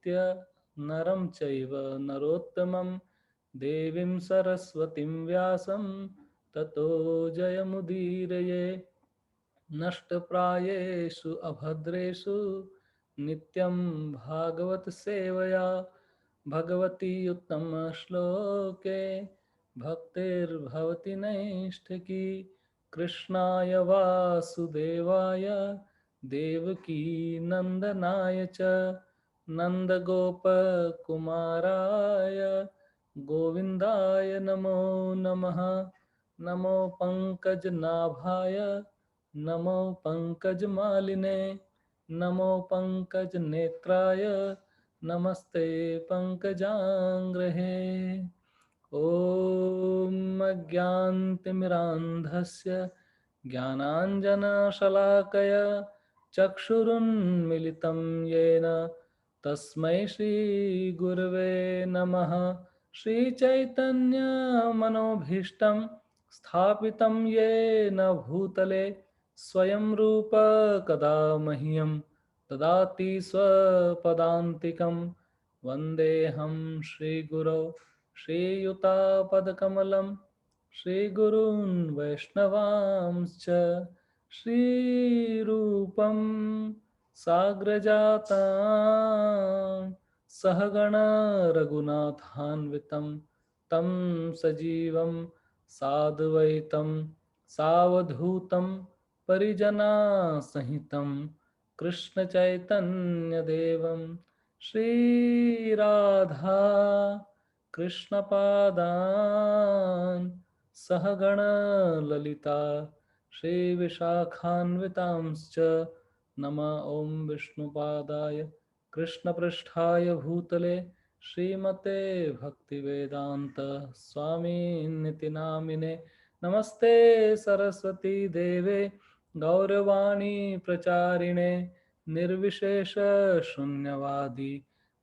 नमस्कृत्य नरं चैव नरोत्तमं देवीं सरस्वतीं व्यासं ततो जयमुदीरये। नष्टप्रायेषु अभद्रेषु नित्यं भागवत सेवया भगवती उत्तमश्लोके भक्तिर्भवति नैष्ठिकी। कृष्णाय वासुदेवाय देवकी नन्दनाय च नन्दगोपकुमाराय गोविन्दाय नमो नमः। नमो पंकजनाभाय नमो पंकजमालिने नमो पंकजनेत्राय नमस्ते पंकजांग्रहे। ॐ अज्ञानतिमिरान्धस्य ज्ञानाञ्जनशलाकया चक्षुरुन्मिलितं येन तस्मै श्रीगुरवे नमः। श्रीचैतन्यमनोभीष्टं स्थापितं येन भूतले स्वयं रूप कदा मह्यं ददाति स्वपदान्तिकं। वन्देऽहं श्रीगुरौ श्रीयुतापदकमलं श्रीगुरून् वैष्णवांश्च श्रीरूपं साग्रजातां सहगण रघुनाथान्वितं तं सजीवं साद्वैतं सावधूतं परिजनासहितं कृष्णचैतन्यदेवं श्रीराधा कृष्णपादान् सहगण ललिता श्रीविशाखान्वितांश्च नमः। ॐ विष्णुपादाय कृष्णपृष्ठाय भूतले श्रीमते भक्तिवेदांत स्वामिनिति नामिने। नमस्ते सरस्वती देवे गौरवाणी प्रचारिणे निर्विशेष शून्यवादी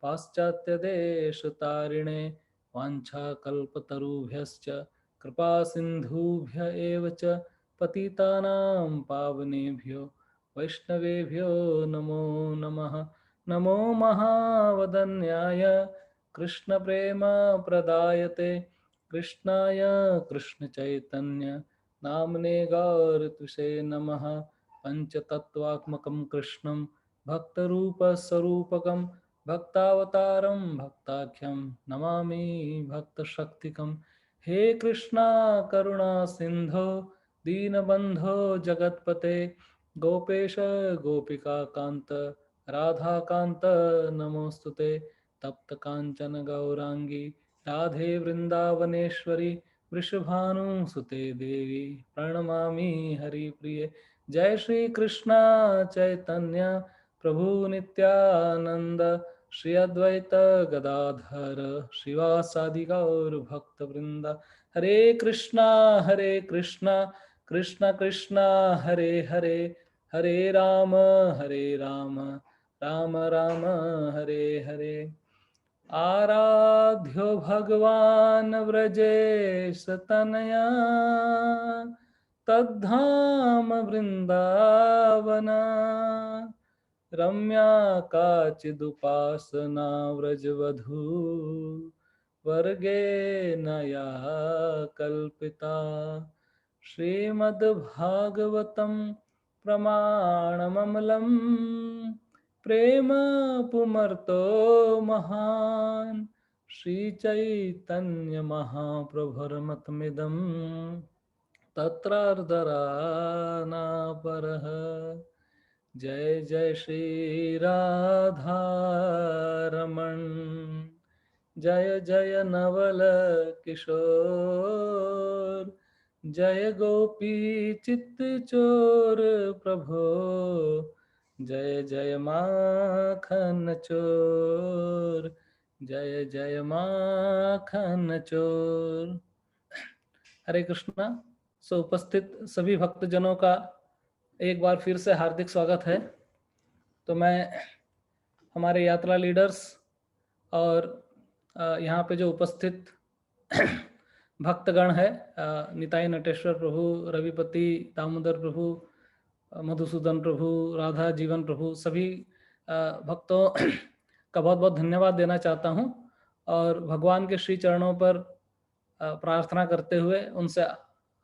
पाश्चात्यदेशतारिणे। वाञ्छाकल्पतरुभ्यश्च कृपा सिन्धुभ्य एव च पतितानां पावनेभ्यो वैष्णवेभ्यो नमो नमः। नमो महावदन्याय कृष्णप्रेमप्रदायते कृष्णाय कृष्णचैतन्य नाम्ने गौरतुषे नमः। पञ्चतत्त्वात्मकं कृष्णं भक्तरूपस्वरूपकं भक्तावतारं भक्ताख्यं नमामि भक्तशक्तिकं। हे कृष्णा करुणा सिंधो दीनबंधो जगत्पते गोपेश गोपिकाकांत राधाकांत नमोस्तुते। तप्त कांचन गौरांगी राधे वृंदावनेश्वरी वृषभानुसुते देवी प्रणमामि हरिप्रिये। जय श्री कृष्णा चैतन्य प्रभु नित्यानंद श्री अद्वैत गदाधर श्रीवासादि गौर भक्त वृंद। हरे कृष्णा कृष्णा कृष्णा हरे हरे हरे राम राम राम हरे हरे। आराध्यो भगवान् व्रजेश तनया तद्धाम वृंदावना रम्या काचिदुपासना व्रजवधू वर्गेण या कल्पिता। श्रीमद्भागवतं प्रमाणममलं प्रेम पुमर्तो महान् श्रीचैतन्य महाप्रभुर्मतमिदं तत्रार्धरानापरः। जय जय श्री राधा रमण जय जय नवल किशोर जय गोपी चित्त चोर प्रभो जय जय माखन चोर जय जय माखन चोर। हरे कृष्णा। सो उपस्थित सभी भक्तजनों का एक बार फिर से हार्दिक स्वागत है। तो मैं हमारे यात्रा लीडर्स और यहाँ पे जो उपस्थित भक्तगण है निताई नटेश्वर प्रभु, रविपति, दामोदर प्रभु, मधुसूदन प्रभु, राधा जीवन प्रभु, सभी भक्तों का बहुत बहुत धन्यवाद देना चाहता हूँ और भगवान के श्री चरणों पर प्रार्थना करते हुए, उनसे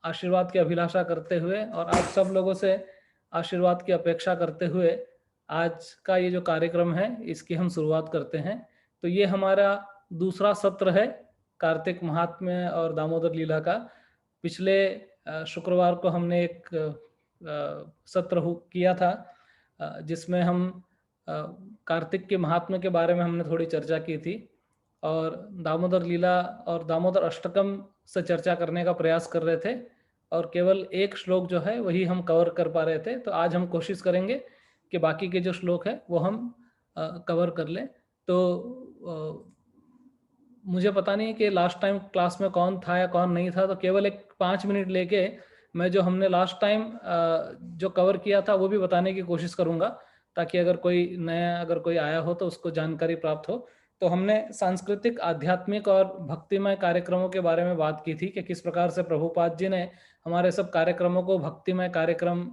आशीर्वाद की अभिलाषा करते हुए और आप सब लोगों से आशीर्वाद की अपेक्षा करते हुए आज का ये जो कार्यक्रम है इसकी हम शुरुआत करते हैं। तो ये हमारा दूसरा सत्र है कार्तिक महात्म्य और दामोदर लीला का। पिछले शुक्रवार को हमने एक सत्र किया था जिसमें हम कार्तिक के महात्म्य के बारे में हमने थोड़ी चर्चा की थी और दामोदर लीला और दामोदर अष्टकम से चर्चा करने का प्रयास कर रहे थे और केवल एक श्लोक जो है वही हम कवर कर पा रहे थे। तो आज हम कोशिश करेंगे कि बाकी के जो श्लोक है वो हम कवर कर लें। तो मुझे पता नहीं कि लास्ट टाइम क्लास में कौन था या कौन नहीं था, तो केवल एक 5 मिनट लेके मैं जो हमने लास्ट टाइम जो कवर किया था वो भी बताने की कोशिश करूंगा, ताकि अगर कोई नया अगर कोई आया हो तो उसको जानकारी प्राप्त हो। तो हमने सांस्कृतिक, आध्यात्मिक और भक्तिमय कार्यक्रमों के बारे में बात की थी कि किस प्रकार से प्रभुपाद जी ने हमारे सब कार्यक्रमों को भक्तिमय कार्यक्रम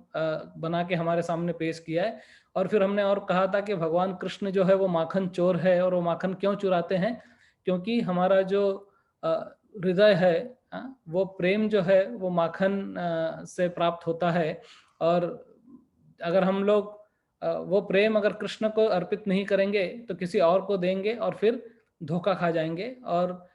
बना के हमारे सामने पेश किया है। और फिर हमने और कहा था कि भगवान कृष्ण जो है वो माखन चोर है, और वो माखन क्यों चुराते हैं, क्योंकि हमारा जो हृदय है वो प्रेम जो है वो माखन से प्राप्त होता है। और अगर हम लोग वो प्रेम अगर कृष्ण को अर्पित नहीं करेंगे तो किसी और को देंगे और फिर धोखा खा जाएंगे। और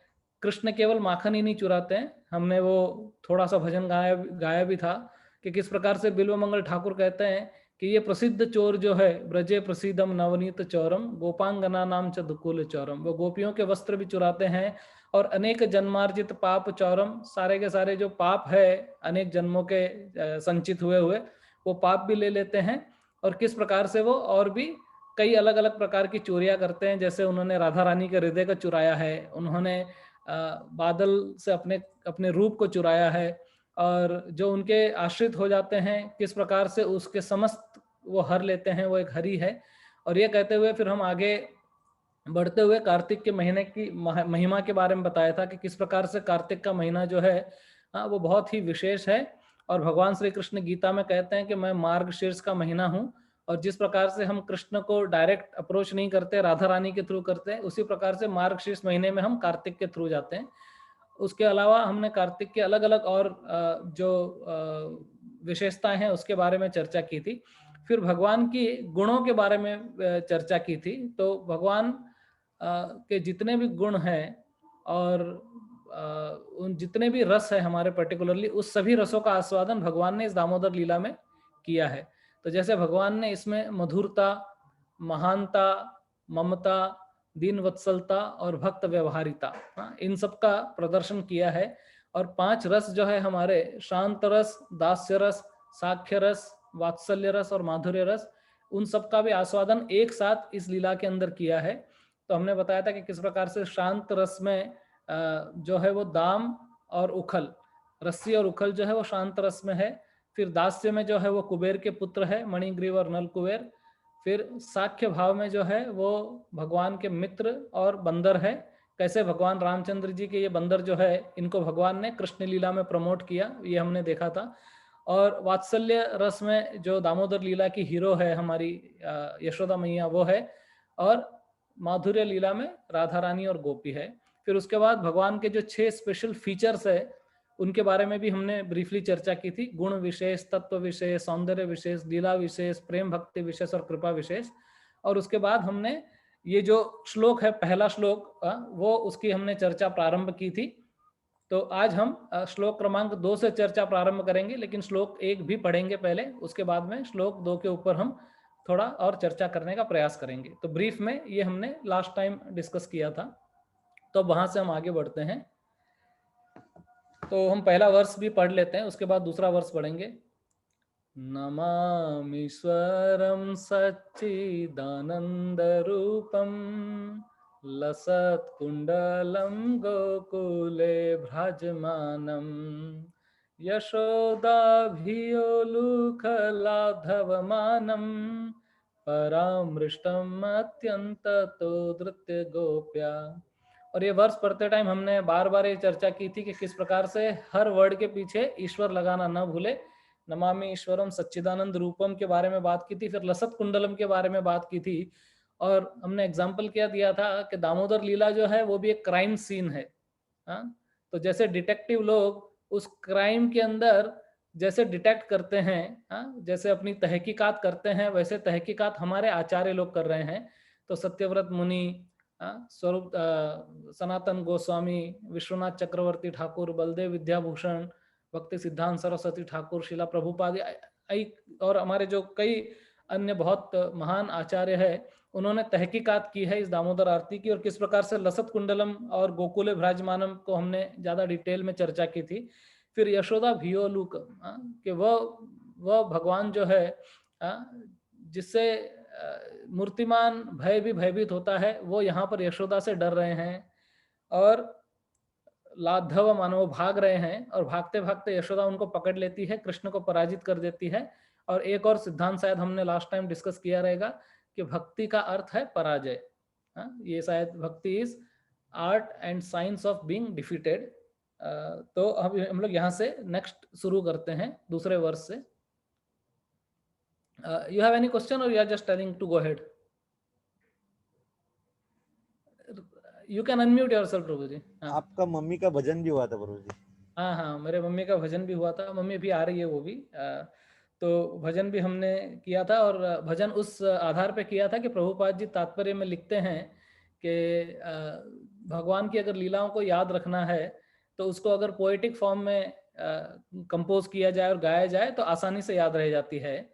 कृष्ण केवल माखन ही नहीं चुराते हैं। हमने वो थोड़ा सा भजन गाया भी था कि किस प्रकार से बिल्वमंगल ठाकुर कहते हैं कि ये प्रसिद्ध चोर जो है, ब्रजे प्रसिद्धम नवनीत चौरम गोपांगना नाम च दुकुल चौरम, वो गोपियों के वस्त्र भी चुराते हैं और अनेक जन्मार्जित पाप चौरम, सारे के सारे जो पाप है अनेक जन्मों के संचित हुए हुए वो पाप भी ले लेते हैं। और किस प्रकार से वो और भी कई अलग अलग प्रकार की चोरियां करते हैं, जैसे उन्होंने राधा रानी के हृदय को चुराया है, उन्होंने बादल से अपने अपने रूप को चुराया है, और जो उनके आश्रित हो जाते हैं किस प्रकार से उसके समस्त वो हर लेते हैं, वो एक हरि है। और ये कहते हुए फिर हम आगे बढ़ते हुए कार्तिक के महीने की महिमा के बारे में बताया था कि किस प्रकार से कार्तिक का महीना जो है वो बहुत ही विशेष है। और भगवान श्री कृष्ण गीता में कहते हैं कि मैं मार्गशीर्ष का महीना हूँ, और जिस प्रकार से हम कृष्ण को डायरेक्ट अप्रोच नहीं करते, राधा रानी के थ्रू करते हैं, उसी प्रकार से मार्गशीर्ष महीने में हम कार्तिक के थ्रू जाते हैं। उसके अलावा हमने कार्तिक के अलग अलग और जो विशेषताएं हैं उसके बारे में चर्चा की थी। फिर भगवान की गुणों के बारे में चर्चा की थी। तो भगवान के जितने भी गुण हैं और उन जितने भी रस है हमारे पर्टिकुलरली, उस सभी रसों का आस्वादन भगवान ने इस दामोदर लीला में किया है। तो जैसे भगवान ने इसमें मधुरता, महानता, ममता, दीन वत्सलता और भक्त व्यवहारिता, इन सब का प्रदर्शन किया है। और 5 रस जो है हमारे, शांत रस, दास्य रस, साख्य रस, वात्सल्य रस और माधुर्य रस, उन सब का भी आस्वादन एक साथ इस लीला के अंदर किया है। तो हमने बताया था कि किस प्रकार से शांत रस में जो है वो दाम और उखल, रस्सी और उखल जो है वो शांत रस में है। फिर दास्य में जो है वो कुबेर के पुत्र है, मणिग्रीव और नल कुबेर। फिर साख्य भाव में जो है वो भगवान के मित्र और बंदर है। कैसे भगवान रामचंद्र जी के ये बंदर जो है इनको भगवान ने कृष्ण लीला में प्रमोट किया, ये हमने देखा था। और वात्सल्य रस में जो दामोदर लीला की हीरो है हमारी यशोदा मैया, वो है। और माधुर्य लीला में राधा रानी और गोपी है। फिर उसके बाद भगवान के जो 6 स्पेशल फीचर्स है उनके बारे में भी हमने ब्रीफली चर्चा की थी। गुण विशेष, तत्व विशेष, सौंदर्य विशेष, लीला विशेष, प्रेम भक्ति विशेष और कृपा विशेष। और उसके बाद हमने ये जो श्लोक है, पहला श्लोक, वो उसकी हमने चर्चा प्रारंभ की थी। तो आज हम श्लोक क्रमांक 2 से चर्चा प्रारंभ करेंगे, लेकिन श्लोक 1 भी पढ़ेंगे पहले, उसके बाद में श्लोक 2 के ऊपर हम थोड़ा और चर्चा करने का प्रयास करेंगे। तो ब्रीफ में ये हमने लास्ट टाइम डिस्कस किया था, तो वहां से हम आगे बढ़ते हैं। तो हम पहला वर्ष भी पढ़ लेते हैं, उसके बाद दूसरा वर्ष पढ़ेंगे। नमामीश्वरं सच्चिदानंद रूपम लसत्कुंडलं गोकुले भ्राजमानं यशोदाभियोलुखलाधवमानं परामृष्टम् अत्यंततो धृत्य गोप्या। और ये वर्ष पढ़ते टाइम हमने बार बार ये चर्चा की थी कि किस प्रकार से हर वर्ड के पीछे ईश्वर लगाना न भूले। नमामि ईश्वरम सच्चिदानंद रूपम के बारे में बात की थी, फिर लसत कुंडलम के बारे में बात की थी, और हमने एग्जाम्पल क्या दिया था कि दामोदर लीला जो है वो भी एक क्राइम सीन है। हाँ, तो जैसे डिटेक्टिव लोग उस क्राइम के अंदर जैसे डिटेक्ट करते हैं, हाँ, जैसे अपनी तहकीकात करते हैं, वैसे तहकीकात हमारे आचार्य लोग कर रहे हैं। तो सत्यव्रत मुनि, हाँ, स्वरूप सनातन गोस्वामी, विश्वनाथ चक्रवर्ती ठाकुर, बलदेव विद्याभूषण, भक्ति सिद्धांत सरस्वती ठाकुर, शिला प्रभुपाद, और हमारे जो कई अन्य बहुत महान आचार्य है, उन्होंने तहकीकात की है इस दामोदर आरती की, और किस प्रकार से लसत कुंडलम और गोकुले विराजमानम को हमने ज़्यादा डिटेल में चर्चा की थी। फिर यशोदा भियोलुक, कि वह भगवान जो है, जिससे मूर्तिमान भय भी भयभीत होता है, वो यहाँ पर यशोदा से डर रहे हैं, और लाघव मानव भाग रहे हैं, और भागते भागते यशोदा उनको पकड़ लेती है, कृष्ण को पराजित कर देती है। और एक और सिद्धांत शायद हमने लास्ट टाइम डिस्कस किया रहेगा कि भक्ति का अर्थ है पराजय। ये शायद भक्ति is art and science of being defeated. तो अब हम लोग यहाँ से नेक्स्ट शुरू करते हैं दूसरे वर्ष से। यू हैव एनी क्वेश्चन और you are just telling to go ahead? You can unmute yourself Prabhu ji. आपका मम्मी का भजन भी हुआ था प्रभु जी। हाँ हाँ, मेरे मम्मी का भजन भी हुआ था, मम्मी भी आ रही है वो भी। तो भजन भी हमने किया था, और भजन उस आधार पे किया था कि प्रभुपाद जी तात्पर्य में लिखते हैं कि भगवान की अगर लीलाओं को याद रखना है तो उसको अगर पोएटिक फॉर्म में कंपोज किया जाए और गाया जाए तो आसानी से याद रह जाती है।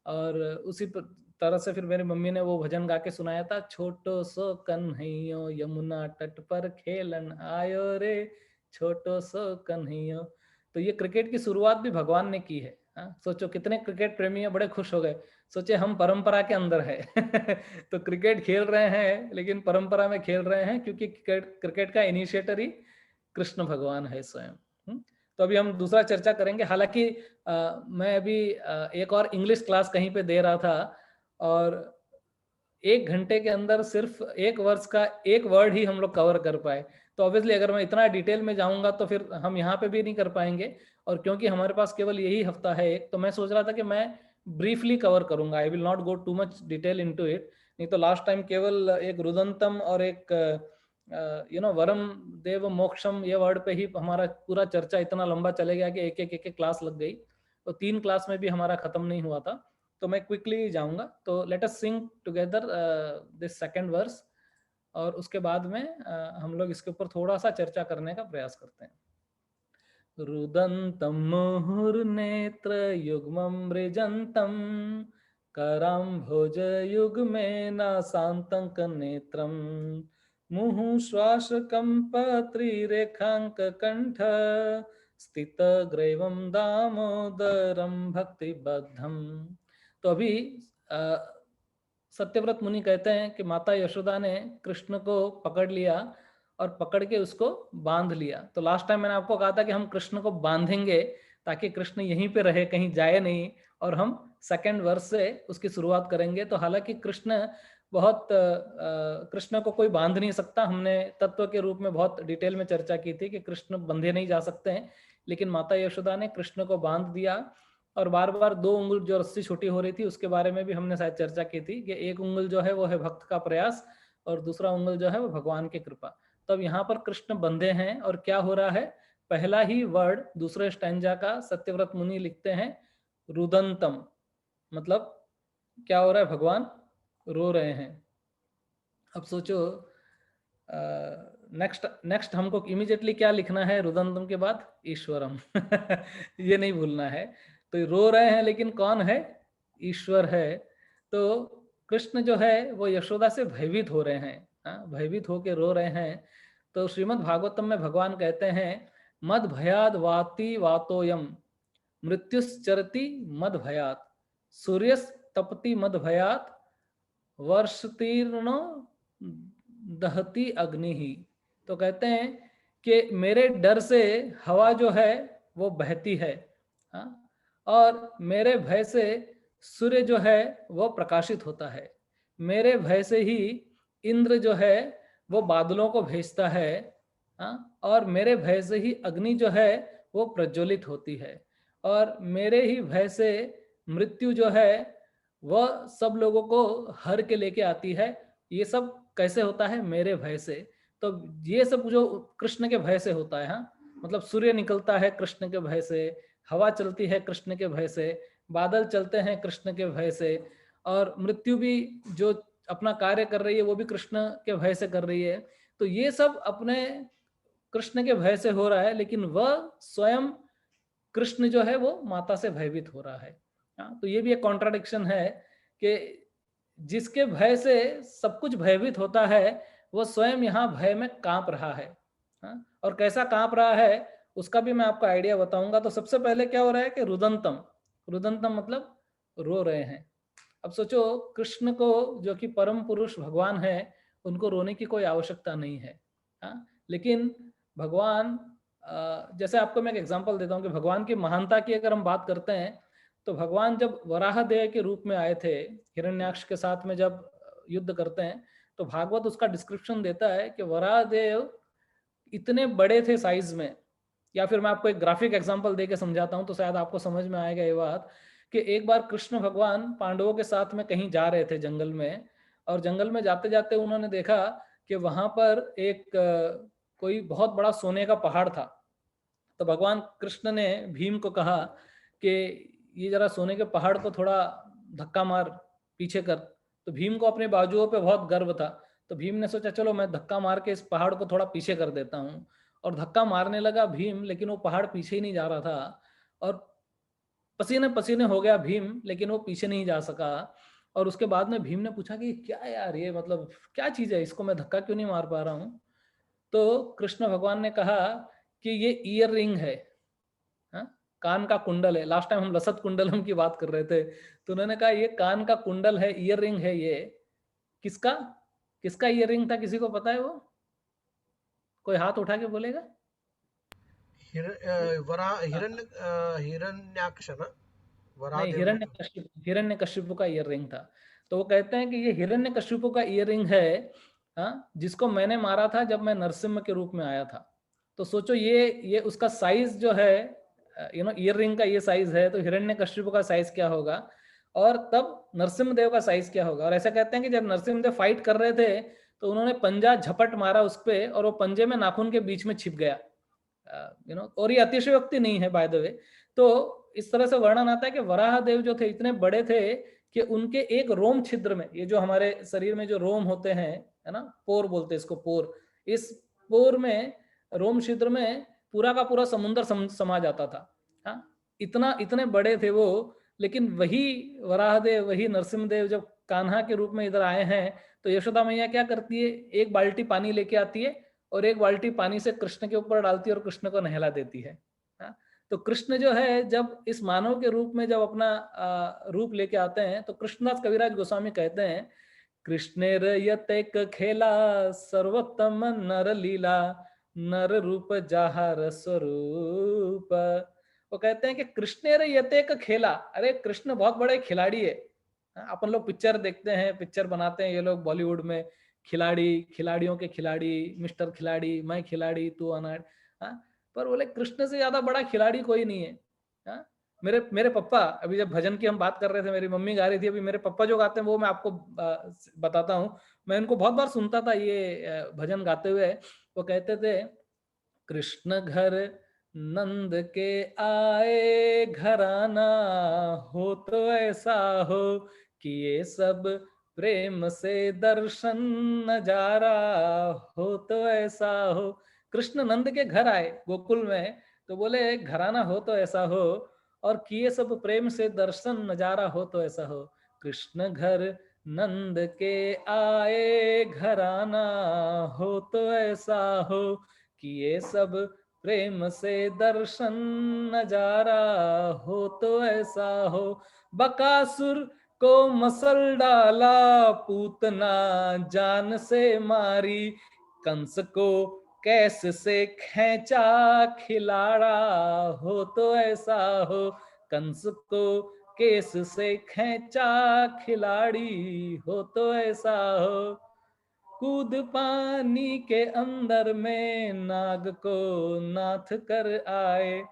और उसी तरह से फिर मेरी मम्मी ने वो भजन गा के सुनाया था, छोटो सो कन्हैयो यमुना तट पर खेलन आयो रे, छोटो सो कन्हैयो। तो ये क्रिकेट की शुरुआत भी भगवान ने की है। सोचो कितने क्रिकेट प्रेमी है, बड़े खुश हो गए, सोचे हम परंपरा के अंदर है। तो क्रिकेट खेल रहे हैं लेकिन परंपरा में खेल रहे हैं, क्योंकि क्रिकेट का इनिशिएटर ही कृष्ण भगवान है स्वयं। तो अभी हम दूसरा चर्चा करेंगे। हालांकि मैं अभी एक और इंग्लिश क्लास कहीं पे दे रहा था, और 1 घंटे के अंदर सिर्फ एक वर्ष का एक वर्ड ही हम लोग कवर कर पाए। तो ऑब्वियसली अगर मैं इतना डिटेल में जाऊंगा तो फिर हम यहाँ पे भी नहीं कर पाएंगे, और क्योंकि हमारे पास केवल यही हफ्ता है एक, तो मैं सोच रहा था कि मैं ब्रीफली कवर करूंगा, I will not go too much detail into it. नहीं तो लास्ट टाइम केवल एक रुदंतम और एक वरम देव मोक्षम, ये वर्ड पे ही हमारा पूरा चर्चा इतना लंबा चले गया कि एक क्लास लग गई, तो 3 क्लास में भी हमारा खत्म नहीं हुआ था। तो मैं क्विकली जाऊंगा। तो let us sing together this second verse, और उसके बाद में हम लोग इसके ऊपर थोड़ा सा चर्चा करने का प्रयास करते हैं। रुदंतम मुहुर्नेत्र युग्मं मृजंतम कराम्भोज युग्मेन शांतं नेत्रम मुहु श्वास कंप त्रिरेखांक कंठ स्थित ग्रैवम दामोदरम भक्तिबद्धम। तो अभी सत्यव्रत मुनि कहते हैं कि माता यशोदा ने कृष्ण को पकड़ लिया और पकड़ के उसको बांध लिया। तो लास्ट टाइम मैंने आपको कहा था कि हम कृष्ण को बांधेंगे ताकि कृष्ण यहीं पे रहे, कहीं जाए नहीं, और हम सेकंड वर्ष से उसकी शुरुआत करेंगे। तो हालांकि कृष्ण को कोई बांध नहीं सकता, हमने तत्व के रूप में बहुत डिटेल में चर्चा की थी कि कृष्ण बंधे नहीं जा सकते हैं, लेकिन माता यशोदा ने कृष्ण को बांध दिया। और बार बार 2 उंगल जो रस्सी छोटी हो रही थी उसके बारे में भी हमने शायद चर्चा की थी कि एक उंगल जो है वो है भक्त का प्रयास, और दूसरा उंगल जो है वो भगवान की कृपा। तब यहाँ पर कृष्ण बंधे हैं, और क्या हो रहा है, पहला ही वर्ड दूसरे स्टैंजा का सत्यव्रत मुनि लिखते हैं रुदंतम, मतलब क्या हो रहा है, भगवान रो रहे हैं। अब सोचो नेक्स्ट हमको इमीडिएटली क्या लिखना है रुदंतम के बाद, ईश्वरम। ये नहीं भूलना है। तो रो रहे हैं लेकिन कौन है, ईश्वर है। तो कृष्ण जो है वो यशोदा से भयभीत हो रहे हैं, भयभीत होके रो रहे हैं। तो श्रीमद् भागवतम में भगवान कहते हैं मद भयाद वाति वातोयम मृत्युश्चरति मद भयात सूर्यस तपति मद भयात वर्षतीर्ण दहती अग्नि ही। तो कहते हैं कि मेरे डर से हवा जो है वो बहती है, और मेरे भय से सूर्य जो है वो प्रकाशित होता है, मेरे भय से ही इंद्र जो है वो बादलों को भेजता है, और मेरे भय से ही अग्नि जो है वो प्रज्वलित होती है, और मेरे ही भय से मृत्यु जो है वह सब लोगों को हर के लेके आती है, ये सब कैसे होता है? मेरे भय से। तो ये सब जो कृष्ण के भय से होता है, हाँ, मतलब सूर्य निकलता है कृष्ण के भय से, हवा चलती है कृष्ण के भय से, बादल चलते हैं कृष्ण के भय से, और मृत्यु भी जो अपना कार्य कर रही है वो भी कृष्ण के भय से कर रही है। तो ये सब अपने कृष्ण के भय से हो रहा है, लेकिन वह स्वयं कृष्ण जो है वो माता से भयभीत हो रहा है। हाँ, तो ये भी एक कॉन्ट्राडिक्शन है कि जिसके भय से सब कुछ भयभीत होता है, वो स्वयं यहाँ भय में कांप रहा है। हाँ, और कैसा कांप रहा है उसका भी मैं आपको आइडिया बताऊंगा। तो सबसे पहले क्या हो रहा है कि रुदंतम, रुदंतम मतलब रो रहे हैं। अब सोचो, कृष्ण को जो कि परम पुरुष भगवान है, उनको रोने की कोई आवश्यकता नहीं है। हाँ, लेकिन भगवान, जैसे आपको मैं एक एग्जांपल देता हूँ कि भगवान की महानता की अगर हम बात करते हैं, तो भगवान जब वराह देव के रूप में आए थे, हिरण्याक्ष के साथ में जब युद्ध करते हैं, तो भागवत उसका डिस्क्रिप्शन देता है कि वराह देव इतने बड़े थे साइज में। या फिर मैं आपको एक ग्राफिक एग्जांपल देके समझाता हूँ तो शायद आपको समझ में आएगा ये बात, कि एक बार कृष्ण भगवान पांडवों के साथ में कहीं जा रहे थे जंगल में, और जंगल में जाते जाते उन्होंने देखा कि वहां पर एक कोई बहुत बड़ा सोने का पहाड़ था। तो भगवान कृष्ण ने भीम को कहा कि ये जरा सोने के पहाड़ को थोड़ा धक्का मार, पीछे कर। तो भीम को अपने बाजुओं पे बहुत गर्व था। तो भीम ने सोचा चलो मैं धक्का मार के इस पहाड़ को थोड़ा पीछे कर देता हूँ। और धक्का मारने लगा भीम, लेकिन वो पहाड़ पीछे ही नहीं जा रहा था। और पसीने पसीने हो गया भीम, लेकिन वो पीछे नहीं जा सका। और उसके बाद में भीम ने पूछा कि क्या यार, ये मतलब क्या चीज़ है, इसको मैं धक्का क्यों नहीं मार पा रहा हूँ? तो कृष्ण भगवान ने कहा कि ये ईयर रिंग है। हाँ? कान का कुंडल है। लास्ट टाइम हम लसत कुंडलम की बात कर रहे थे, तो उन्होंने कहा ये कान का कुंडल है, ईयर रिंग है ये। किसका किसका ईयर रिंग था? किसी को पता है वो? कोई हाथ उठा के बोलेगा। हिरण्याक्ष ना, नहीं, वराहदेव ने तो। हिरण्यकशिपु का ईयर रिंग था। तो वो कहते हैं कि ये हिरण्यकशिपु का ईयर रिंग है, हाँ, जिसको मैंने मारा था जब मैं नरसिम्हा के रूप में आया था। तो सोचो, ये उसका साइज जो है, ईयर रिंग का ये साइज है, तो हिरण्यकशिपु का साइज क्या होगा, और तब नरसिम्ह देव का साइज क्या होगा। और ऐसा कहते हैं कि जब नरसिम्ह देव फाइट कर रहे थे, तो उन्होंने पंजा झपट मारा उस पे, और वो पंजे में नाखून के बीच में छिप गया। और ये अतिशयोक्ति नहीं है बाय द वे। तो इस तरह से वर्णन आता है कि वराह देव जो थे इतने बड़े थे कि उनके एक रोम छिद्र में, ये जो हमारे शरीर में जो रोम होते हैं, है ना, पोर बोलते हैं इसको, पोर, इस पोर में, रोम छिद्र में पूरा का पूरा समुद्र समा जाता था। हाँ, इतना इतने बड़े थे वो। लेकिन वही वराह देव, वही नरसिम्ह देव जब कान्हा के रूप में इधर आए हैं, तो यशोदा मैया क्या करती है, एक बाल्टी पानी लेके आती है, और एक बाल्टी पानी से कृष्ण के ऊपर डालती है और कृष्ण को नहला देती है। हाँ? तो कृष्ण जो है जब इस मानव के रूप में जब अपना रूप लेके आते हैं, तो कृष्णदास कविराज गोस्वामी कहते हैं, कृष्णेर यतेक खेला सर्वोत्तम नर लीला, नर रूप जाहर स्वरूप। वो कहते हैं कि कृष्णेर यतेक खेला, अरे कृष्ण बहुत बड़े खिलाड़ी है। हाँ, अपन लोग पिक्चर देखते हैं, पिक्चर बनाते हैं ये लोग बॉलीवुड में, खिलाड़ी, खिलाड़ियों के खिलाड़ी, मिस्टर खिलाड़ी, मैं खिलाड़ी, तू अनाड़। हाँ, पर बोले कृष्ण से ज्यादा बड़ा खिलाड़ी कोई नहीं है। हाँ, मेरे मेरे पापा, अभी जब भजन की हम बात कर रहे थे, मेरी मम्मी गा रही थी अभी, मेरे पापा जो गाते हैं वो मैं आपको बताता हूँ। मैं इनको बहुत बार सुनता था ये भजन गाते हुए। वो कहते थे, कृष्ण घर नंद के आए, घराना हो तो ऐसा हो, कि ये सब प्रेम से दर्शन नजारा हो तो ऐसा हो। कृष्ण नंद के घर आए गोकुल में, तो बोले घराना हो तो ऐसा हो, और किए सब प्रेम से दर्शन नजारा हो तो ऐसा हो। कृष्ण घर नंद के आए, घराना हो तो ऐसा हो, कि ये सब प्रेम से दर्शन नजारा हो तो ऐसा हो। बकासुर को मसल डाला, पूतना जान से मारी, कंस को कैस से खींचा, खिलाड़ा हो तो ऐसा हो, कंस को केस से खींचा, खिलाड़ी हो तो ऐसा हो। कूद पानी के अंदर में, नाग को नाथ कर आए।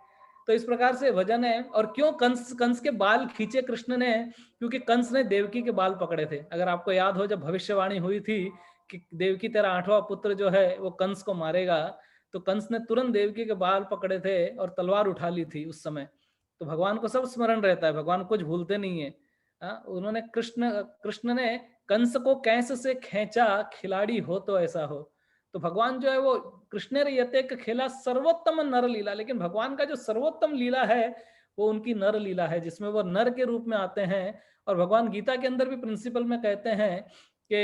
तो इस प्रकार से भजन है। और क्यों कंस कंस के बाल खींचे कृष्ण ने, क्योंकि कंस ने देवकी के बाल पकड़े थे। अगर आपको याद हो, जब भविष्यवाणी हुई थी कि देवकी तेरा 8वां पुत्र जो है वो कंस को मारेगा, तो कंस ने तुरंत देवकी के बाल पकड़े थे और तलवार उठा ली थी उस समय। तो भगवान को सब स्मरण रहता है, भगवान कुछ भूलते नहीं है। उन्होंने कृष्ण कृष्ण ने कंस को कैंस से खींचा, खिलाड़ी हो तो ऐसा हो। तो भगवान जो है वो कृष्ण यते खेला सर्वोत्तम नर लीला, लेकिन भगवान का जो सर्वोत्तम लीला है वो उनकी नर लीला है, जिसमें वो नर के रूप में आते हैं। और भगवान गीता के अंदर भी प्रिंसिपल में कहते हैं कि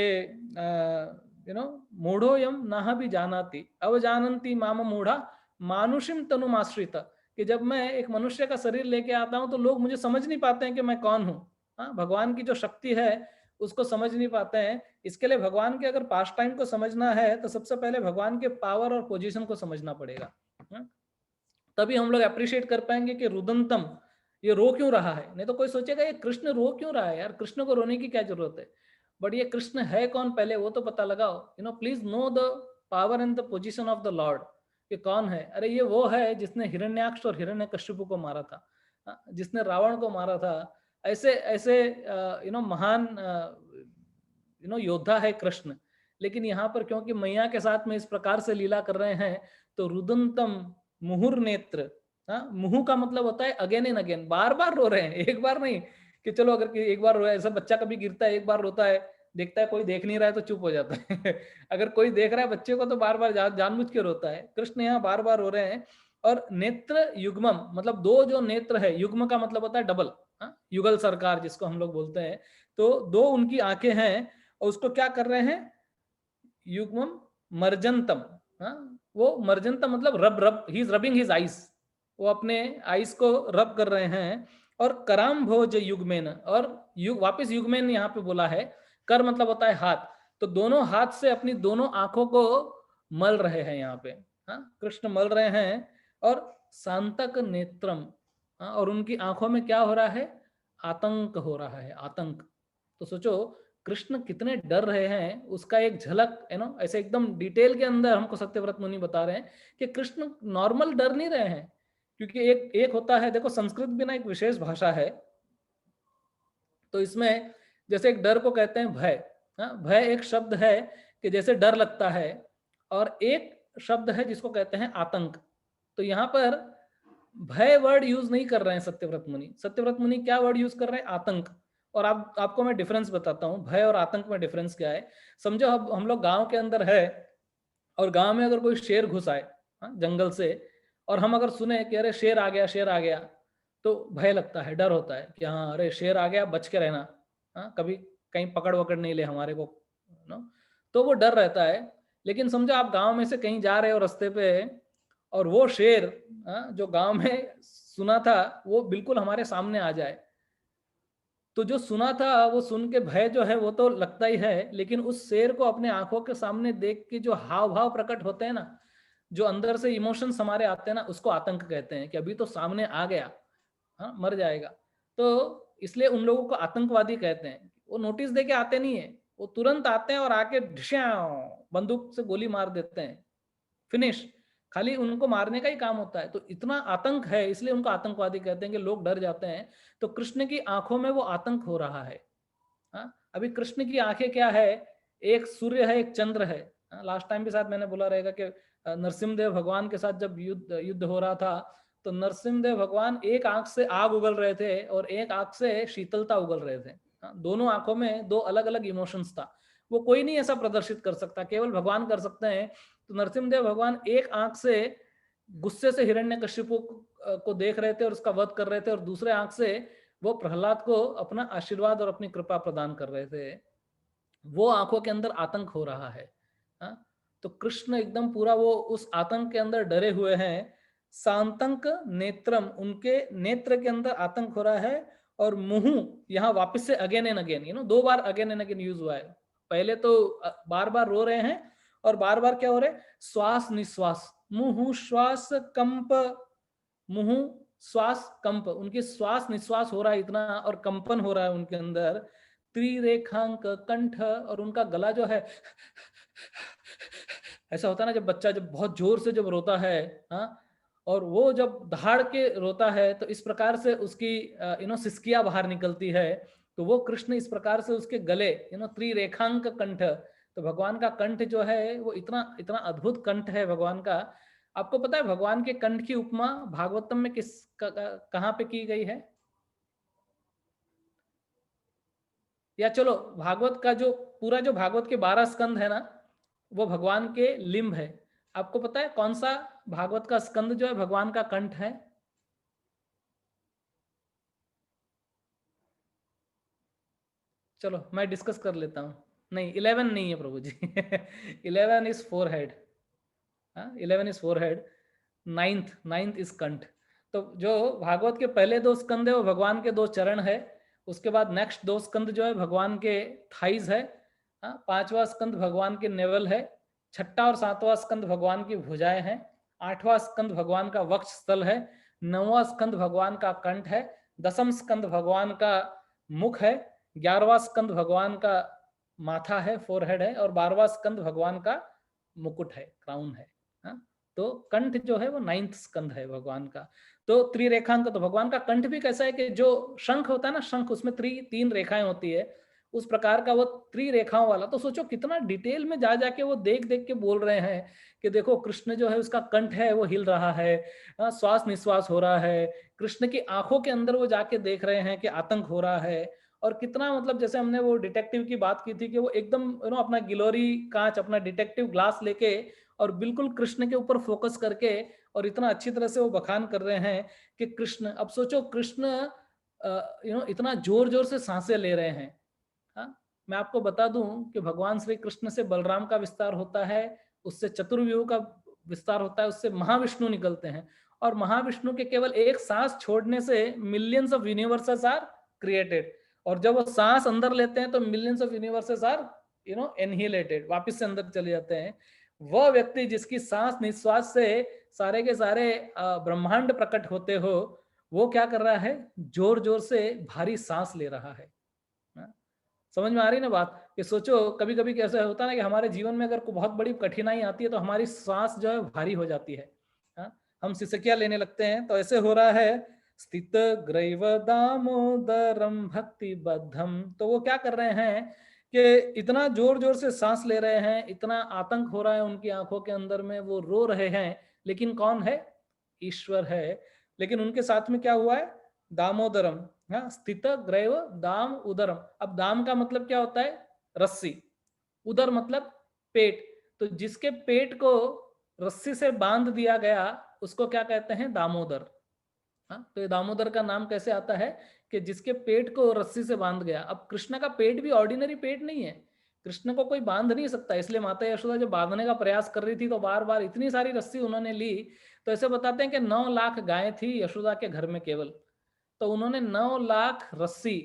मूढ़ो यम नाह भी जानाति अवजानंती माम मूढ़ा मानुषिम तनुमाश्रित, कि जब मैं एक मनुष्य का शरीर लेके आता हूं तो लोग मुझे समझ नहीं पाते हैं कि मैं कौन हूं। भगवान की जो शक्ति है उसको समझ नहीं पाते हैं। इसके लिए भगवान के अगर पास टाइम को समझना है तो सबसे पहले भगवान के पावर और पोजीशन को समझना पड़ेगा। तभी हम लोग अप्रिशिएट कर पाएंगे कि रुदंतम, ये रो क्यों रहा है। नहीं तो कोई सोचेगा ये कृष्ण रो क्यों रहा है, यार कृष्ण को रोने की क्या जरूरत है। बट ये कृष्ण है कौन, पहले वो तो पता लगाओ। Please know the power and the position of the Lord, ये कौन है। अरे ये वो है जिसने हिरण्याक्ष और हिरण्यकश्यप को मारा था, जिसने रावण को मारा था। ऐसे ऐसे महान योद्धा है कृष्ण। लेकिन यहाँ पर क्योंकि मैया के साथ में इस प्रकार से लीला कर रहे हैं, तो रुदंतम मुहुर नेत्र, मुहु का मतलब होता है अगेन एंड अगेन, बार बार रो रहे हैं, एक बार नहीं कि चलो अगर एक बार रोया, ऐसा बच्चा कभी गिरता है एक बार रोता है, देखता है कोई देख नहीं रहा है तो चुप हो जाता है अगर कोई देख रहा है बच्चे को तो बार बार जानबूझ के रोता है। कृष्ण यहाँ बार बार रो रहे हैं। और नेत्र युग्मम मतलब दो जो नेत्र है, युग्म का मतलब होता है डबल, युगल सरकार जिसको हम लोग बोलते हैं, तो दो उनकी आंखें हैं और उसको क्या कर रहे हैं, युग्मम मर्जंतम। वो मर्जंतम मतलब रब रब, he is rubbing his ice, वो अपने आइस को रब कर रहे हैं। और कराम भोज युग्मेन, और युग वापिस युग्मेन यहाँ पे बोला है। कर मतलब होता है हाथ, तो दोनों हाथ से अपनी दोनों आंखों को मल रहे हैं यहाँ पे। कृष्ण मल रहे हैं। और सांतक नेत्रम, और उनकी आंखों में क्या हो रहा है, आतंक हो रहा है, आतंक। तो सोचो कृष्ण कितने डर रहे हैं, उसका एक झलक ऐसे एकदम डिटेल के अंदर हमको सत्यव्रत मुनि बता रहे हैं कि कृष्ण नॉर्मल डर नहीं रहे हैं। क्योंकि एक एक होता है, देखो संस्कृत भी ना एक विशेष भाषा है, तो इसमें जैसे एक डर को कहते हैं भय। भय एक शब्द है कि जैसे डर लगता है, और एक शब्द है जिसको कहते हैं आतंक। तो यहाँ पर भय वर्ड यूज नहीं कर रहे हैं सत्यव्रत मुनि। सत्यव्रत मुनि क्या वर्ड यूज कर रहे हैं, आतंक। और आपको मैं डिफरेंस बताता हूँ, भय और आतंक में डिफरेंस क्या है। समझो अब हम लोग गांव के अंदर है, और गांव में अगर कोई शेर घुस आए जंगल से, और हम अगर सुने कि अरे शेर आ गया, शेर आ गया, तो भय लगता है, डर होता है कि हाँ अरे शेर आ गया, बच के रहना, कभी कहीं पकड़ वकड़ नहीं ले हमारे को, तो वो डर रहता है। लेकिन समझो आप गांव में से कहीं जा रहे हो रास्ते पे, और वो शेर जो गांव में सुना था वो बिल्कुल हमारे सामने आ जाए, तो जो सुना था वो सुन के भय जो है वो तो लगता ही है, लेकिन उस शेर को अपने आंखों के सामने देख के जो हाव भाव प्रकट होते हैं ना, जो अंदर से इमोशंस हमारे आते हैं ना, उसको आतंक कहते हैं कि अभी तो सामने आ गया, मर जाएगा। तो इसलिए उन लोगों को आतंकवादी कहते हैं। वो नोटिस दे के आते नहीं है, वो तुरंत आते हैं और आके बंदूक से गोली मार देते हैं, फिनिश। खाली उनको मारने का ही काम होता है। तो इतना आतंक है, इसलिए उनको आतंकवादी कहते हैं कि लोग डर जाते हैं। तो कृष्ण की आंखों में वो आतंक हो रहा है। अभी कृष्ण की आंखें क्या है, एक सूर्य है, एक चंद्र है। लास्ट टाइम भी साथ मैंने बोला रहेगा कि नरसिम्हदेव भगवान के साथ जब युद्ध हो रहा था, तो नरसिम्हदेव भगवान एक आंख से आग उगल रहे थे और एक आंख से शीतलता उगल रहे थे। दोनों आंखों में दो अलग अलग इमोशंस था। वो कोई नहीं ऐसा प्रदर्शित कर सकता, केवल भगवान कर सकते हैं। तो नरसिम्हदेव भगवान एक आंख से गुस्से से हिरण्यकश्यप को देख रहे थे और उसका वध कर रहे थे, और दूसरे आंख से वो प्रहलाद को अपना आशीर्वाद और अपनी कृपा प्रदान कर रहे थे। वो आंखों के अंदर आतंक हो रहा है। तो कृष्ण एकदम पूरा वो उस आतंक के अंदर डरे हुए हैं। सांतंक नेत्रम, उनके नेत्र के अंदर आतंक हो रहा है। और मुहु यहाँ वापस से अगेन एंड अगेन, दो बार अगेन एंड अगेन यूज हुआ है। पहले तो बार बार रो रहे हैं, और बार बार क्या हो रहा है, श्वास निश्वास, मुहु श्वास कंप, मुहु श्वास कंप, उनकी श्वास निश्वास हो रहा है इतना, और कंपन हो रहा है उनके अंदर। त्रिरेखांक कंठ, और उनका गला जो है ऐसा होता है ना जब बच्चा जब बहुत जोर से जब रोता है, और वो जब दहाड़ के रोता है तो इस प्रकार से उसकी सिसकियां बाहर निकलती है। तो वो कृष्ण इस प्रकार से उसके गले त्रिरेखांक कंठ, तो भगवान का कंठ जो है वो इतना इतना अद्भुत कंठ है भगवान का। आपको पता है भगवान के कंठ की उपमा भागवतम में कहाँ पे की गई है? या चलो भागवत का जो भागवत के 12 स्कंद है ना, वो भगवान के लिम्ब है। आपको पता है कौन सा भागवत का स्कंद जो है भगवान का कंठ है? चलो मैं डिस्कस कर लेता हूँ। नहीं, 11 नहीं है प्रभु जी। 11 is four head. 11 is four head. Ninth ninth is कंठ। तो जो भागवत के पहले दो स्कंद है वो भगवान के दो चरण है। उसके बाद नेक्स्ट दो स्कंद जो है भगवान के थाइज है। पांचवा स्कंद भगवान के नेवल है। छठा और सातवां स्कंद भगवान की भुजाएं हैं। आठवां स्कंद भगवान का वक्ष स्थल है। नौवां स्कंद भगवान का कंठ है। दसम स्कंद भगवान का मुख है। 11वां स्कंद भगवान का माथा है, फोरहेड है। और 12वां स्कंद भगवान का मुकुट है, क्राउन है। हाँ? तो कंठ जो है वो 9th स्कंद है भगवान का। तो त्रिरेखांक, तो भगवान का कंठ भी कैसा है कि जो शंख होता है ना, शंख उसमें तीन रेखाएं होती है, उस प्रकार का वो त्रिरेखाओं वाला। तो सोचो कितना डिटेल में जा जाके वो देख देख के बोल रहे हैं कि देखो कृष्ण जो है उसका कंठ है वो हिल रहा है, श्वास निश्वास हो रहा है। कृष्ण की आंखों के अंदर वो जाके देख रहे हैं कि आतंक हो रहा है। और कितना मतलब जैसे हमने वो डिटेक्टिव की बात की थी कि वो एकदम अपना गिलोरी कांच, अपना डिटेक्टिव ग्लास लेके और बिल्कुल कृष्ण के ऊपर फोकस करके और इतना अच्छी तरह से वो बखान कर रहे हैं कि कृष्ण, अब सोचो कृष्ण इतना जोर जोर से सांसें ले रहे हैं। हाँ, मैं आपको बता दूं कि भगवान श्री कृष्ण से बलराम का विस्तार होता है, उससे चतुर्व्यूह का विस्तार होता है, उससे महाविष्णु निकलते हैं। और महाविष्णु के केवल एक सांस छोड़ने से millions of universes are created. और जब वो सांस अंदर लेते हैं तो millions of universes are annihilated, वापिस से अंदर चले जाते हैं। वह व्यक्ति जिसकी सांस निश्वास से सारे के सारे ब्रह्मांड प्रकट होते हो, वो क्या कर रहा है? जोर जोर से भारी सांस ले रहा है। समझ में आ रही ना बात? कि सोचो कभी कभी कैसा होता है ना कि हमारे जीवन में अगर कोई बहुत बड़ी कठिनाई आती है तो हमारी सांस जो है भारी हो जाती है। हम सिसकियां लेने लगते हैं। तो ऐसे हो रहा है, स्थित ग्रैव दामोदरम भक्ति बद्धम। तो वो क्या कर रहे हैं कि इतना जोर जोर से सांस ले रहे हैं, इतना आतंक हो रहा है उनकी आंखों के अंदर में, वो रो रहे हैं। लेकिन कौन है? ईश्वर है। लेकिन उनके साथ में क्या हुआ है? दामोदरम, स्थित ग्रैव दाम उदरम। अब दाम का मतलब क्या होता है? रस्सी। उदर मतलब पेट। तो जिसके पेट को रस्सी से बांध दिया गया उसको क्या कहते हैं? दामोदर। तो ये दामोदर का नाम कैसे आता है? कि जिसके पेट को रस्सी से बांध गया। अब कृष्ण का पेट भी ऑर्डिनरी पेट नहीं है, कृष्ण को कोई बांध नहीं सकता। इसलिए माता यशोदा जब बांधने का प्रयास कर रही थी तो बार बार इतनी सारी रस्सी उन्होंने ली। तो ऐसे बताते हैं कि 9 लाख गायें थी यशोदा के घर में केवल। तो उन्होंने 9 लाख रस्सी,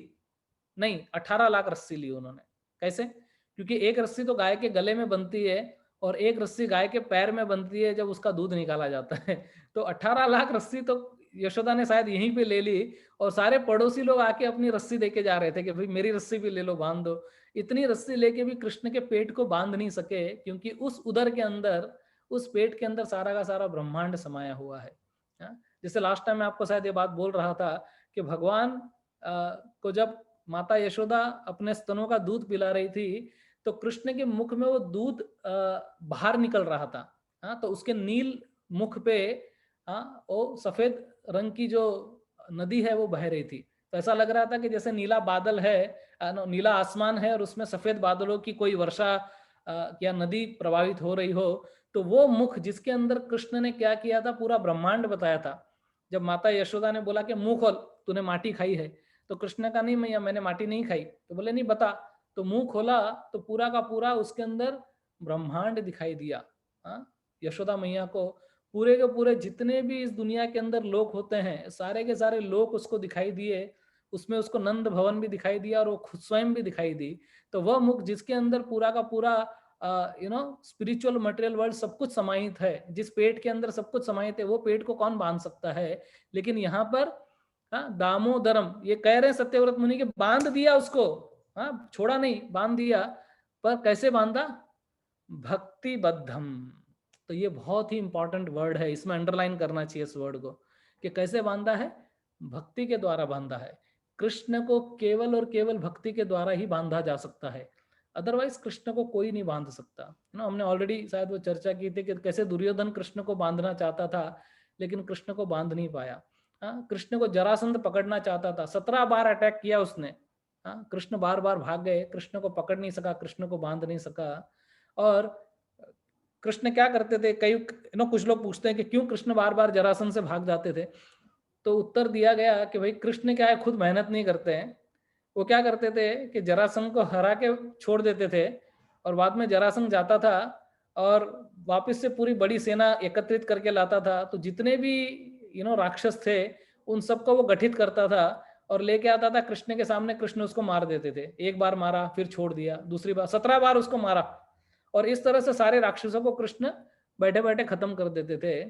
नहीं 18 लाख रस्सी ली उन्होंने। कैसे? क्योंकि एक रस्सी तो गाय के गले में बनती है और एक रस्सी गाय के पैर में बनती है जब उसका दूध निकाला जाता है। तो 18 लाख रस्सी तो यशोदा ने शायद यहीं पे ले ली। और सारे पड़ोसी लोग आके अपनी रस्सी देके जा रहे थे कि भाई मेरी रस्सी भी ले लो, बांध दो। इतनी रस्सी लेके भी कृष्ण के पेट को बांध नहीं सके, क्योंकि उस उदर के अंदर, उस पेट के अंदर सारा का सारा ब्रह्मांड समाया हुआ है। जैसे लास्ट टाइम मैं आपको शायद ये बात बोल रहा था कि भगवान को जब माता यशोदा अपने स्तनों का दूध पिला रही थी तो कृष्ण के मुख में वो दूध बाहर निकल रहा था। तो उसके नील मुख पे वो सफेद रंग की जो नदी है वो बह रही थी। तो ऐसा लग रहा था कि जैसे नीला बादल है, नीला आसमान है और उसमें सफेद बादलों की कोई वर्षा या नदी प्रभावित हो रही हो। तो वो मुख जिसके अंदर कृष्ण ने क्या किया था, पूरा ब्रह्मांड बताया था। जब माता यशोदा ने बोला कि मुंह खोल, तूने माटी खाई है, तो कृष्ण का नहीं मैया मैंने माटी नहीं खाई। तो बोले नहीं बता। तो मुंह खोला तो पूरा का पूरा उसके अंदर ब्रह्मांड दिखाई दिया। यशोदा मैया को पूरे के पूरे जितने भी इस दुनिया के अंदर लोक होते हैं सारे के सारे लोक उसको दिखाई दिए। उसमें उसको नंद भवन भी दिखाई दिया और वो खुद स्वयं भी दिखाई दी। तो वह मुख जिसके अंदर पूरा का पूरा स्पिरिचुअल मटेरियल वर्ल्ड सब कुछ समाहित है, जिस पेट के अंदर सब कुछ समाहित है, वो पेट को कौन बांध सकता है? लेकिन यहाँ पर दामोदरम ये कह रहे हैं सत्यव्रत मुनि के बांध दिया उसको। छोड़ा नहीं, बांध दिया। पर कैसे बांधा? भक्ति बद्धम। तो ये बहुत ही इंपॉर्टेंट वर्ड है, इसमें अंडरलाइन करना चाहिए इस वर्ड को, कि कैसे बांधा है, भक्ति के द्वारा बांधा है। कृष्ण को केवल और केवल भक्ति के द्वारा ही बांधा जा सकता है, अदरवाइज कृष्ण को कोई नहीं बांध सकता। ना, हमने ऑलरेडी शायद वो चर्चा की थी कि कैसे दुर्योधन कृष्ण को बांधना चाहता था लेकिन कृष्ण को बांध नहीं पाया। हाँ, कृष्ण को जरासंध पकड़ना चाहता था, 17 बार अटैक किया उसने। हाँ, कृष्ण बार बार भाग गए, कृष्ण को पकड़ नहीं सका, कृष्ण को बांध नहीं सका। और कृष्ण क्या करते थे, कई कुछ लोग पूछते हैं कि क्यों कृष्ण बार बार जरासंध से भाग जाते थे। तो उत्तर दिया गया कि भाई कृष्ण क्या है, खुद मेहनत नहीं करते हैं। वो क्या करते थे कि जरासंध को हरा के छोड़ देते थे, और बाद में जरासंध जाता था और वापस से पूरी बड़ी सेना एकत्रित करके लाता था। तो जितने भी राक्षस थे उन सबको वो गठित करता था और लेके आता था कृष्ण के सामने। कृष्ण उसको मार देते थे, एक बार मारा फिर छोड़ दिया, दूसरी बार 17 बार उसको मारा, और इस तरह से सारे राक्षसों को कृष्ण बैठे बैठे खत्म कर देते थे।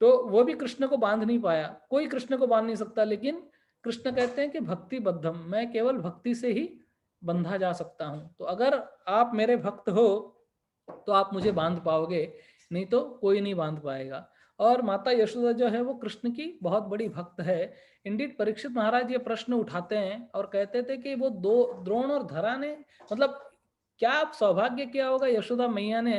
तो वो भी कृष्ण को बांध नहीं पाया, कोई कृष्ण को बांध नहीं सकता। लेकिन कृष्ण कहते हैं कि भक्ति बद्धम, मैं केवल भक्ति से ही बंधा जा सकता हूं। तो अगर आप मेरे भक्त हो तो आप मुझे बांध पाओगे, नहीं तो कोई नहीं बांध पाएगा। और माता यशोदा जो है वो कृष्ण की बहुत बड़ी भक्त है। इंडीड परीक्षित महाराज ये प्रश्न उठाते हैं और कहते थे कि वो दो द्रोण और धरा ने, मतलब क्या सौभाग्य किया होगा यशोदा मैया ने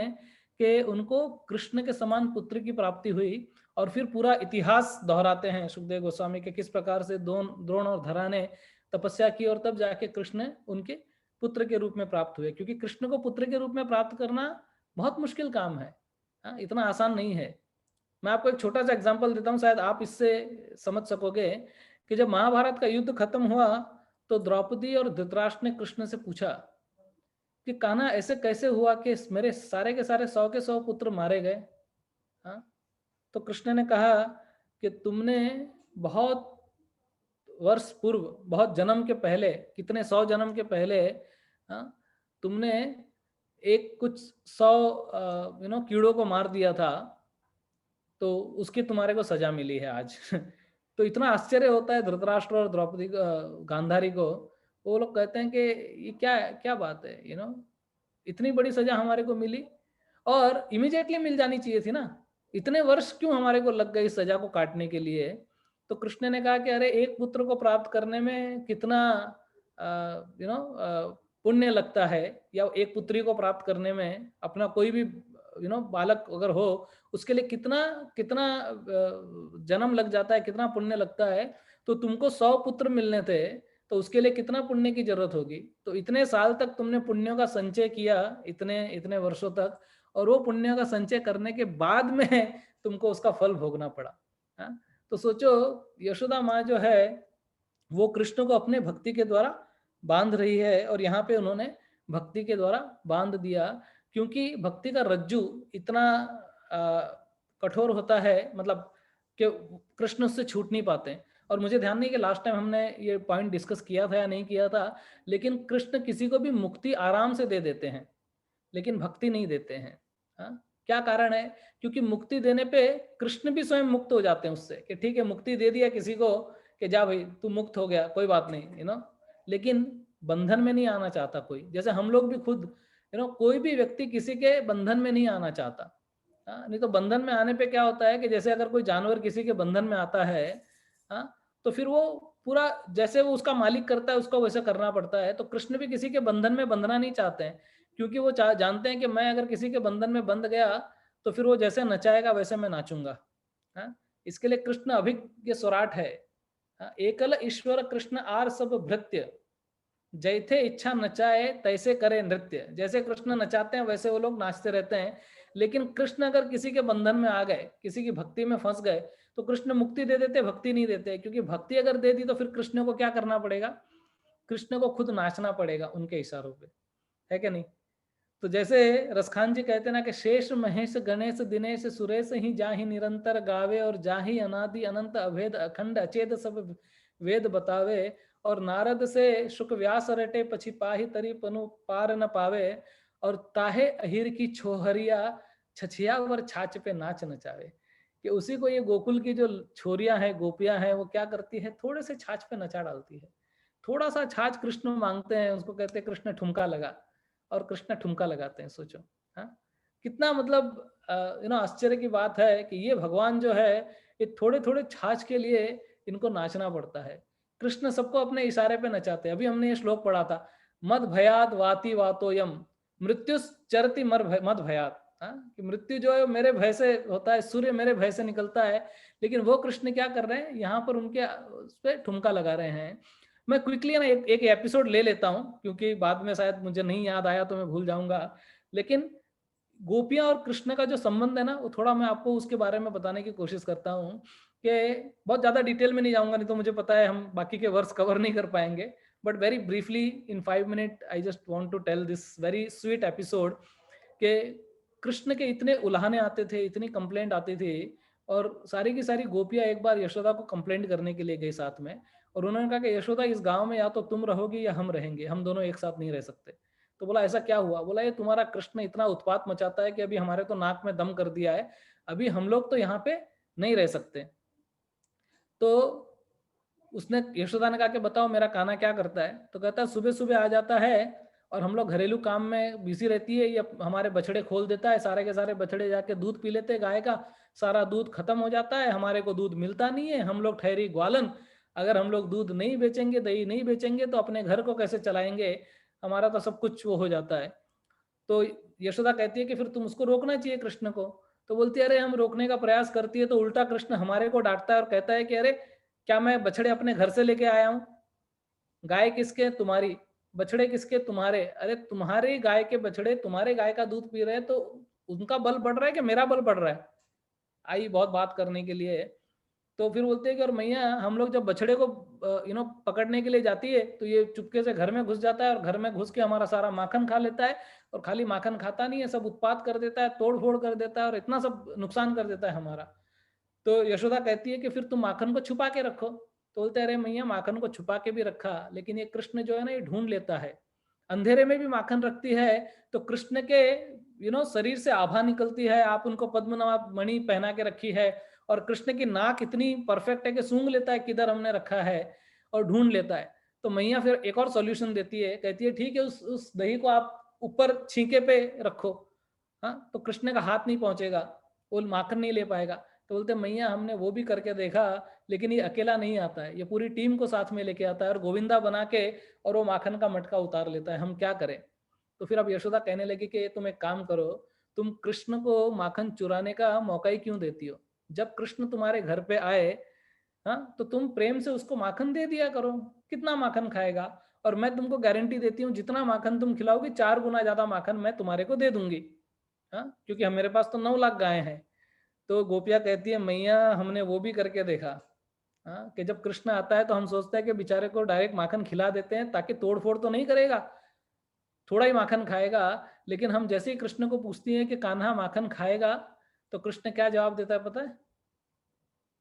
कि उनको कृष्ण के समान पुत्र की प्राप्ति हुई। और फिर पूरा इतिहास दोहराते हैं सुखदेव गोस्वामी के, किस प्रकार से द्रोण और धरा ने तपस्या की और तब जाके कृष्ण उनके पुत्र के रूप में प्राप्त हुए। क्योंकि कृष्ण को पुत्र के रूप में प्राप्त करना बहुत मुश्किल काम है, इतना आसान नहीं है। मैं आपको एक छोटा सा एग्जांपल देता हूँ, शायद आप इससे समझ सकोगे कि जब महाभारत का युद्ध खत्म हुआ तो द्रौपदी और धृतराष्ट्र ने कृष्ण से पूछा कि कान्हा ऐसे कैसे हुआ कि मेरे सारे के सारे 100 के 100 पुत्र मारे गए। हाँ, तो कृष्ण ने कहा कि तुमने बहुत वर्ष पूर्व, बहुत जन्म के पहले, कितने 100 जन्म के पहले, हाँ, तुमने एक कुछ 100 कीड़ों को मार दिया था, तो उसकी तुम्हारे को सजा मिली है आज। तो इतना आश्चर्य होता है धृतराष्ट्र और द्रौपदी गांधारी को। वो लोग कहते हैं कि ये क्या क्या बात है, इतनी बड़ी सजा हमारे को मिली, और इमीडिएटली मिल जानी चाहिए थी ना, इतने वर्ष क्यों हमारे को लग गए इस सजा को काटने के लिए। तो कृष्ण ने कहा कि अरे एक पुत्र को प्राप्त करने में कितना पुण्य लगता है, या एक पुत्री को प्राप्त करने में, अपना कोई भी बालक अगर हो उसके लिए कितना कितना जन्म लग जाता है, कितना पुण्य लगता है। तो तुमको 100 पुत्र मिलने थे तो उसके लिए कितना पुण्य की जरूरत होगी। तो इतने साल तक तुमने पुण्यों का संचय किया, इतने इतने वर्षों तक, और वो पुण्य का संचय करने के बाद में तुमको उसका फल भोगना पड़ा। हाँ? तो सोचो, यशोदा माँ जो है वो कृष्ण को अपने भक्ति के द्वारा बांध रही है, और यहाँ पे उन्होंने भक्ति के द्वारा बांध दिया। क्योंकि भक्ति का रज्जू इतना कठोर होता है, मतलब कि कृष्ण उससे छूट नहीं पाते। और मुझे ध्यान नहीं कि लास्ट टाइम हमने ये पॉइंट डिस्कस किया था या नहीं किया था, लेकिन कृष्ण किसी को भी मुक्ति आराम से दे देते हैं लेकिन भक्ति नहीं देते हैं। हाँ? क्या कारण है? क्योंकि मुक्ति देने पे कृष्ण भी स्वयं मुक्त हो जाते हैं उससे, कि ठीक है मुक्ति दे दिया किसी को कि जा भाई तू मुक्त हो गया, कोई बात नहीं, लेकिन बंधन में नहीं आना चाहता कोई। जैसे हम लोग भी खुद, कोई भी व्यक्ति किसी के बंधन में नहीं आना चाहता। हाँ, नहीं तो बंधन में आने पे क्या होता है कि जैसे अगर कोई जानवर किसी के बंधन में आता है, हाँ, तो फिर वो पूरा जैसे वो उसका मालिक करता है उसको वैसे करना पड़ता है। तो कृष्ण भी किसी के बंधन में बंधना नहीं चाहते हैं, क्योंकि वो जानते हैं कि मैं अगर किसी के बंधन में बंध गया तो फिर वो जैसे नचाएगा वैसे मैं नाचूंगा। हाँ, इसके लिए कृष्ण अभिज्ञ स्वराट है। हाँ, एकल ईश्वर कृष्ण आर सब भृत्य, जैथे इच्छा नचाए तैसे करे नृत्य। जैसे कृष्ण नचाते हैं वैसे वो लोग नाचते रहते हैं। लेकिन कृष्ण अगर किसी के बंधन में आ गए, किसी की भक्ति में फंस गए, तो कृष्ण मुक्ति दे देते, भक्ति नहीं देते। क्योंकि भक्ति अगर दे दी तो फिर कृष्ण को क्या करना पड़ेगा? कृष्ण को खुद नाचना पड़ेगा उनके इशारों पे, है कि नहीं? तो जैसे रसखान जी कहते ना कि शेष महेश गणेश दिनेश सुरेश ही जाहि निरंतर गावे, और जाहि अनादि अनंत अभेद अखंड अचेत सब वेद बतावे। और नारद से शुक व्यास रटे पछी पाहि तरी पनु पार न पावे, और ताहे अहिर की छोहरिया छछिया वर छाछ पे नाच नचावे। कि उसी को ये गोकुल की जो छोरियां हैं, गोपियां हैं, वो क्या करती है, थोड़े से छाछ पे नचा डालती है। थोड़ा सा छाछ कृष्ण मांगते हैं, उसको कहते हैं कृष्ण ठुमका लगा, और कृष्ण ठुमका लगाते हैं। सोचो, हाँ, कितना मतलब आश्चर्य की बात है कि ये भगवान जो है ये थोड़े थोड़े छाछ के लिए इनको नाचना पड़ता है। कृष्ण सबको अपने इशारे पे नचाते हैं। अभी हमने ये श्लोक पढ़ा था, मद भयात वाति वातोयम मृत्युश्चरति मद भयात। हाँ, कि मृत्यु जो है मेरे भय से होता है, सूर्य मेरे भय से निकलता है। लेकिन वो कृष्ण क्या कर रहे हैं यहाँ पर, उनके उस पर ठुमका लगा रहे हैं। मैं क्विकली ना एक एपिसोड ले लेता हूँ, क्योंकि बाद में शायद मुझे नहीं याद आया तो मैं भूल जाऊंगा। लेकिन गोपियां और कृष्ण का जो संबंध है ना, वो थोड़ा मैं आपको उसके बारे में बताने की कोशिश करता हूँ। कि बहुत ज्यादा डिटेल में नहीं जाऊंगा, नहीं तो मुझे पता है हम बाकी के वर्स कवर नहीं कर पाएंगे। But very briefly in 5 minute I just want to tell this very sweet episode. कि कृष्ण के इतने उल्हाने आते थे, इतनी कंप्लेंट आती थी, और सारी की सारी गोपियां एक बार यशोदा को कंप्लेंट करने के लिए गई साथ में। और उन्होंने कहा कि यशोदा, इस गांव में या तो तुम रहोगी या हम रहेंगे, हम दोनों एक साथ नहीं रह सकते। तो बोला ऐसा क्या हुआ? बोला ये तुम्हारा कृष्ण इतना उत्पात मचाता है कि अभी हमारे तो नाक में दम कर दिया है, अभी हम लोग तो यहाँ पे नहीं रह सकते। तो उसने, यशोदा ने कहा कि बताओ मेरा कान्हा क्या करता है? तो कहता है सुबह सुबह आ जाता है और हम लोग घरेलू काम में बिजी रहती है, या हमारे बछड़े खोल देता है, सारे के सारे बछड़े जाके दूध पी लेते हैं गाय का, सारा दूध खत्म हो जाता है, हमारे को दूध मिलता नहीं है, हम लोग ठहरी ग्वालन, अगर हम लोग दूध नहीं बेचेंगे, दही नहीं बेचेंगे तो अपने घर को कैसे चलाएंगे, हमारा तो सब कुछ वो हो जाता है। तो यशोदा कहती है कि फिर तुम उसको रोकना चाहिए कृष्ण को। तो बोलती है अरे हम रोकने का प्रयास करती है तो उल्टा कृष्ण हमारे को डांटता है और कहता है कि अरे क्या मैं बछड़े अपने घर से लेके आया हूँ? गाय किसके? तुम्हारी। बछड़े किसके? तुम्हारे। अरे तुम्हारी गाय के बछड़े तुम्हारे गाय का दूध पी रहे हैं, तो उनका बल बढ़ रहा है कि मेरा बल बढ़ रहा है? आई बहुत बात करने के लिए। तो फिर बोलते हैं कि और मैया, हम लोग जब बछड़े को पकड़ने के लिए जाती है तो ये चुपके से घर में घुस जाता है, और घर में घुस के हमारा सारा माखन खा लेता है। और खाली माखन खाता नहीं है, सब उत्पात कर देता है, तोड़ फोड़ कर देता है, और इतना सब नुकसान कर देता है हमारा। तो यशोदा कहती है कि फिर तुम माखन को छुपा के रखो। तो बोलते अरे मैया, माखन को छुपा के भी रखा, लेकिन ये कृष्ण जो है ना, ये ढूंढ लेता है। अंधेरे में भी माखन रखती है तो कृष्ण के शरीर से आभा निकलती है, आप उनको पद्मनाभ मणि पहना के रखी है, और कृष्ण की नाक इतनी परफेक्ट है कि सूंघ लेता है किधर हमने रखा है, और ढूंढ लेता है। तो मैया फिर एक और सॉल्यूशन देती है, कहती है ठीक है, उस दही को आप ऊपर छींके पे रखो, हाँ, तो कृष्ण का हाथ नहीं पहुंचेगा, वो माखन नहीं ले पाएगा। तो बोलते मैया, हमने वो भी करके देखा, लेकिन ये अकेला नहीं आता है, ये पूरी टीम को साथ में लेके आता है, और गोविंदा बना के और वो माखन का मटका उतार लेता है, हम क्या करें? तो फिर अब यशोदा कहने लगी कि तुम एक काम करो, तुम कृष्ण को माखन चुराने का मौका ही क्यों देती हो? जब कृष्ण तुम्हारे घर पे आए, हाँ, तो तुम प्रेम से उसको माखन दे दिया करो, कितना माखन खाएगा? और मैं तुमको गारंटी देती हूँ, जितना माखन तुम खिलाओगी 4 गुना ज्यादा माखन मैं तुम्हारे को दे दूंगी। हाँ, क्योंकि मेरे पास तो 9 लाख गायें हैं। तो गोपिया कहती है मैया, हमने वो भी करके देखा। हाँ, कि जब कृष्ण आता है तो हम सोचते हैं कि बेचारे को डायरेक्ट माखन खिला देते हैं, ताकि तोड़ फोड़ तो नहीं करेगा, थोड़ा ही माखन खाएगा। लेकिन हम जैसे ही कृष्ण को पूछती हैं कि कान्हा माखन खाएगा, तो कृष्ण क्या जवाब देता है पता है?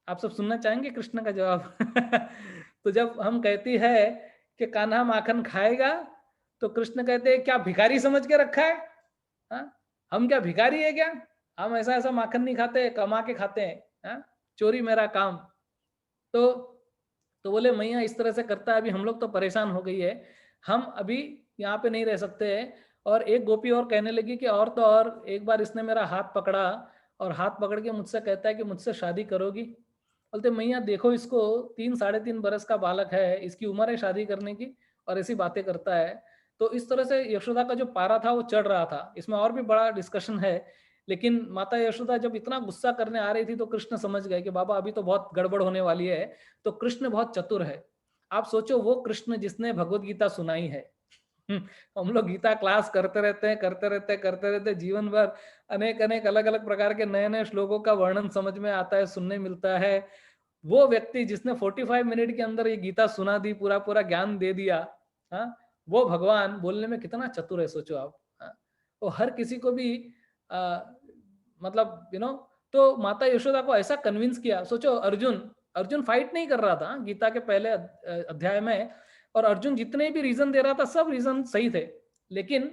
आप सब सुनना चाहेंगे कृष्ण का जवाब? तो जब हम कहती है कि कान्हा माखन खाएगा, तो कृष्ण कहते हैं क्या भिखारी समझ के रखा है? हाँ? हम क्या भिखारी है क्या? हम ऐसा ऐसा माखन नहीं खाते, कमा के खाते हैं। हाँ? चोरी मेरा काम। तो बोले मैया इस तरह से करता है, अभी हम लोग तो परेशान हो गई है, हम अभी यहाँ पे नहीं रह सकते हैं। और एक गोपी और कहने लगी कि और तो और, एक बार इसने मेरा हाथ पकड़ा, और हाथ पकड़ के मुझसे कहता है कि मुझसे शादी करोगी? बोलते मैया देखो, इसको 3 साढ़े 3 बरस का बालक है, इसकी उम्र है शादी करने की, और ऐसी बातें करता है। तो इस तरह से यशोदा का जो पारा था वो चढ़ रहा था। इसमें और भी बड़ा डिस्कशन है, लेकिन माता यशोदा जब इतना गुस्सा करने आ रही थी तो कृष्ण समझ गए कि बाबा अभी तो बहुत गड़बड़ होने वाली है। तो कृष्ण बहुत चतुर है। आप सोचो, वो कृष्ण जिसने भगवत गीता सुनाई है। हम लोग गीता क्लास करते रहते हैं, करते रहते जीवन भर, अनेक अनेक अलग अलग प्रकार के नए नए श्लोकों का वर्णन समझ में आता है, सुनने मिलता है। वो व्यक्ति जिसने 45 मिनट के अंदर ये गीता सुना दी, पूरा पूरा ज्ञान दे दिया, हाँ, वो भगवान बोलने में कितना चतुर है, सोचो आप। हाँ, वो हर किसी को भी आ, मतलब तो माता यशोदा को ऐसा कन्विंस किया। सोचो, अर्जुन अर्जुन फाइट नहीं कर रहा था गीता के पहले अध्याय में, और अर्जुन जितने भी रीजन दे रहा था सब रीजन सही थे, लेकिन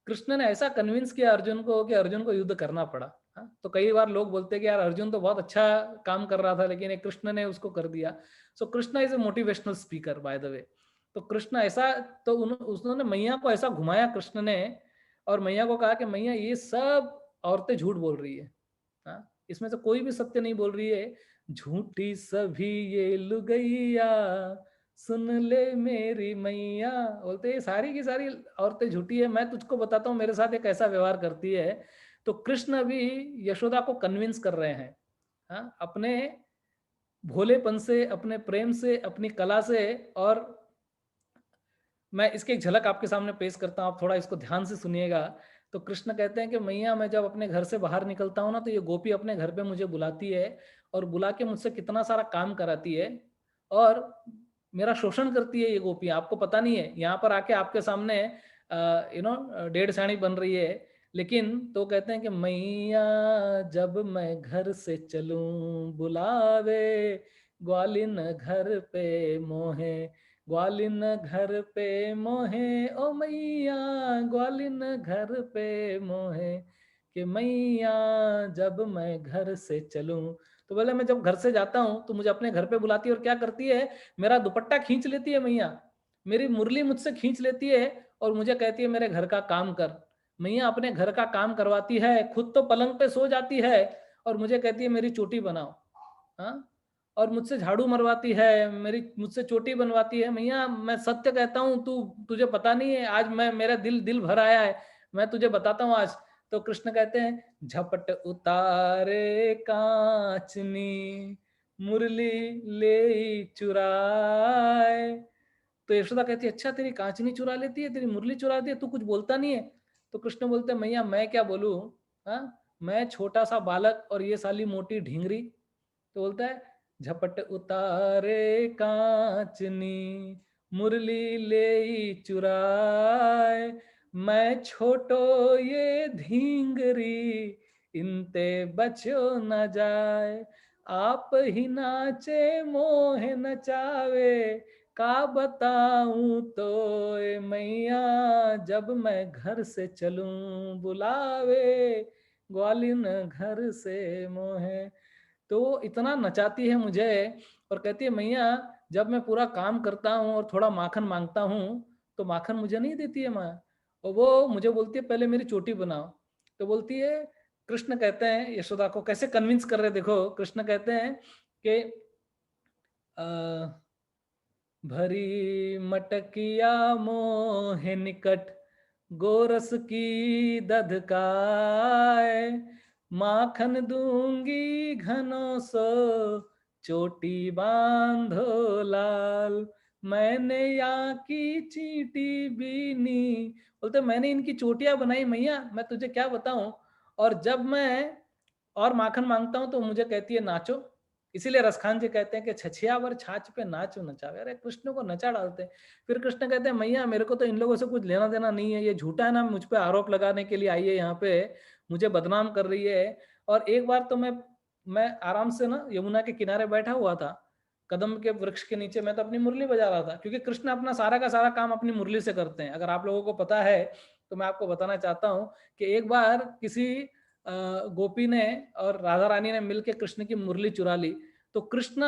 कृष्ण ने ऐसा कन्विंस किया अर्जुन को कि अर्जुन को युद्ध करना पड़ा। हाँ? तो कई बार लोग बोलते हैं कि यार अर्जुन तो बहुत अच्छा काम कर रहा था, लेकिन एक कृष्ण ने उसको कर दिया। So Krishna is a motivational speaker by the way. तो कृष्ण ऐसा, तो उन्होंने मैया को ऐसा घुमाया कृष्ण ने, और मैया को कहा कि मैया ये सब औरतें झूठ बोल रही है। हाँ, इसमें से कोई भी सत्य नहीं बोल रही है। झूठी सभी ये लुगैया, सुन ले मेरी मैया, बोलते ये सारी की सारी औरतें झूठी है। मैं तुझको बताता हूँ मेरे साथ एक ऐसा व्यवहार करती है। तो कृष्ण अभी यशोदा को कन्विंस कर रहे हैं, हाँ, अपने भोलेपन से, अपने प्रेम से, अपनी कला से। और मैं इसकी एक झलक आपके सामने पेश करता हूँ, आप थोड़ा इसको ध्यान से सुनिएगा। तो कृष्ण कहते हैं कि मैया, मैं जब अपने घर से बाहर निकलता हूँ ना, तो ये गोपी अपने घर पे मुझे बुलाती है और बुला के मुझसे कितना सारा काम कराती है और मेरा शोषण करती है। ये गोपी, आपको पता नहीं है, यहाँ पर आके आपके सामने डेढ़ साड़ी बन रही है। लेकिन तो कहते हैं कि मैया जब मैं घर से चलूं बुलावे, ग्वालिन घर पे मोहे, ग्वालिन घर पे मोहे, ओ मैया ग्वालिन घर पे मोहे, कि मैया जब मैं घर से चलूं। तो बोले मैं जब घर से जाता हूँ तो मुझे अपने घर पे बुलाती है और क्या करती है, मेरा दुपट्टा खींच लेती है मैया, मेरी मुरली मुझसे खींच लेती है और मुझे कहती है मेरे घर का काम कर। मैया अपने घर का काम करवाती है, खुद तो पलंग पे सो जाती है और मुझे कहती है मेरी चोटी बनाओ। हाँ, और मुझसे झाड़ू मरवाती है, मेरी मुझसे चोटी बनवाती है। मैया मैं सत्य कहता हूँ, तू तुझे पता नहीं है, आज मैं मेरा दिल दिल भर आया है, मैं तुझे बताता हूँ आज। तो कृष्ण कहते हैं झपट उतारे कांचनी, मुरली ले चुराए। तो यशोदा कहती है अच्छा तेरी कांचनी चुरा लेती है, तेरी मुरली चुरा लेती है, तू कुछ बोलता नहीं है। तो कृष्ण बोलते हैं मैया मैं क्या बोलूं, हाँ, मैं छोटा सा बालक और ये साली मोटी ढींगरी। तो बोलता है झपट उतारे कांचनी, मुरली ले चुराए, मैं छोटो ये धींगरी, इनते बचो न जाए, आप ही नाचे मोह नचावे, का बताऊं तो ए मैया जब मैं घर से चलूं बुलावे, ग्वालिन घर से मोहे। तो वो इतना नचाती है मुझे और कहती है मैया जब मैं पूरा काम करता हूँ और थोड़ा माखन मांगता हूँ तो माखन मुझे नहीं देती है माँ, और वो मुझे बोलती है पहले मेरी चोटी बनाओ। तो बोलती है, कृष्ण कहते हैं यशोदा को कैसे कन्विंस कर रहे, देखो कृष्ण कहते हैं कि भरी मटकिया मोहे निकट, गोरस की दधकाए, माखन दूंगी घनो सो, चोटी बांधो लाल, मैंने यहाँ की चीटी बीनी। बोलते मैंने इनकी चोटियां बनाई मैया, मैं तुझे क्या बताऊं। और जब मैं और माखन मांगता हूं तो मुझे कहती है नाचो। इसीलिए रसखान जी कहते हैं कि छछियावर छाछ पे नाचो नचावे। अरे कृष्ण को नचा डालते हैं। फिर कृष्ण कहते हैं मैया मेरे को तो इन लोगों से कुछ लेना देना नहीं है, ये झूठा है ना, मुझ पे आरोप लगाने के लिए आई है यहाँ पे, मुझे बदनाम कर रही है। और एक बार तो मैं आराम से ना यमुना के किनारे बैठा हुआ था, कदम के वृक्ष के नीचे, मैं तो अपनी मुरली बजा रहा था, क्योंकि कृष्ण अपना सारा का सारा काम अपनी मुरली से करते हैं। अगर आप लोगों को पता है तो मैं आपको बताना चाहता हूँ कि एक बार किसी गोपी ने और राधा रानी ने मिलकर कृष्ण की मुरली चुरा ली। तो Krishna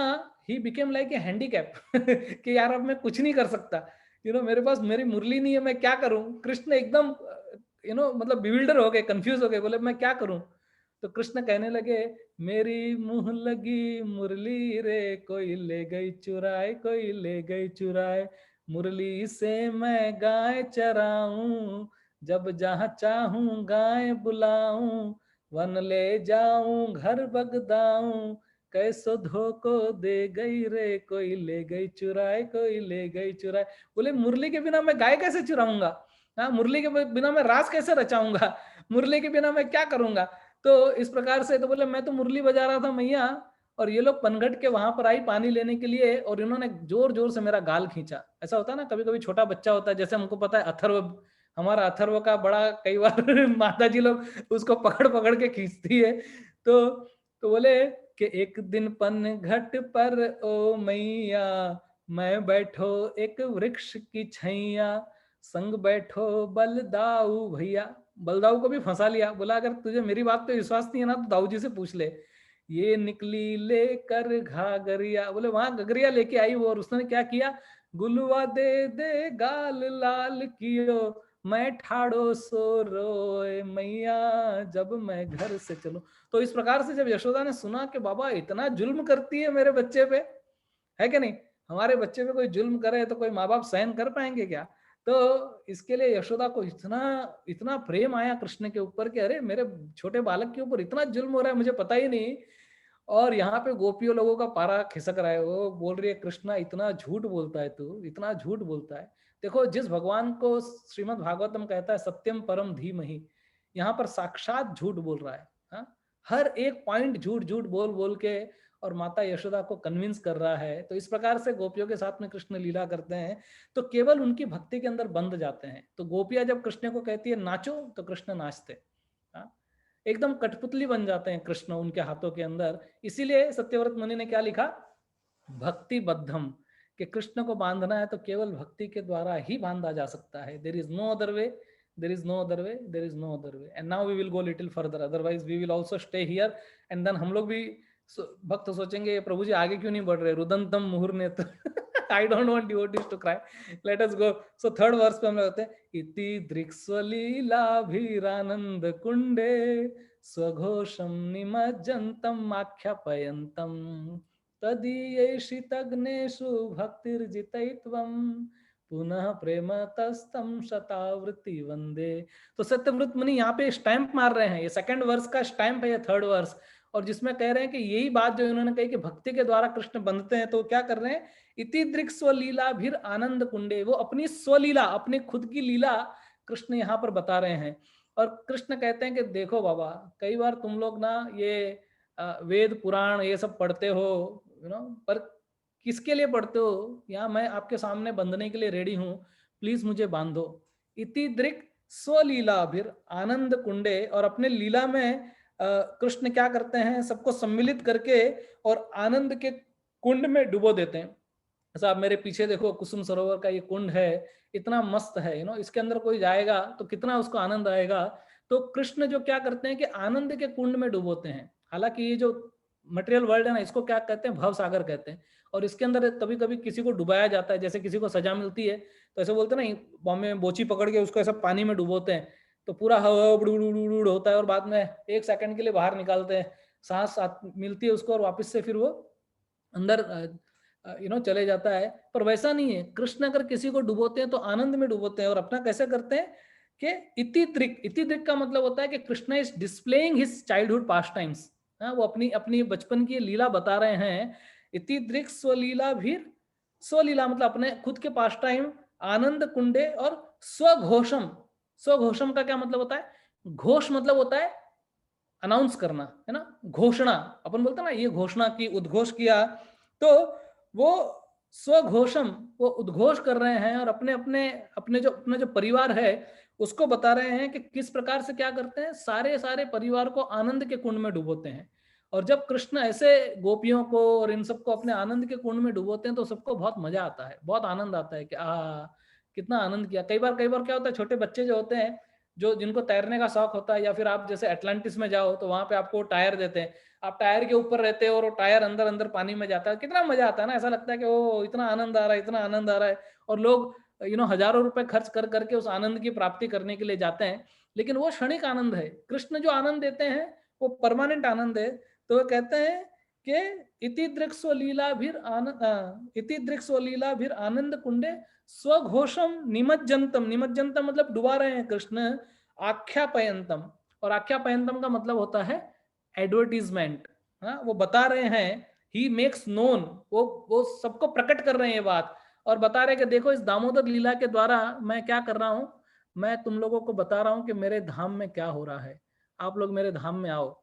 he became like a handicap कि यार अब मैं कुछ नहीं कर सकता, मेरे पास मेरी मुरली नहीं है, मैं क्या करूं। कृष्ण एकदम मतलब बिविल्डर हो गए, कंफ्यूज हो गए, बोले मैं क्या करूं। तो कृष्ण कहने लगे मेरी मुंह लगी मुरली रे, कोई ले गई चुराए, कोई ले गई चुराए, मुरली से मैं गाय चराऊं, जब जहां चाहूं गाय बुलाऊं, वन ले जाऊं घर बगदाऊं, कैसो धोखो दे गई रे, कोई ले गई चुराए, कोई ले गई चुराए। बोले मुरली के बिना मैं गाय कैसे चुराऊंगा, हाँ, मुरली के बिना मैं रास कैसे रचाऊंगा, मुरली के बिना मैं क्या करूंगा। तो इस प्रकार से तो बोले मैं तो मुरली बजा रहा था मैया, और ये लोग पनघट के वहां पर आई पानी लेने के लिए और इन्होंने जोर जोर से मेरा गाल खींचा। ऐसा होता है ना, कभी कभी छोटा बच्चा होता है, जैसे हमको पता है अथर्व, हमारा अथर्व का बड़ा कई बार माता जी लोग उसको पकड़ पकड़ के खींचती है। तो बोले कि एक दिन पनघट पर ओ मैया, मैं बैठो एक वृक्ष की छैया, संग बैठो बलदाऊ भैया। बलदाऊ को भी फंसा लिया, बोला अगर तुझे मेरी बात पे विश्वास नहीं है ना तो दाऊ जी से पूछ ले। ये निकली लेकर घाघरिया, बोले वहां गगरिया लेके आई वो, और उसने क्या किया, गुलवा दे दे गाल लाल कियो, मैं ठाड़ो सो रोए मैया जब मैं घर से चलूं। तो इस प्रकार से जब यशोदा ने सुना कि बाबा इतना जुल्म करती है मेरे बच्चे पे, है कि नहीं, हमारे बच्चे पे कोई जुल्म करे तो कोई माँ बाप सहन कर पाएंगे क्या? तो इसके लिए यशोदा को इतना इतना प्रेम आया कृष्ण के ऊपर कि अरे मेरे छोटे बालक के ऊपर इतना जुल्म हो रहा है, मुझे पता ही नहीं। और यहाँ पे गोपियों लोगों का पारा खिसक रहा है, वो बोल रही है कृष्णा इतना झूठ बोलता है तू, इतना झूठ बोलता है। देखो जिस भगवान को श्रीमद् भागवतम कहता है सत्यम परम धीमहि, यहाँ पर साक्षात झूठ बोल रहा है। हाँ, हर एक पॉइंट झूठ झूठ बोल बोल के और माता यशोदा को कन्विंस कर रहा है। तो इस प्रकार से गोपियों के साथ में कृष्ण लीला करते हैं तो केवल उनकी भक्ति के अंदर बंध जाते हैं। तो गोपियां जब कृष्ण को कहती है नाचो तो कृष्ण नाचते। हाँ, एकदम कठपुतली बन जाते हैं कृष्ण उनके हाथों के अंदर। इसीलिए सत्यव्रत मुनि ने क्या लिखा, भक्ति बद्धम, कि कृष्ण को बांधना है तो केवल भक्ति के द्वारा ही बांधा जा सकता है। There is no other way, there is no other way, there is no other way. And now we will go little further, otherwise we will also stay here and then हम लोग भी भक्त सोचेंगे प्रभु जी आगे क्यों नहीं बढ़ रहे, रुदंतम मुहुर्नेत्र। I don't want devotees to cry, let us go. So third verse पे हम लोग होते हैं इति दृक्स्वलीलाभिरानंद कुंडे स्वघोषम निमज्जन्तम आख्यापयन्तम तदीयैषितग्नेषु भक्तिर्जितैत्वं पुनः प्रेम तस्तम शतावृत्ति वंदे। तो सत्यव्रत मुनि यहाँ पे स्टैंप मार रहे हैं, ये सेकंड वर्स का स्टैंप है ये थर्ड वर्स, और जिसमें कह रहे हैं कि यही बात जो इन्होंने कही कि भक्ति के द्वारा कृष्ण बंधते हैं, तो क्या कर रहे हैं, इति दृक् स्वलीला भीर आनंद कुंडे, वो अपनी स्वलीला अपने खुद की लीला कृष्ण यहाँ पर बता रहे हैं। और कृष्ण कहते हैं कि देखो बाबा, कई बार तुम लोग ना ये वेद पुराण ये सब पढ़ते हो, पर किसके लिए पढ़ते हो, यहाँ मैं आपके सामने बंधने के लिए रेडी हूँ, प्लीज मुझे बांधो। इति दृक् स्वलीला भीर आनंद कुंडे, और अपने लीला में कृष्ण क्या करते हैं, सबको सम्मिलित करके और आनंद के कुंड में डुबो देते हैं। ऐसा आप मेरे पीछे देखो, कुसुम सरोवर का ये कुंड है, इतना मस्त है, इसके अंदर कोई जाएगा तो कितना उसको आनंद आएगा। तो कृष्ण जो क्या करते हैं कि आनंद के कुंड में डुबोते हैं। हालांकि ये जो मटेरियल वर्ल्ड है ना, इसको क्या कहते हैं, भव सागर कहते हैं। और इसके अंदर कभी कभी किसी को डुबाया जाता है, जैसे किसी को सजा मिलती है तो ऐसे बोलते हैं ना, बॉम्बे में बोची पकड़ के उसको ऐसा पानी में डुबोते हैं, तो पूरा हवा बुड़ होता है और बाद में 1 सेकंड के लिए बाहर निकालते हैं, सांस मिलती है उसको और वापस से फिर वो अंदर चले जाता है। पर वैसा नहीं है, कृष्ण अगर किसी को डुबोते हैं तो आनंद में डुबोते हैं। और अपना कैसे करते हैं कि इति दृक् का मतलब होता है कि Krishna is displaying his childhood past times. वो अपनी अपनी बचपन की लीला बता रहे हैं। इति दृक् स्वलीला भीर, स्वलीला मतलब अपने खुद के पास्ट टाइम, आनंद कुंडे और स्वघोषम। स्वघोषम का क्या मतलब होता है, घोष मतलब होता है अनाउंस करना, है ना, घोषणा। अपन बोलते हैं ना ये घोषणा की, उद्घोष किया, तो वो स्वघोषम, वो उद्घोष कर रहे हैं और अपने अपने अपने जो परिवार है उसको बता रहे हैं कि किस प्रकार से क्या करते हैं, सारे सारे परिवार को आनंद के कुंड में डुबोते हैं। और जब कृष्ण ऐसे गोपियों को और इन सबको अपने आनंद के कुंड में डुबोते हैं तो सबको बहुत मजा आता है, बहुत आनंद आता है कि कितना आनंद किया। कई बार क्या होता है, छोटे बच्चे जो होते हैं, जो जिनको तैरने का शौक होता है, या फिर आप जैसे अटलांटिस में जाओ तो वहां पे आपको टायर देते हैं, आप टायर के ऊपर रहते हो और वो टायर अंदर अंदर पानी में जाता है, कितना मजा आता है ना, ऐसा लगता है कि ओ इतना आनंद आ रहा है, इतना आनंद आ रहा है। और लोग हजारों रुपए खर्च कर करके उस आनंद की प्राप्ति करने के लिए जाते हैं, लेकिन वो क्षणिक आनंद है। कृष्ण जो आनंद देते हैं वो परमानेंट आनंद है। तो वो कहते हैं कि इति दृक् स्वलीला भीर आनंद कुंडे स्वघोषम निमज्जंतम, निमज्जंतम मतलब डुबा रहे हैं कृष्ण, आख्यापयंतम, और आख्यापयंतम का मतलब होता है एडवर्टीजमेंट। वो बता रहे हैं, ही मेक्स नोन, वो सबको प्रकट कर रहे हैं ये बात, और बता रहे हैं कि देखो इस दामोदर लीला के द्वारा मैं क्या कर रहा हूं, मैं तुम लोगों को बता रहा हूं कि मेरे धाम में क्या हो रहा है, आप लोग मेरे धाम में आओ।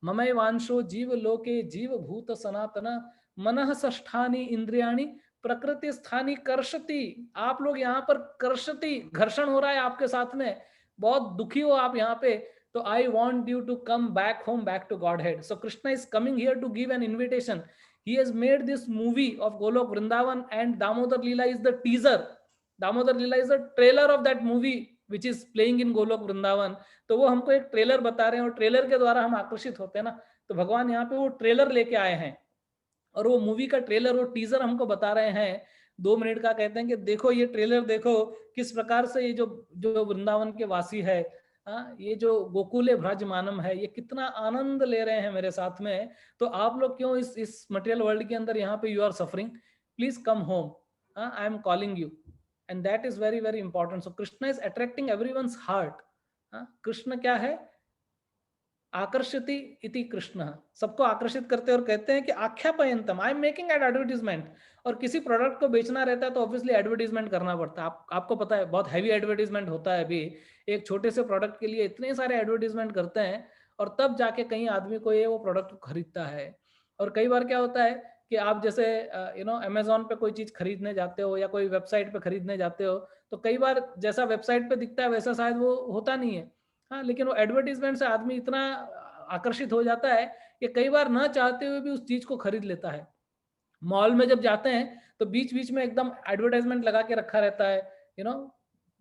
ममय वांशो जीव लोके जीव भूत सनातन मनः षष्ठानि इंद्रियाणि प्रकृति स्थानी कर्षति। आप लोग यहाँ पर कर्षति, घर्षण हो रहा है आपके साथ में, बहुत दुखी हो आप यहाँ पे, तो I want you to come back home, back to Godhead. So Krishna is coming here to give an invitation. He has made this movie of Golok Vrindavan and Damodar Leela is the teaser. Damodar Leela is the trailer of that movie which is playing in Golok Vrindavan. तो वो हमको एक trailer बता रहे हैं और trailer के द्वारा हम आकर्षित होते हैं ना, तो भगवान यहाँ पे वो ट्रेलर लेके आए हैं और वो मूवी का ट्रेलर, वो टीजर हमको बता रहे हैं। 2 मिनट का कहते हैं कि देखो ये ट्रेलर देखो, किस प्रकार से ये जो जो वृंदावन के वासी है, ये जो गोकुले ब्रजमानम है, ये कितना आनंद ले रहे हैं मेरे साथ में, तो आप लोग क्यों इस मटेरियल वर्ल्ड के अंदर यहाँ पे you are suffering, please come home, I am calling you. And that is very very important. So Krishna is attracting everyone's heart. Krishna क्या है, आकर्षति इति कृष्ण, सबको आकर्षित करते और कहते हैं कि आख्यापयंतम, I am making ad advertisement. और किसी प्रोडक्ट को बेचना रहता है तो ऑब्वियसली एडवर्टीजमेंट करना पड़ता है। आपको पता है बहुत हैवी एडवर्टीजमेंट होता है। अभी एक छोटे से प्रोडक्ट के लिए इतने सारे एडवर्टीजमेंट करते हैं और तब जाके कहीं आदमी को ये वो प्रोडक्ट खरीदता है। और कई बार क्या होता है कि आप जैसे अमेजोन पे कोई चीज खरीदने जाते हो या कोई वेबसाइट पे खरीदने जाते हो, तो कई बार जैसा वेबसाइट पे दिखता है वैसा शायद वो होता नहीं है। हाँ, लेकिन वो एडवर्टीजमेंट से आदमी इतना आकर्षित हो जाता है कि कई बार ना चाहते हुए भी उस चीज को खरीद लेता है। मॉल में जब जाते हैं तो बीच बीच में एकदम एडवर्टाइजमेंट लगा के रखा रहता है,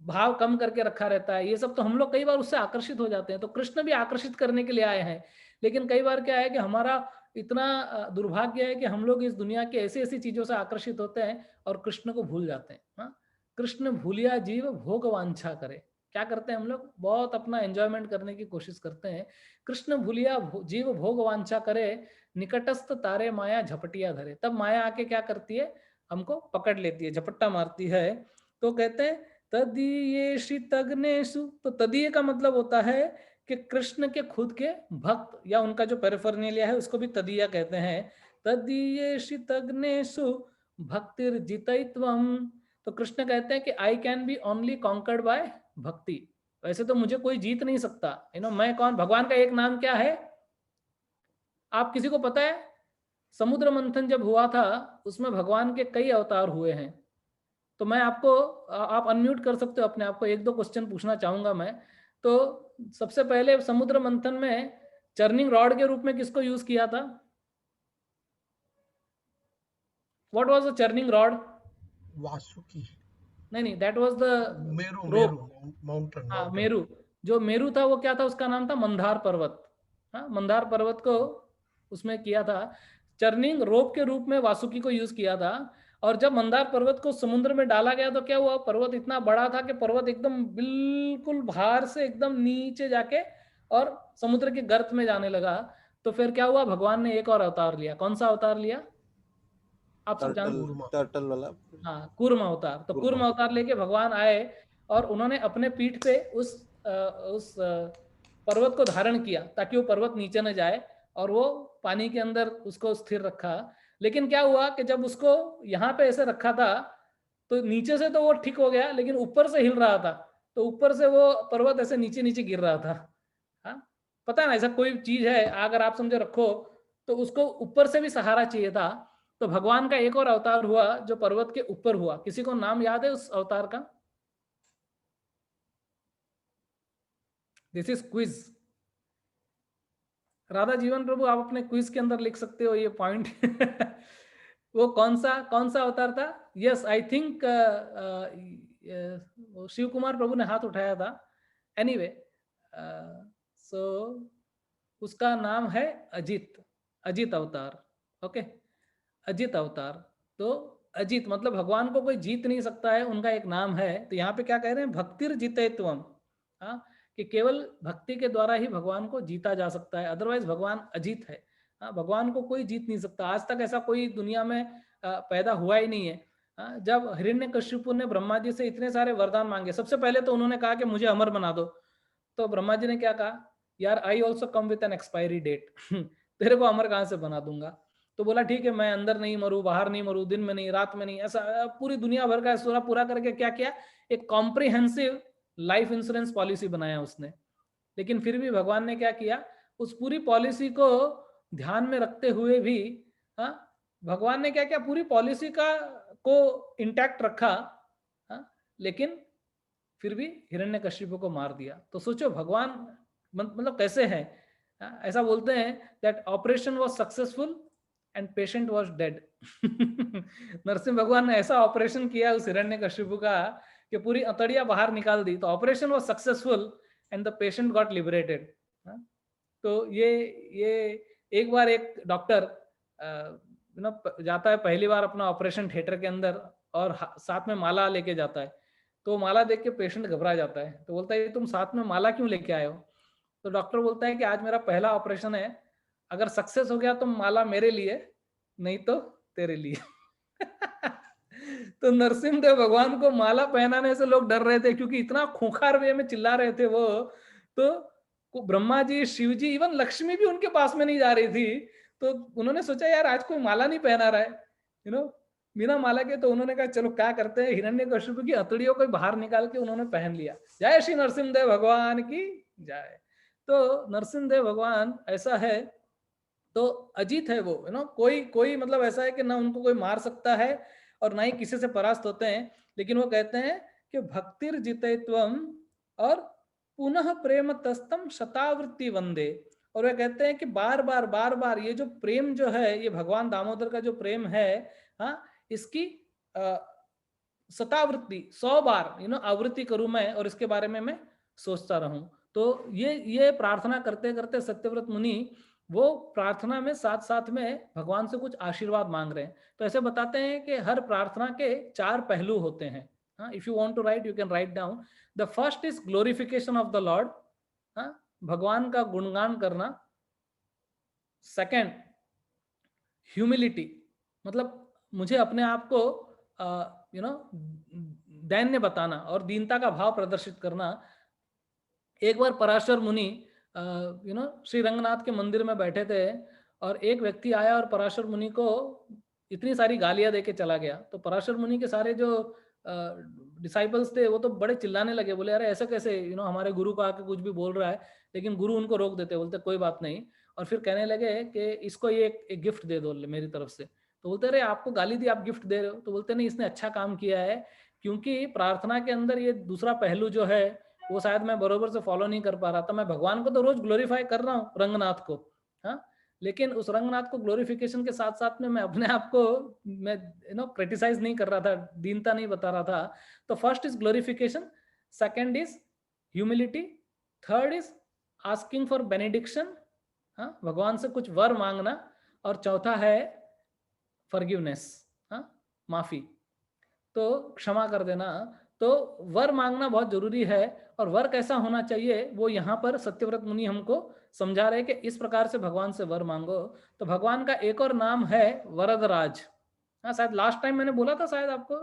भाव कम करके रखा रहता है। ये सब तो हम लोग कई बार उससे आकर्षित हो जाते हैं। तो कृष्ण भी आकर्षित करने के लिए आए हैं। लेकिन कई बार क्या है कि हमारा इतना दुर्भाग्य है कि हम लोग इस दुनिया के ऐसी ऐसी चीजों से आकर्षित होते हैं और कृष्ण को भूल जाते हैं। हाँ, कृष्ण भूलिया जीव भोग वांछा करे। क्या करते हैं हम लोग, बहुत अपना एंजॉयमेंट करने की कोशिश करते हैं। कृष्ण भूलिया जीव भोग वांछा करे, निकटस्थ तारे माया झपटिया धरे। तब माया आके क्या करती है, हमको पकड़ लेती है, झपट्टा मारती है। तो कहते हैं तदीयेषि तग्नेषु, तो तदीय का मतलब होता है कि कृष्ण के खुद के भक्त, या उनका जो पेरिफेरनेलिया है उसको भी तदीया कहते हैं। तदीयेषि तग्नेषु भक्तिर्जितैत्वम्। तो कृष्ण कहते हैं कि I can be only conquered by bhakti. वैसे तो मुझे कोई जीत नहीं सकता। मैं कौन, भगवान का एक नाम क्या है, आप किसी को पता है? समुद्र मंथन जब हुआ था उसमें भगवान के कई अवतार हुए हैं। तो मैं आपको, आप अनम्यूट कर सकते हो अपने आप को, एक दो क्वेश्चन पूछना चाहूंगा मैं। तो सबसे पहले समुद्र मंथन में चर्निंग रॉड के रूप में किसको यूज किया था? What was the churning rod? Vasuki. नहीं, that was the Meru, rope. Mountain. हाँ, मेरू। जो मेरू था वो क्या था, उसका नाम था मंदार पर्वत। हाँ, मंदार पर्वत को उसमें किया था, चर्निंग रोप के रूप में वासुकी को यूज किया था। और जब मंदार पर्वत को समुद्र में डाला गया तो क्या हुआ, पर्वत इतना बड़ा था कि पर्वत एकदम बिल्कुल भार से एकदम नीचे जाके और समुद्र के गर्त में जाने लगा। तो फिर क्या हुआ, भगवान ने एक और अवतार लिया। कौन सा अवतार लिया, आप सब जानते? टर्टल वाला। हाँ, कूर्म अवतार। तो कूर्म कूर्म अवतार लेके भगवान आए और उन्होंने अपने पीठ पे उस पर्वत को धारण किया ताकि वो पर्वत नीचे न जाए, और वो पानी के अंदर उसको स्थिर रखा। लेकिन क्या हुआ कि जब उसको यहाँ पे ऐसे रखा था तो नीचे से तो वो ठीक हो गया, लेकिन ऊपर से हिल रहा था। तो ऊपर से वो पर्वत ऐसे नीचे नीचे गिर रहा था। हाँ, पता है ना, ऐसा कोई चीज है अगर आप समझो रखो तो उसको ऊपर से भी सहारा चाहिए था। तो भगवान का एक और अवतार हुआ जो पर्वत के ऊपर हुआ। किसी को नाम याद है उस अवतार का? This is quiz. राधा जीवन प्रभु, आप अपने क्विज के अंदर लिख सकते हो ये पॉइंट। वो कौन सा अवतार था? Yes, I think Shiv Kumar Prabhu ने हाथ उठाया था। एनीवे, सो उसका नाम है अजित। अजित अवतार। ओके, अजित अवतार। तो अजित मतलब भगवान को कोई जीत नहीं सकता है, उनका एक नाम है। तो यहाँ पे क्या कह रहे हैं, भक्तिर जितेत्वम। हाँ, कि केवल भक्ति के द्वारा ही भगवान को जीता जा सकता है, अदरवाइज भगवान अजीत है। हाँ, भगवान को कोई जीत नहीं सकता। आज तक ऐसा कोई दुनिया में पैदा हुआ ही नहीं है। हाँ, जब हिरण्यकशिपु ने ब्रह्मा जी से इतने सारे वरदान मांगे, सबसे पहले तो उन्होंने कहा कि मुझे अमर बना दो। तो ब्रह्मा जी ने क्या कहा, यार I also come with an expiry date. तेरे को अमर कहाँ से बना दूंगा? तो बोला ठीक है, मैं अंदर नहीं मरूं, बाहर नहीं मरूं, दिन में नहीं, रात में नहीं, ऐसा पूरी दुनिया भर का सूरा पूरा करके क्या किया, एक कॉम्प्रिहेंसिव लाइफ इंश्योरेंस पॉलिसी बनाया उसने। लेकिन फिर भी भगवान ने क्या किया, उस पूरी पॉलिसी को ध्यान में रखते हुए भी, हाँ, भगवान ने क्या किया, पूरी पॉलिसी को इंटैक्ट रखा। हाँ, लेकिन फिर भी हिरण्यकशिपु को मार दिया। तो सोचो भगवान मतलब कैसे है। ऐसा बोलते हैं that operation was successful and patient was dead. Narasimha भगवान ने ऐसा ऑपरेशन किया उस हिरण्यकशिपु का कि पूरी अतड़ियां बाहर निकाल दी। तो operation was successful and the patient got liberated. तो ये एक बार एक डॉक्टर जाता है पहली बार अपना ऑपरेशन थिएटर के अंदर, और साथ में माला लेके जाता है। तो माला देख के पेशेंट घबरा जाता है, तो बोलता है ये तुम साथ में माला क्यों लेके आए हो? तो डॉक्टर बोलता है कि आज मेरा पहला ऑपरेशन है, अगर सक्सेस हो गया तो माला मेरे लिए, नहीं तो तेरे लिए। तो नरसिम्हदेव भगवान को माला पहनाने से लोग डर रहे थे, क्योंकि इतना खूंखार वे में चिल्ला रहे थे वो। तो ब्रह्मा जी, शिव जी, इवन लक्ष्मी भी उनके पास में नहीं जा रही थी। तो उन्होंने सोचा यार आज कोई माला नहीं पहना रहा है, बिना माला के। तो उन्होंने कहा चलो क्या करते हैं, हिरण्यकशिपु की हथेलियों को बाहर निकाल के उन्होंने पहन लिया। जय श्री नरसिम्हदेव भगवान की जय। तो नरसिम्हदेव भगवान ऐसा है, तो अजीत है वो, कोई मतलब ऐसा है कि ना उनको कोई मार सकता है और ना ही किसी से परास्त होते हैं। लेकिन वो कहते हैं कि भक्तिर जितेत्वम और पुनः प्रेम तस्तम शतावृत्ति वंदे। और वे कहते हैं कि बार बार ये जो प्रेम जो है, ये भगवान दामोदर का जो प्रेम है, हाँ, इसकी शतावृत्ति 100 बार आवृत्ति करूं मैं, और इसके बारे में मैं सोचता रहूं। तो ये प्रार्थना करते करते सत्यव्रत मुनि वो प्रार्थना में साथ साथ में भगवान से कुछ आशीर्वाद मांग रहे हैं। तो ऐसे बताते हैं कि हर प्रार्थना के 4 पहलू होते हैं। If you want to write, you can write down. The first is glorification of the lord, भगवान का गुणगान करना। सेकंड, ह्यूमिलिटी, मतलब मुझे अपने आप को दैन्य बताना और दीनता का भाव प्रदर्शित करना। एक बार पराशर मुनि श्री रंगनाथ के मंदिर में बैठे थे, और एक व्यक्ति आया और पराशर मुनि को इतनी सारी गालियां देके चला गया। तो पराशर मुनि के सारे जो डिसाइपल्स थे वो तो बड़े चिल्लाने लगे, बोले अरे ऐसा कैसे, हमारे गुरु को आके कुछ भी बोल रहा है। लेकिन गुरु उनको रोक देते, बोलते कोई बात नहीं। और फिर कहने लगे कि इसको ये एक गिफ्ट दे दो मेरी तरफ से। तो बोलते अरे आपको गाली दी, आप गिफ्ट दे रहे हो? तो बोलते नहीं, इसने अच्छा काम किया है, क्योंकि प्रार्थना के अंदर ये दूसरा पहलू जो है वो शायद मैं बरोबर से फॉलो नहीं कर पा रहा था। मैं भगवान को तो रोज ग्लोरीफाई कर रहा हूँ, रंगनाथ को, हाँ, लेकिन उस रंगनाथ को ग्लोरिफिकेशन के साथ साथ में मैं अपने आप को मैं क्रिटिसाइज नहीं कर रहा था, दीनता नहीं बता रहा था। तो first is glorification, second is humility, third is asking for benediction, भगवान से कुछ वर मांगना, और चौथा है फॉरगिवनेस, माफी, तो क्षमा कर देना। तो वर मांगना बहुत जरूरी है। और वर कैसा होना चाहिए वो यहाँ पर सत्यव्रत मुनि हमको समझा रहे कि इस प्रकार से भगवान से वर मांगो। तो भगवान का एक और नाम है वरदराज। शायद लास्ट टाइम मैंने बोला था शायद आपको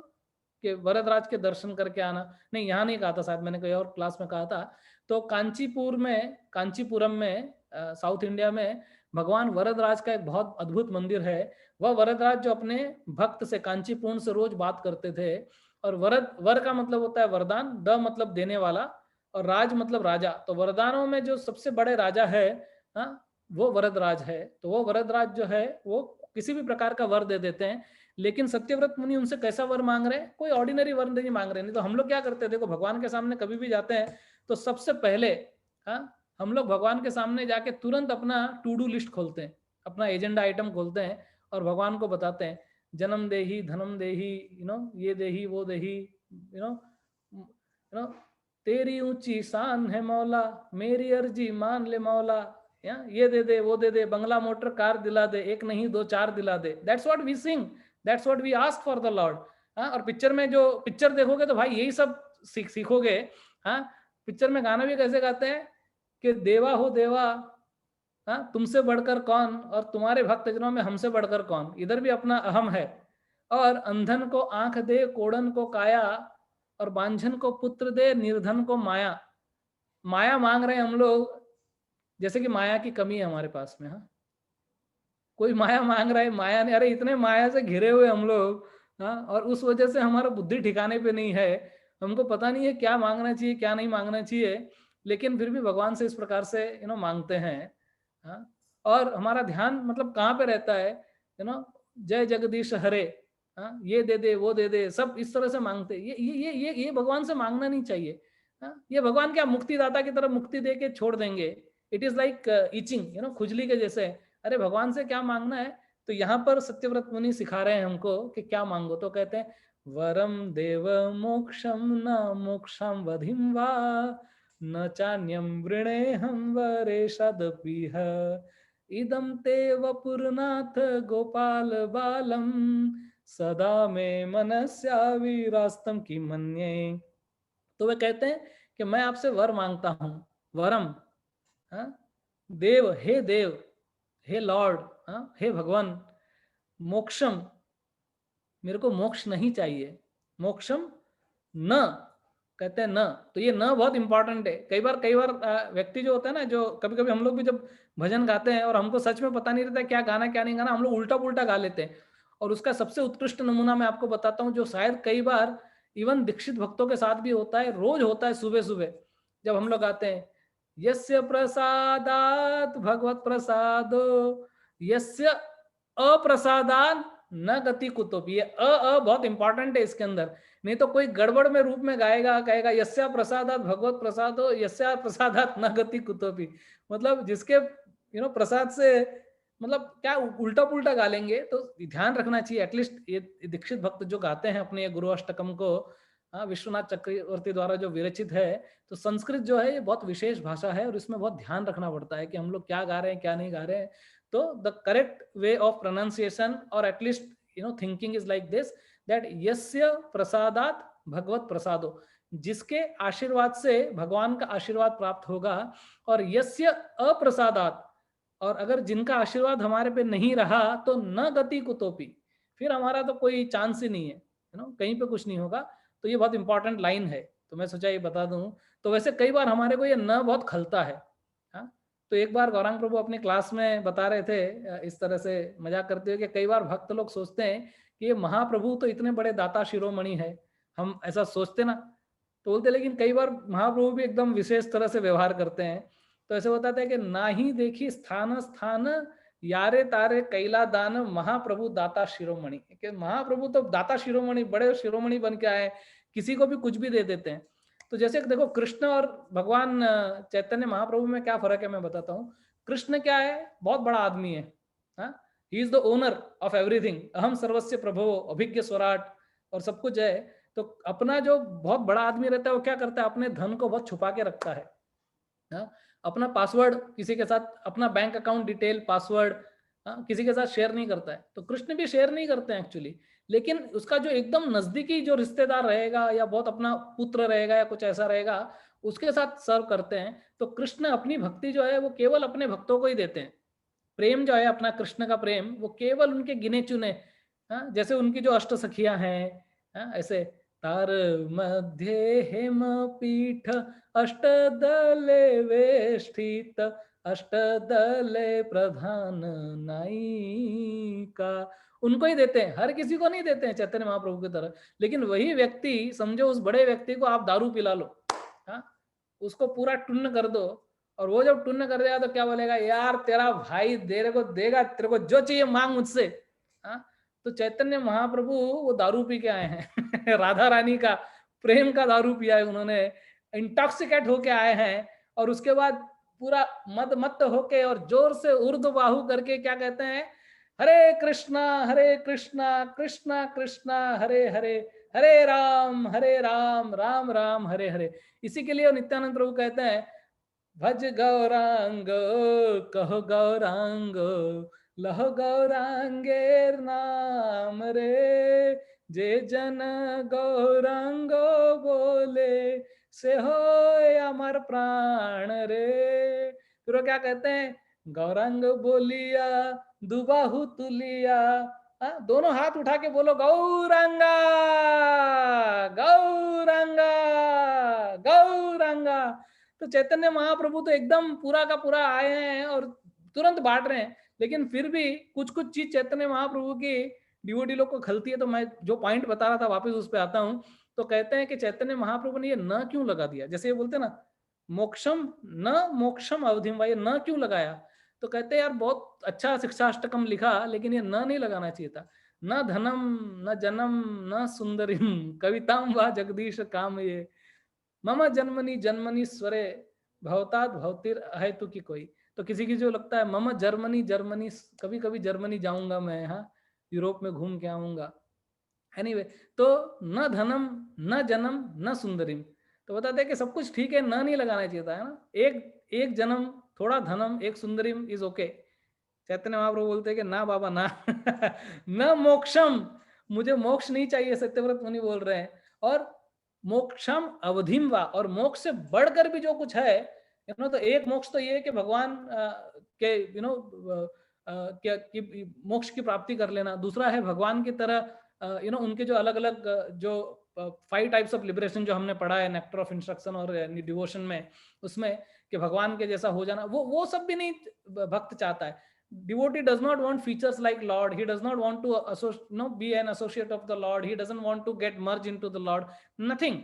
कि वरदराज के दर्शन करके आना, नहीं यहाँ नहीं कहा था, शायद मैंने कोई और क्लास में कहा था। तो कांचीपुरम में साउथ इंडिया में भगवान वरदराज का एक बहुत अद्भुत मंदिर है। वह वरदराज जो अपने भक्त से, कांचीपुरम से रोज बात करते थे। और वर का मतलब होता है वरदान, द मतलब देने वाला, और राज मतलब राजा। तो वरदानों में जो सबसे बड़े राजा है, वो वरदराज है। तो वो वरदराज जो है वो किसी भी प्रकार का वर दे देते हैं। लेकिन सत्यव्रत मुनि उनसे कैसा वर मांग रहे हैं? कोई ऑर्डिनरी वर नहीं मांग रहे। नहीं तो हम लोग क्या करते हैं, देखो भगवान के सामने कभी भी जाते हैं तो सबसे पहले हम लोग भगवान के सामने जाके तुरंत अपना टू डू लिस्ट खोलते हैं, अपना एजेंडा आइटम खोलते हैं और भगवान को बताते हैं, जन्म देही, धनम देही, ये देही, वो देही, तेरी ऊंची शान है मौला, मेरी अर्जी मान ले मौला, ये दे दे, वो दे दे, बंगला मोटर कार दिला दे, एक नहीं दो चार दिला दे। That's what we sing, that's what we ask for the lord. और पिक्चर में जो पिक्चर देखोगे तो भाई यही सब सीखोगे। पिक्चर में गाना भी कैसे गाते हैं कि देवा हो देवा, तुमसे बढ़कर कौन, और तुम्हारे भक्तजनों में हमसे बढ़कर कौन। इधर भी अपना अहम है। और अंधन को आंख दे, कोड़न को काया, और बांझन को पुत्र दे, निर्धन को माया। माया मांग रहे हैं हम लोग, जैसे कि माया की कमी है हमारे पास में। कोई माया मांग रहा है, माया नहीं, अरे इतने माया से घिरे हुए हम लोग, और उस वजह से हमारा बुद्धि ठिकाने पे नहीं है। हमको पता नहीं है क्या मांगना चाहिए, क्या नहीं मांगना चाहिए, लेकिन फिर भी भगवान से इस प्रकार से मांगते हैं। और हमारा ध्यान मतलब कहाँ पे रहता है, जय जगदीश हरे, ये दे दे, वो दे दे, सब इस तरह से मांगते। ये भगवान से मांगना नहीं चाहिए। ये भगवान क्या मुक्तिदाता की तरह मुक्ति दे के छोड़ देंगे। इट इज लाइक ईचिंग, खुजली के जैसे। अरे भगवान से क्या मांगना है? तो यहाँ पर सत्यव्रत मुनि सिखा रहे हैं हमको कि क्या मांगो। तो कहते हैं वरम देव मोक्षम न मोक्षम वधिम वा, न चान्यम वृणे हम वरे सदपीह, इदम ते वपुरनाथ गोपाल बालम सदा में मनस्याविरास्तम की मन्ये। तो वे कहते हैं कि मैं आपसे वर मांगता हूं, वरम, हाँ, देव, हे लॉर्ड, हाँ, हे भगवान, मोक्षम, मेरे को मोक्ष नहीं चाहिए, मोक्षम न, कहते हैं न। तो ये न बहुत इंपॉर्टेंट है। कई बार व्यक्ति जो होता है ना, जो कभी कभी हम लोग भी जब भजन गाते हैं और हमको सच में पता नहीं रहता क्या गाना क्या नहीं गाना, हम लोग उल्टा पुल्टा गा लेते हैं। और उसका सबसे उत्कृष्ट नमूना मैं आपको बताता हूँ, जो शायद कई बार इवन दीक्षित भक्तों के साथ भी होता है, रोज होता है सुबह सुबह जब हम लोग गाते हैं, यस्य प्रसादात भगवत प्रसादो, यस्य अप्रसादान न गति कुतोपि। ये बहुत इंपॉर्टेंट है इसके अंदर। नहीं तो कोई गड़बड़ में रूप में गाएगा, कहेगा यस्या प्रसादात भगवत प्रसादो यस्या प्रसादात न गति कुतोपि, मतलब जिसके प्रसाद से, मतलब क्या उल्टा पुल्टा गा लेंगे। तो ध्यान रखना चाहिए। एटलीस्ट ये दीक्षित भक्त जो गाते हैं अपने ये गुरु अष्टकम को, विश्वनाथ चक्रवर्ती द्वारा जो विरचित है, तो संस्कृत जो है ये बहुत विशेष भाषा है और इसमें बहुत ध्यान रखना पड़ता है कि हम लोग क्या गा रहे हैं क्या नहीं गा रहे हैं। तो the correct way of pronunciation और at least thinking is like this, that यस्य प्रसादात भगवत प्रसादो, जिसके आशीर्वाद से भगवान का आशीर्वाद प्राप्त होगा, और यस्य अप्रसादात, और अगर जिनका आशीर्वाद हमारे पे नहीं रहा तो न गति कुतोपि, फिर हमारा तो कोई चांस ही नहीं है, कहीं पे कुछ नहीं होगा। तो ये बहुत इंपॉर्टेंट लाइन है, तो मैं सोचा ये बता दूं। तो वैसे कई बार हमारे को ये न बहुत खलता है। हाँ, तो एक बार गौरांग प्रभु अपनी क्लास में बता रहे थे इस तरह से मजाक करते हुए कि कई बार भक्त लोग सोचते हैं कि ये महाप्रभु तो इतने बड़े दाता शिरोमणि है, हम ऐसा सोचते ना। तो बोलते लेकिन कई बार महाप्रभु भी एकदम विशेष तरह से व्यवहार करते हैं। तो ऐसे बताते हैं कि ना ही देखी स्थान स्थान यारे तारे कैला दान महाप्रभु दाता शिरोमणि, कि महाप्रभु तो दाता शिरोमणि, बड़े शिरोमणि बन के आए, किसी को भी कुछ भी दे देते हैं। तो जैसे देखो कृष्ण और भगवान चैतन्य महाप्रभु में क्या फर्क है मैं बताता हूँ। कृष्ण क्या है, बहुत बड़ा आदमी है, he is the owner of everything, अहम सर्वस्य प्रभो अभिज्ञ स्वराट, और सब कुछ है। तो अपना जो बहुत बड़ा आदमी रहता है वो क्या करता है, अपने धन को बहुत छुपा के रखता है। अपना पासवर्ड किसी के साथ, अपना बैंक अकाउंट डिटेल पासवर्ड किसी के साथ शेयर नहीं करता है। तो कृष्ण भी शेयर नहीं करते हैं एक्चुअली, लेकिन उसका जो एकदम नजदीकी जो रिश्तेदार रहेगा या बहुत अपना पुत्र रहेगा या कुछ ऐसा रहेगा, उसके साथ सर्व करते हैं। तो कृष्ण अपनी भक्ति जो है वो केवल अपने भक्तों को ही देते हैं। प्रेम जो है अपना, कृष्ण का प्रेम, वो केवल उनके गिने चुने, जैसे उनकी जो अष्ट सखियां हैं, ऐसे तार मध्ये हेम पीठ अष्टदले वेष्टित अष्टदले प्रधान नायिका, उनको ही देते हैं, हर किसी को नहीं देते हैं चैतन्य महाप्रभु की तरह। लेकिन वही व्यक्ति, समझो उस बड़े व्यक्ति को आप दारू पिला लो, उसको पूरा टुन्न कर दो, और वो जब टुन्न कर देगा तो क्या बोलेगा, यार तेरा भाई तेरे को देगा, तेरे को जो चाहिए मांग मुझसे। तो चैतन्य महाप्रभु वो दारू पी के आए हैं राधा रानी का प्रेम का दारू पिया है उन्होंने, इंटॉक्सिकेट होके आए हैं, और उसके बाद पूरा मद मत होके और जोर से ऊर्ध्व बाहु करके क्या कहते हैं, हरे कृष्णा कृष्णा कृष्णा हरे हरे, हरे राम राम राम हरे हरे। इसी के लिए नित्यानंद प्रभु कहते हैं, भज गौरांग कहो गौरांग लह गौरांगेर नाम रे, जे जन गौरांग बोले से हो अमर प्राण रे। फिर वो क्या कहते हैं, गौरांग बोलिया दुबाहु तुलिया, दोनों हाथ उठा के बोलो गौरांगा गौरांगा गौरांगा। तो चैतन्य महाप्रभु तो एकदम पूरा का पूरा आए हैं और तुरंत बांट रहे हैं, लेकिन फिर भी कुछ कुछ चीज चैतन्य महाप्रभु की डिवोटी लोग को खलती है। तो मैं जो पॉइंट बता रहा था वापस उस पर आता हूँ। तो कहते हैं कि चैतन्य महाप्रभु ने ये न क्यों लगा दिया, जैसे ये बोलते ना मोक्षम न मोक्षम अवधिम, ये न क्यों लगाया। तो कहते हैं यार बहुत अच्छा शिक्षाष्टकम लिखा, लेकिन ये न नहीं लगाना चाहिए था। न धनम न जन्म न सुंदरीम कविताम व जगदीश काम ये, मम जन्मनी जन्मनी स्वरे भवतात भवतिर हेतु की कोई। तो किसी की जो लगता है मम जर्मनी जर्मनी, कभी कभी जर्मनी जाऊंगा मैं, यूरोप में घूम के आऊंगा। एनीवे, तो न धनम न जन्म न सुंदरीम, तो बताते हैं कि सब कुछ ठीक है, न नहीं लगाना चाहिए था, है ना। एक जन्म, थोड़ा धनम, एक सुंदरीम इज ओके। चैतन्य महाप्रभु बोलते हैं कि ना बाबा ना न मोक्षम, मुझे मोक्ष नहीं चाहिए, सत्यव्रत मुनि बोल रहे हैं। और मोक्षम अवधिम वा, और मोक्ष से बढ़कर भी जो कुछ है, तो एक मोक्ष तो ये है कि भगवान के क्या कि मोक्ष की प्राप्ति कर लेना। दूसरा है भगवान की तरह उनके जो अलग अलग जो 5 टाइप्स ऑफ लिबरेशन जो हमने पढ़ा है नेक्टर ऑफ इंस्ट्रक्शन और डिवोशन में, उसमें कि भगवान के जैसा हो जाना, वो सब भी नहीं भक्त चाहता है। Devotee does not want features like Lord. He does not want to be an associate of the Lord. He doesn't want to get merged into the Lord. Nothing.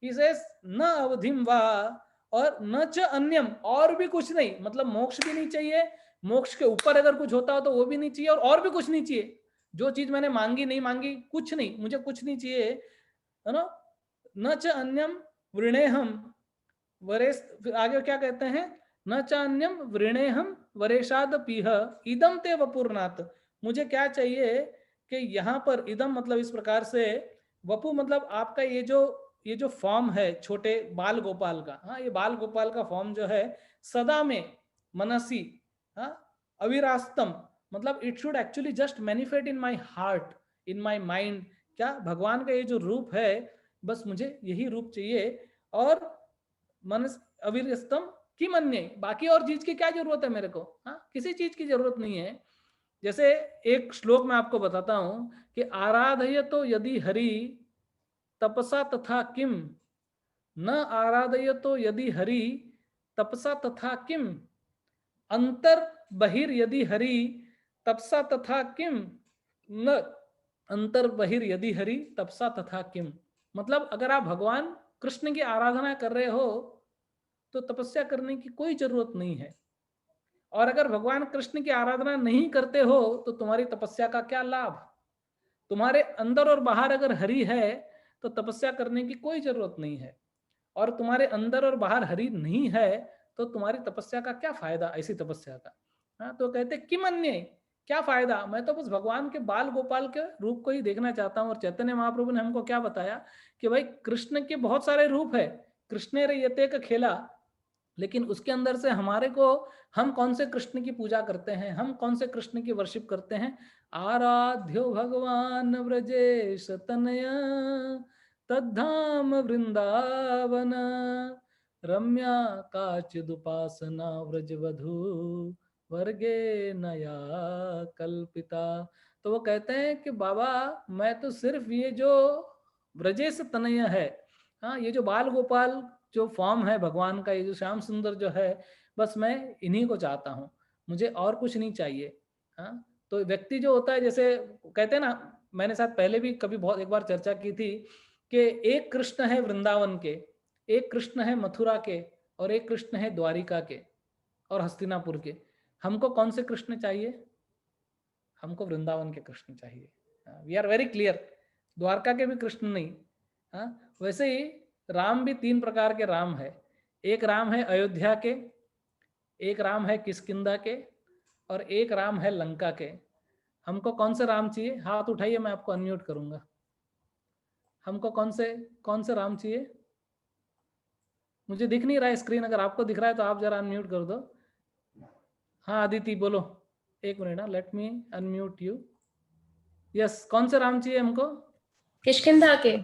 He says न अवधिम वा और न च अन्यम, और भी कुछ नहीं। मतलब मोक्ष भी नहीं चाहिए, मोक्ष के ऊपर अगर कुछ होता हो तो वो भी नहीं चाहिए, और भी कुछ नहीं चाहिए। जो चीज मैंने मांगी नहीं मांगी, कुछ नहीं, मुझे कुछ नहीं चाहिए, है ना। न च अन्यम वृणेहम वरेश, आगे क्या कहते हैं, न चान्यम वृणेहम वरेशाद पीह इदम ते वपुरनाथ। मुझे क्या चाहिए कि यहाँ पर इदम मतलब इस प्रकार से, वपु मतलब आपका ये जो फॉर्म है छोटे बाल गोपाल का, हाँ, ये बाल गोपाल का फॉर्म जो है सदा में मनसी, हाँ, अविरास्तम, मतलब it should actually just manifest in my heart, in my mind. क्या भगवान का ये जो रूप है, बस मुझे यही रूप चाहिए। और मनस अविरस्तम की मन्ये, बाकी और चीज की क्या जरूरत है मेरे को, हाँ, किसी चीज की जरूरत नहीं है। जैसे एक श्लोक मैं आपको बताता हूं कि आराधय तो यदि हरि तपसा तथा किम, न आराधय तो यदि हरि तपसा तथा किम, अंतर बहिर यदि हरि तपसा तथा किम, न अंतर बहिर यदि हरि तपसा तथा किम। मतलब अगर आप भगवान कृष्ण की आराधना कर रहे हो तो तपस्या करने की कोई जरूरत नहीं है, और अगर भगवान कृष्ण की आराधना नहीं करते हो तो तुम्हारी तपस्या का क्या लाभ। तुम्हारे अंदर और बाहर अगर हरि है तो तपस्या करने की कोई जरूरत नहीं है, और तुम्हारे अंदर और बाहर हरि नहीं है तो तुम्हारी तपस्या का क्या फायदा, ऐसी तपस्या का। हाँ, तो कहते किम अन्य, क्या फायदा, मैं तो बस भगवान के बाल गोपाल के रूप को ही देखना चाहता हूँ। और चैतन्य महाप्रभु ने हमको क्या बताया कि भाई कृष्ण के बहुत सारे रूप है, कृष्ण रयते का खेला, लेकिन उसके अंदर से हमारे को, हम कौन से कृष्ण की पूजा करते हैं, हम कौन से कृष्ण की वर्शिप करते हैं। आराध्यो भगवान व्रजेश तनया तद्धाम वृंदावन रम्या काचिदुपासना व्रजवधू वर्गे नया कल्पिता। तो वो कहते हैं कि बाबा मैं तो सिर्फ ये जो व्रजेश तनय है, हाँ, ये जो बाल गोपाल जो फॉर्म है भगवान का, ये जो श्याम सुंदर जो है, बस मैं इन्हीं को चाहता हूँ, मुझे और कुछ नहीं चाहिए। हाँ, तो व्यक्ति जो होता है, जैसे कहते हैं ना, मैंने साथ पहले भी कभी बहुत एक बार चर्चा की थी कि एक कृष्ण है वृंदावन के, एक कृष्ण है मथुरा के, और एक कृष्ण है द्वारिका के और हस्तिनापुर के। हमको कौन से कृष्ण चाहिए, हमको वृंदावन के कृष्ण चाहिए। We are very clear, Dwarka के भी कृष्ण नहीं। हाँ, वैसे ही राम भी 3 प्रकार के राम है, एक राम है अयोध्या के, एक राम है किष्किंधा के, और एक राम है लंका के। हमको कौन से राम चाहिए, हाथ उठाइए, मैं आपको अनम्यूट करूंगा। हमको कौन से राम चाहिए, मुझे दिख नहीं रहा है स्क्रीन, अगर आपको दिख रहा है तो आप जरा अनम्यूट कर दो। हाँ अदिति बोलो, एक minute, let me unmute you. Yes, कौन से राम चाहिए हमको, किष्किंधा के।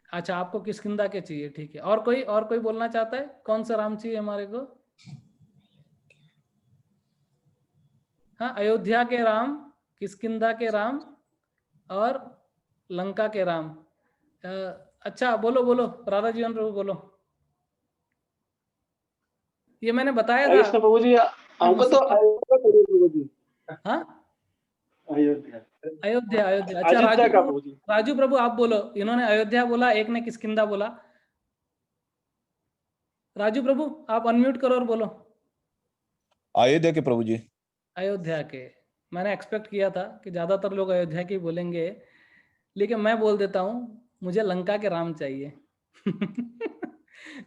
अच्छा, आपको किष्किंधा के चाहिए, ठीक है। और कोई बोलना चाहता है, कौन सा राम चाहिए हमारे को। हाँ, अयोध्या के राम, किष्किंधा के राम और लंका के राम। अच्छा, बोलो राधा जीवन प्रभु बोलो। ये मैंने बताया था प्रभु जी, हमको तो अयोध्या प्रभु जी। हाँ, अयोध्या। अच्छा, राजू प्रभु आप बोलो। इन्होंने अयोध्या बोला, एक ने किष्किंधा बोला। राजू प्रभु आप अनम्यूट करो और बोलो। अयोध्या के प्रभु जी। अयोध्या के, मैंने एक्सपेक्ट किया था कि ज्यादातर लोग अयोध्या के बोलेंगे, लेकिन मैं बोल देता हूँ, मुझे लंका के राम चाहिए।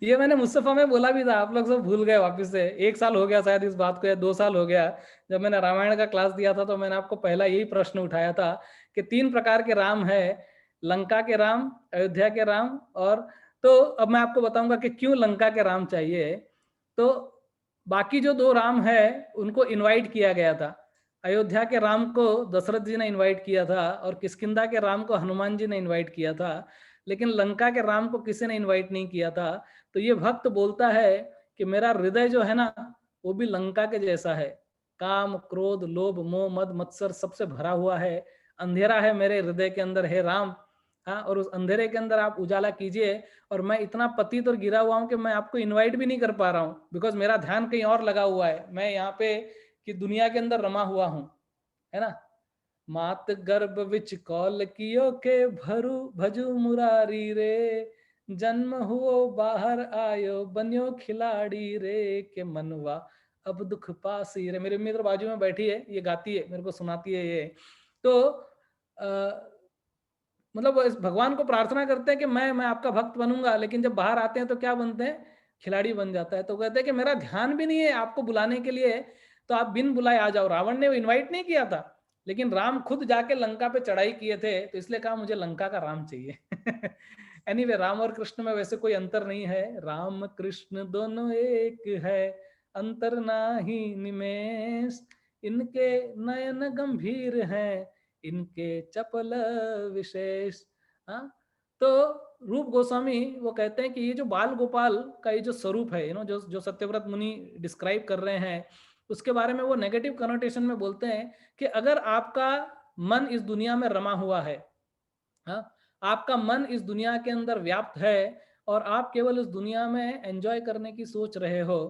ये मैंने मुस्तफा में बोला भी था, आप लोग सब भूल गए वापस से। 1 साल हो गया शायद इस बात को, या 2 साल हो गया, जब मैंने रामायण का क्लास दिया था तो मैंने आपको पहला यही प्रश्न उठाया था कि 3 प्रकार के राम है, लंका के राम, अयोध्या के राम, और तो अब मैं आपको बताऊंगा कि क्यों लंका के राम चाहिए। तो बाकी जो 2 राम है उनको इनवाइट किया गया था, अयोध्या के राम को दशरथ जी ने इनवाइट किया था और किष्किंधा के राम को हनुमान जी ने इनवाइट किया था, लेकिन लंका के राम को किसी ने इनवाइट नहीं किया था। तो ये भक्त बोलता है कि मेरा हृदय जो है ना वो भी लंका के जैसा है, काम क्रोध लोभ मोह मद मत्सर सबसे भरा हुआ है, अंधेरा है मेरे हृदय के अंदर, है राम। हाँ, और उस अंधेरे के अंदर आप उजाला कीजिए। और मैं इतना पतित और गिरा हुआ हूं कि मैं आपको इनवाइट भी नहीं कर पा रहा हूं, बिकॉज मेरा ध्यान कहीं और लगा हुआ है, मैं यहाँ पे कि दुनिया के अंदर रमा हुआ हूं, है ना। मात गर्भ विच कौल कियो के भरू भजू मुरारी रे, जन्म हुओ बाहर आयो बन्यो खिलाड़ी रे, के मनवा अब दुख पासी रे। मेरे मित्र बाजू में बैठी है, ये गाती है, मेरे को सुनाती है ये। तो मतलब भगवान को प्रार्थना करते हैं कि मैं आपका भक्त बनूंगा, लेकिन जब बाहर आते हैं तो क्या बनते हैं, खिलाड़ी बन जाता है। तो कहते हैं कि मेरा ध्यान भी नहीं है आपको बुलाने के लिए, तो आप बिन बुलाए आ जाओ। रावण ने इनवाइट नहीं किया था, लेकिन राम खुद जाके लंका पे चढ़ाई किए थे, तो इसलिए कहा मुझे लंका का राम चाहिए। एनीवे, राम और कृष्ण में वैसे कोई अंतर नहीं है, राम कृष्ण दोनों एक है, अंतर नाही निमेष, इनके नयन गंभीर हैं, इनके चपल विशेष। हाँ, तो रूप गोस्वामी वो कहते हैं कि ये जो बाल गोपाल का ये जो स्वरूप है, जो सत्यव्रत मुनि डिस्क्राइब कर रहे हैं, उसके बारे में वो नेगेटिव कनोटेशन में बोलते हैं कि अगर आपका मन इस दुनिया में रमा हुआ है, हाँ, आपका मन इस दुनिया के अंदर व्याप्त है और आप केवल इस दुनिया में एंजॉय करने की सोच रहे हो,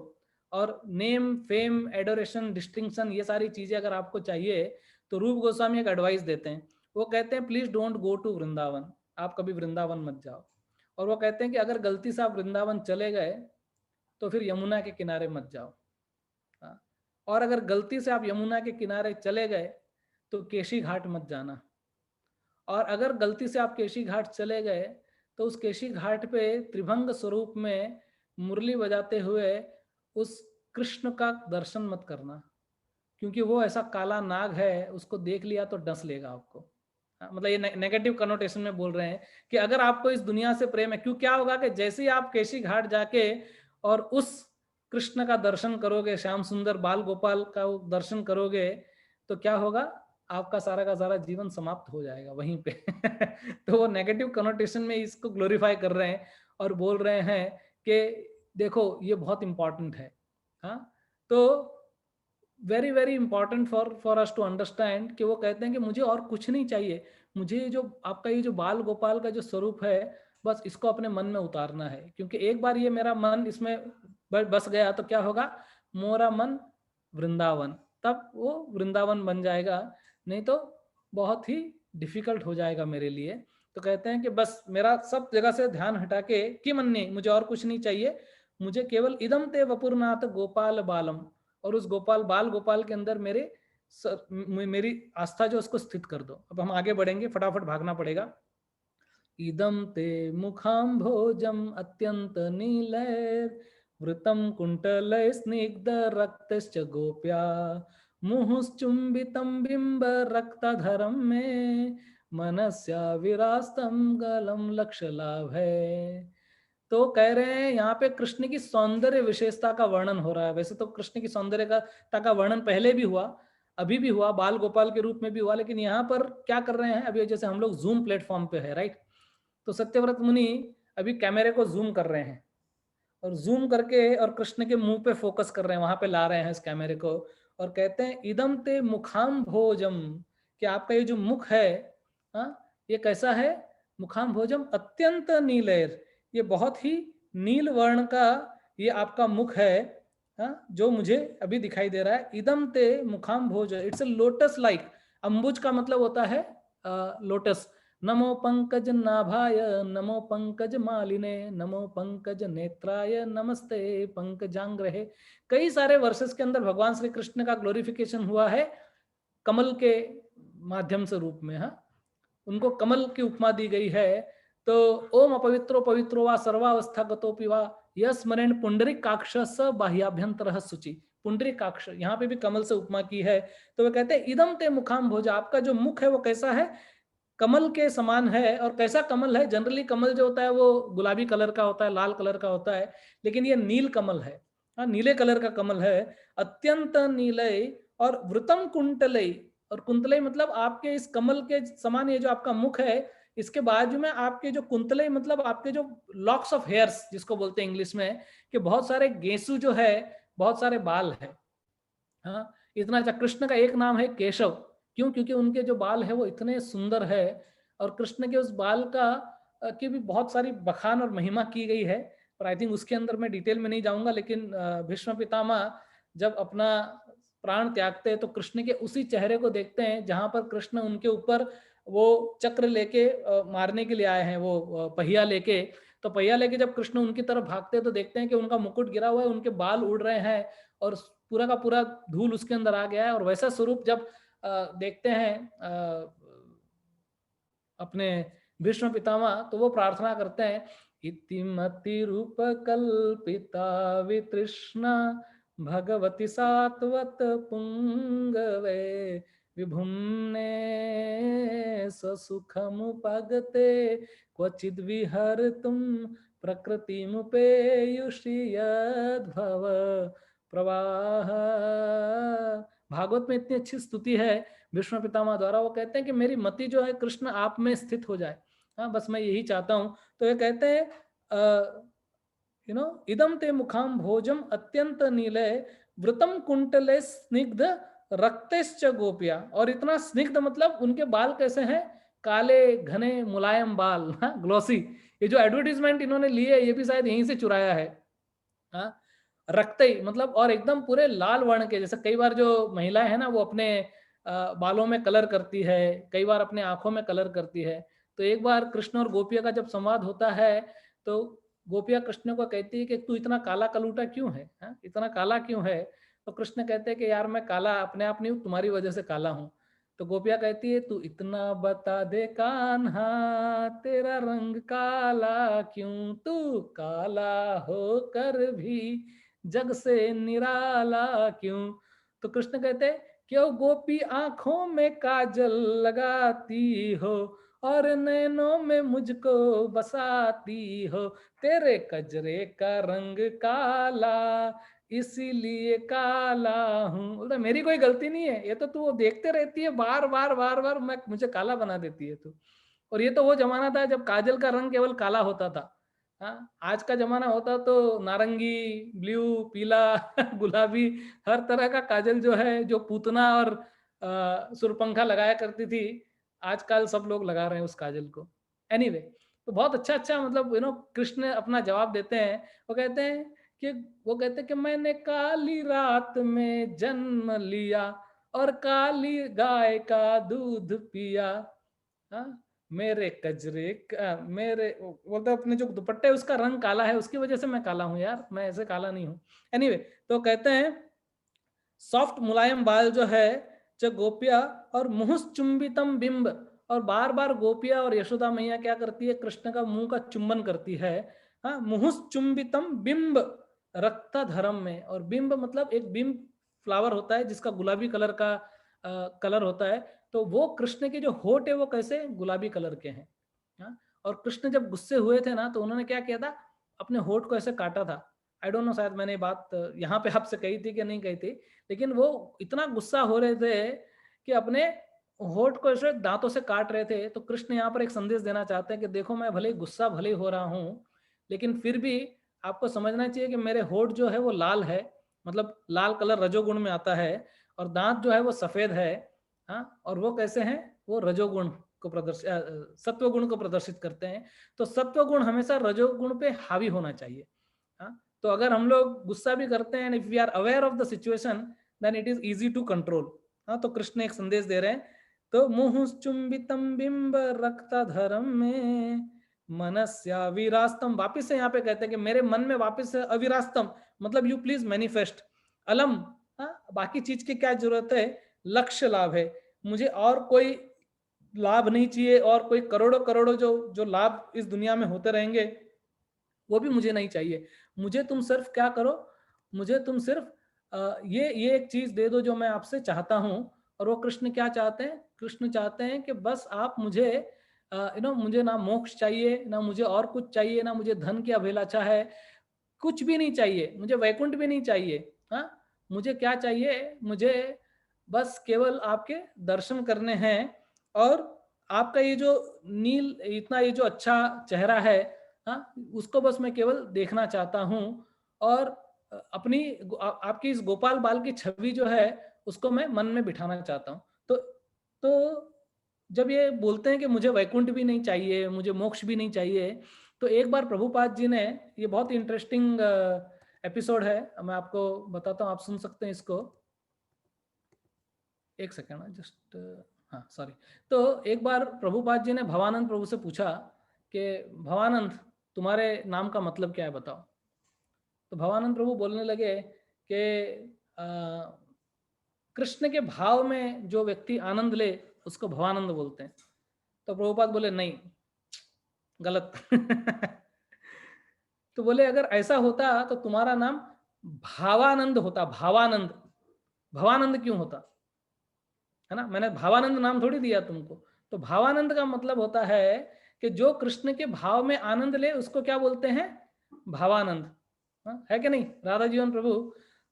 और नेम फेम एडोरेशन डिस्टिंक्शन ये सारी चीजें अगर आपको चाहिए, तो रूप गोस्वामी एक एडवाइस देते हैं। वो कहते हैं please don't go to Vrindavan, आप कभी वृंदावन मत जाओ। और वो कहते हैं कि अगर गलती से आप वृंदावन चले गए तो फिर यमुना के किनारे मत जाओ। हाँ, और अगर गलती से आप यमुना के किनारे चले गए तो केशी घाट मत जाना। और अगर गलती से आप केशी घाट चले गए तो उस केशी घाट पे त्रिभंग स्वरूप में मुरली बजाते हुए उस कृष्ण का दर्शन मत करना, क्योंकि वो ऐसा काला नाग है, उसको देख लिया तो डस लेगा आपको। मतलब ये नेगेटिव कनोटेशन में बोल रहे हैं कि अगर आपको इस दुनिया से प्रेम है, क्यों क्या होगा कि जैसे ही आप केशी घाट जाके और उस कृष्ण का दर्शन करोगे, श्याम सुंदर बाल गोपाल का दर्शन करोगे, तो क्या होगा, आपका सारा का सारा जीवन समाप्त हो जाएगा वहीं पे। तो वो नेगेटिव कनोटेशन में इसको ग्लोरीफाई कर रहे हैं और बोल रहे हैं कि देखो ये बहुत इंपॉर्टेंट है। हाँ, तो very very important for us to understand कि वो कहते हैं कि मुझे और कुछ नहीं चाहिए, मुझे जो आपका ये जो बाल गोपाल का जो स्वरूप है, बस इसको अपने मन में उतारना है। क्योंकि एक बार ये मेरा मन इसमें बस गया तो क्या होगा, मोरा मन वृंदावन, तब वो वृंदावन बन जाएगा, नहीं तो बहुत ही डिफिकल्ट हो जाएगा मेरे लिए। तो कहते हैं कि बस मेरा सब जगह से ध्यान हटा के कि मन नहीं, मुझे और कुछ नहीं चाहिए, मुझे केवल इदम ते वपुरनाथ गोपाल बालम, और उस गोपाल बाल गोपाल के अंदर मेरी आस्था जो उसको स्थित कर दो। अब हम आगे बढ़ेंगे, फटाफट भागना पड़ेगा। इदम ते मुखाम भोजम अत्यंत नीलैर वृतम कुंटल स्निग्ध रक्तश्च गोप्या मुहुश्चुंबितम बिंब रक्तधरम में मनस्या विरास्तम गलम लक्ष्य लाभ है। तो कह रहे हैं यहाँ पे कृष्ण की सौंदर्य विशेषता का वर्णन हो रहा है। वैसे तो कृष्ण की सौंदर्यता का वर्णन पहले भी हुआ, अभी भी हुआ, बाल गोपाल के रूप में भी हुआ, लेकिन यहाँ पर क्या कर रहे हैं, अभी जैसे हम लोग जूम प्लेटफॉर्म पे है, राइट, तो सत्यव्रत मुनि अभी कैमरे को जूम कर रहे हैं और जूम करके और कृष्ण के मुंह पे फोकस कर रहे हैं, वहां पे ला रहे हैं इस कैमरे को, और कहते हैं इदम ते मुखाम भोजम, कि आपका ये जो मुख है, ये कैसा है, मुखाम भोजम अत्यंत नीलेर, ये बहुत ही नील वर्ण का ये आपका मुख है, जो मुझे अभी दिखाई दे रहा है। इदम ते मुखाम भोज, इट्स ए लोटस लाइक, अंबुज का मतलब होता है लोटस। नमो पंकज नाभाय नमो पंकज मालिने नमो पंकज नेत्राय नमस्ते पंकजांग्रहे। कई सारे वर्सेस के अंदर भगवान श्री कृष्ण का ग्लोरिफिकेशन हुआ है कमल के माध्यम से रूप में। उनको कमल की उपमा दी गई है। तो ओम अपवित्रो पवित्रो वा सर्वावस्था गतोपि वा यस्मरण पुंडरिक काक्ष स बाह्याभ्यंतर शुचि। पुंडरिक काक्ष यहाँ पे भी कमल से उपमा की है। तो वे कहते हैं इदम ते मुखाम भोज, आपका जो मुख है वो कैसा है, कमल के समान है। और कैसा कमल है, जनरली कमल जो होता है वो गुलाबी कलर का होता है, लाल कलर का होता है, लेकिन ये नील कमल है, नीले कलर का कमल है, अत्यंत नीलय, और वृतम कुंटलई, और कुंतलई मतलब आपके इस कमल के समान ये जो आपका मुख है, इसके बाजू में आपके जो कुंतलई मतलब आपके जो लॉक्स ऑफ हेयर्स जिसको बोलते हैं इंग्लिश में, कि बहुत सारे गेंसू जो है, बहुत सारे बाल है। हाँ, इतना अच्छा। कृष्ण का एक नाम है केशव, क्यों? क्योंकि उनके जो बाल है वो इतने सुंदर है, और कृष्ण के उस बाल का की भी बहुत सारी बखान और महिमा की गई है, पर आई थिंक उसके अंदर मैं डिटेल में नहीं जाऊंगा। लेकिन भीष्म पितामह जब अपना प्राण त्यागते हैं तो कृष्ण के उसी चेहरे को देखते हैं जहां पर कृष्ण उनके ऊपर वो चक्र लेके मारने के लिए आए हैं, वो पहिया लेके। तो पहिया लेके जब कृष्ण उनकी तरफ भागते हैं तो देखते हैं कि उनका मुकुट गिरा हुआ है, उनके बाल उड़ रहे हैं, और पूरा का पूरा धूल उसके अंदर आ गया है। और वैसा स्वरूप जब देखते हैं अपने भीष्म पितामह, तो वो प्रार्थना करते हैं, इतिमति रूप कल्पिता वितृष्णा भगवती सात्वत पुंगवे विभुम्ने ससुखमुपगते क्वचिद विहर्तुं प्रकृतिमुपेयुषि यद्भव प्रवाह। भागवत में इतनी अच्छी स्तुति है भीष्म पितामह द्वारा। वो कहते हैं कि मेरी मति जो है कृष्ण आप में स्थित हो जाए, हाँ बस मैं यही चाहता हूँ। तो ये कहते हैं इदम ते मुखाम भोजम अत्यंत नीले वृतम कुंटले स्निग्ध रक्तेश्च गोपिया। और इतना स्निग्ध मतलब उनके बाल कैसे हैं? काले घने मुलायम बाल, हाँ ग्लॉसी। ये जो एडवर्टीजमेंट इन्होंने लिए ये भी शायद यहीं से चुराया है। हाँ, रक्ते मतलब और एकदम पूरे लाल वर्ण के, जैसे कई बार जो महिलाएं हैं ना वो अपने बालों में कलर करती है, कई बार अपने आंखों में कलर करती है। तो एक बार कृष्ण और गोपिया का जब संवाद होता है तो गोपिया कृष्ण को कहती है कि तू इतना काला कलूटा क्यों है, हा? इतना काला क्यों है? तो कृष्ण कहते हैं कि यार मैं काला अपने आप नहीं हूँ, तुम्हारी वजह से काला हूँ। तो गोपिया कहती है तू इतना बता दे कान्हा तेरा रंग काला क्यों, तू काला होकर भी जग से निराला क्यों। तो कृष्ण कहते हैं क्यों गोपी आंखों में काजल लगाती हो और नैनों में मुझको बसाती हो, तेरे कजरे का रंग काला इसीलिए काला हूँ। बोलता मेरी कोई गलती नहीं है, ये तो तू देखते रहती है बार बार बार बार, मैं मुझे काला बना देती है तू। और ये तो वो जमाना था जब काजल का रंग केवल काला होता था। हाँ, आज का जमाना होता तो नारंगी, ब्लू, पीला गुलाबी, हर तरह का काजल जो है, जो पूतना और सुरपंखा लगाया करती थी, आजकल सब लोग लगा रहे हैं उस काजल को। एनीवे, तो बहुत अच्छा अच्छा मतलब कृष्ण अपना जवाब देते हैं। वो कहते हैं कि मैंने काली रात में जन्म लिया और काली गाय का दूध पिया। हाँ, मेरे कजरे का मेरे बोलते अपने जो दुपट्टे उसका रंग काला है, उसकी वजह से मैं काला हूं यार, मैं ऐसे काला नहीं हूं। एनीवे, तो कहते हैं सॉफ्ट मुलायम बाल जो है जो गोपिया और मुहुस चुंबितम बिंब, और बार बार गोपिया और यशोदा मैया क्या करती है? कृष्ण का मुंह का चुंबन करती है। हाँ, मुहुस चुंबितम बिंब रक्ता धर्म में, और बिंब मतलब एक बिंब फ्लावर होता है जिसका गुलाबी कलर का कलर होता है। तो वो कृष्ण के जो होठ है वो कैसे गुलाबी कलर के हैं। हाँ? और कृष्ण जब गुस्से हुए थे ना तो उन्होंने क्या किया था? अपने होठ को ऐसे काटा था। आई डोंट नो, शायद मैंने बात यहाँ पे आपसे कही थी कि नहीं कही थी, लेकिन वो इतना गुस्सा हो रहे थे कि अपने होठ को ऐसे दांतों से काट रहे थे। तो कृष्ण यहाँ पर एक संदेश देना चाहते हैं कि देखो मैं भले गुस्सा भले हो रहा हूँ, लेकिन फिर भी आपको समझना चाहिए कि मेरे होठ जो है वो लाल है, मतलब लाल कलर रजोगुण में आता है, और दांत जो है वो सफेद है। हाँ, और वो कैसे हैं? वो रजोगुण को प्रदर्शित सत्वगुण को प्रदर्शित करते हैं। तो सत्वगुण हमेशा रजोगुण पे हावी होना चाहिए। हाँ, तो अगर हम लोग गुस्सा भी करते हैं, if we are aware of the situation, then it is easy to control. हाँ, तो कृष्ण एक संदेश दे रहे हैं। तो मुहुः चुंबितम बिंब रक्ता धर्म में मनस्या विरास्तम, वापिस से यहाँ पे कहते हैं कि मेरे मन में वापिस से अविरास्तम मतलब यू प्लीज मैनिफेस्ट अलम। हाँ, बाकी चीज की क्या जरूरत है? लक्ष्य लाभ है मुझे, और कोई लाभ नहीं चाहिए, और कोई करोड़ों करोड़ों जो लाभ इस दुनिया में होते रहेंगे वो भी मुझे नहीं चाहिए। मुझे तुम सिर्फ क्या करो, मुझे तुम सिर्फ ये एक चीज दे दो जो मैं आपसे चाहता हूं। और वो कृष्ण क्या चाहते हैं? कृष्ण चाहते हैं कि बस आप मुझे मुझे ना मोक्ष चाहिए, ना मुझे और कुछ चाहिए, ना मुझे धन की अभिलाषा है, कुछ भी नहीं चाहिए, मुझे वैकुंठ भी नहीं चाहिए। हाँ, मुझे क्या चाहिए? मुझे बस केवल आपके दर्शन करने हैं और आपका ये जो नील इतना ये जो अच्छा चेहरा है, हाँ, उसको बस मैं केवल देखना चाहता हूँ और अपनी आपकी इस गोपाल बाल की छवि जो है उसको मैं मन में बिठाना चाहता हूँ। तो जब ये बोलते हैं कि मुझे वैकुंठ भी नहीं चाहिए, मुझे मोक्ष भी नहीं चाहिए, तो एक बार प्रभुपाद जी ने, ये बहुत इंटरेस्टिंग एपिसोड है, मैं आपको बताता हूँ, आप सुन सकते हैं इसको। एक सेकेंड जस्ट, हाँ सॉरी। तो एक बार प्रभुपाद जी ने भवानंद प्रभु से पूछा कि भवानंद तुम्हारे नाम का मतलब क्या है बताओ। तो भवानंद प्रभु बोलने लगे कि कृष्ण के भाव में जो व्यक्ति आनंद ले उसको भवानंद बोलते हैं। तो प्रभुपाद बोले नहीं, गलत। तो बोले अगर ऐसा होता तो तुम्हारा नाम भावानंद होता, भावानंद। भवानंद क्यों होता, है ना, मैंने भावानंद नाम थोड़ी दिया तुमको। तो भावानंद का मतलब होता है कि जो कृष्ण के भाव में आनंद ले उसको क्या बोलते हैं, भावानंद। हाँ, है कि नहीं राधा जीवन प्रभु।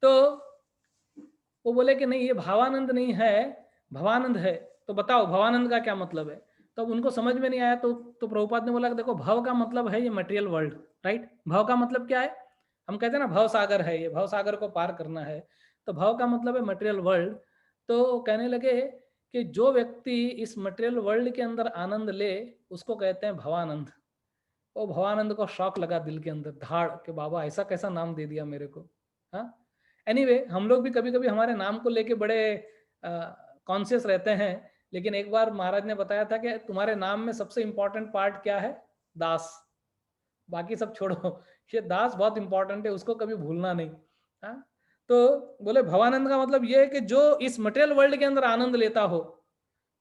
तो वो बोले कि नहीं ये भावानंद नहीं है, भवानंद है। तो बताओ भवानंद का क्या मतलब है। तो उनको समझ में नहीं आया। तो प्रभुपाद ने बोला कि देखो भव का मतलब है ये मटेरियल वर्ल्ड, राइट। भव का मतलब क्या है, हम कहते हैं ना भव सागर है, ये भव सागर को पार करना है। तो भव का मतलब है मटेरियल वर्ल्ड। तो कहने लगे कि जो व्यक्ति इस मटेरियल वर्ल्ड के अंदर आनंद ले उसको कहते हैं भवानंद। और भवानंद को शौक लगा दिल के अंदर, धाड़ के बाबा ऐसा कैसा नाम दे दिया मेरे को। हाँ, एनीवे हम लोग भी कभी कभी हमारे नाम को लेके बड़े कॉन्शियस रहते हैं। लेकिन एक बार महाराज ने बताया था कि तुम्हारे नाम में सबसे इंपॉर्टेंट पार्ट क्या है, दास। बाकी सब छोड़ो, ये दास बहुत इंपॉर्टेंट है, उसको कभी भूलना नहीं। हाँ, तो बोले भवानंद का मतलब ये है कि जो इस मटेरियल वर्ल्ड के अंदर आनंद लेता हो।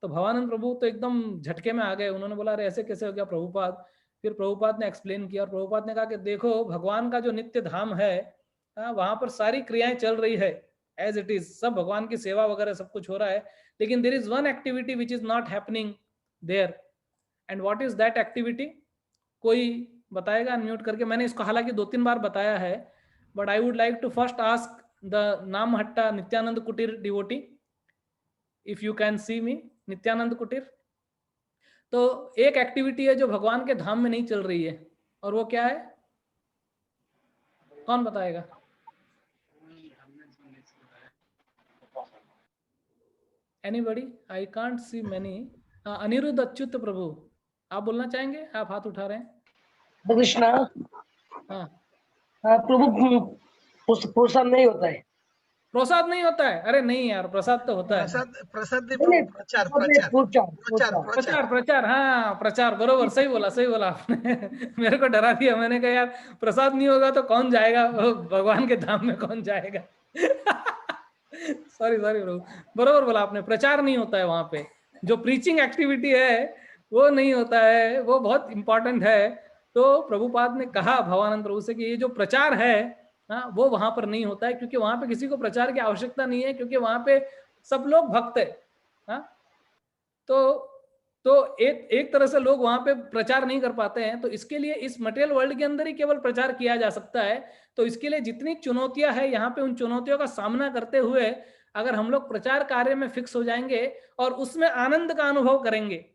तो भवानंद प्रभु तो एकदम झटके में आ गए, उन्होंने बोला अरे ऐसे कैसे हो गया प्रभुपाद। फिर प्रभुपाद ने एक्सप्लेन किया और प्रभुपाद ने कहा कि देखो भगवान का जो नित्य धाम है, वहां पर सारी क्रियाएं चल रही है एज इट इज, सब भगवान की सेवा वगैरह सब कुछ हो रहा है। लेकिन there is one activity which is not happening there. And what is that activity, कोई बताएगा अनम्यूट करके। मैंने इसको हालांकि 2-3 बार बताया है, but I would like to first ask the Namahatta Nityananda Kutir devotee, if you can see me, Nityananda Kutir. तो एक एक्टिविटी है जो भगवान के धाम में नहीं चल रही है, और वो क्या है, कौन बताएगा। Anybody, I can't see many. Aniruddha Achyuta Prabhu, आप बोलना चाहेंगे, आप हाथ उठा रहे हैं। कृष्णा। हाँ प्रभु प्रसाद नहीं होता है। प्रसाद नहीं होता है, अरे नहीं यार प्रसाद तो होता है। प्रसाद प्रसाद नहीं नहीं, प्रभु, प्रचार प्रचार प्रचार प्रचार प्रचार प्रचार प्रचार, हाँ प्रचार, बरोबर, सही बोला सही बोला आपने। मेरे को डरा दिया, मैंने कहा यार प्रसाद नहीं होगा तो कौन जाएगा भगवान के धाम में, कौन जाएगा। सॉरी सॉरी प्रभु, बरोबर बोला आपने, प्रचार नहीं होता है वहां पे। जो प्रीचिंग एक्टिविटी है वो नहीं होता है, वो बहुत इंपॉर्टेंट है। तो प्रभुपाद ने कहा भवानंद प्रभु से कि ये जो प्रचार है, हाँ, वो वहां पर नहीं होता है, क्योंकि वहां पे किसी को प्रचार की आवश्यकता नहीं है, क्योंकि वहां पे सब लोग भक्त है। हाँ, तो एक तरह से लोग वहां पे प्रचार नहीं कर पाते हैं। तो इसके लिए इस मटेरियल वर्ल्ड के अंदर ही केवल प्रचार किया जा सकता है। तो इसके लिए जितनी चुनौतियां हैं यहाँ पे, उन चुनौतियों का सामना करते हुए अगर हम लोग प्रचार कार्य में फिक्स हो जाएंगे और उसमें आनंद का अनुभव करेंगे,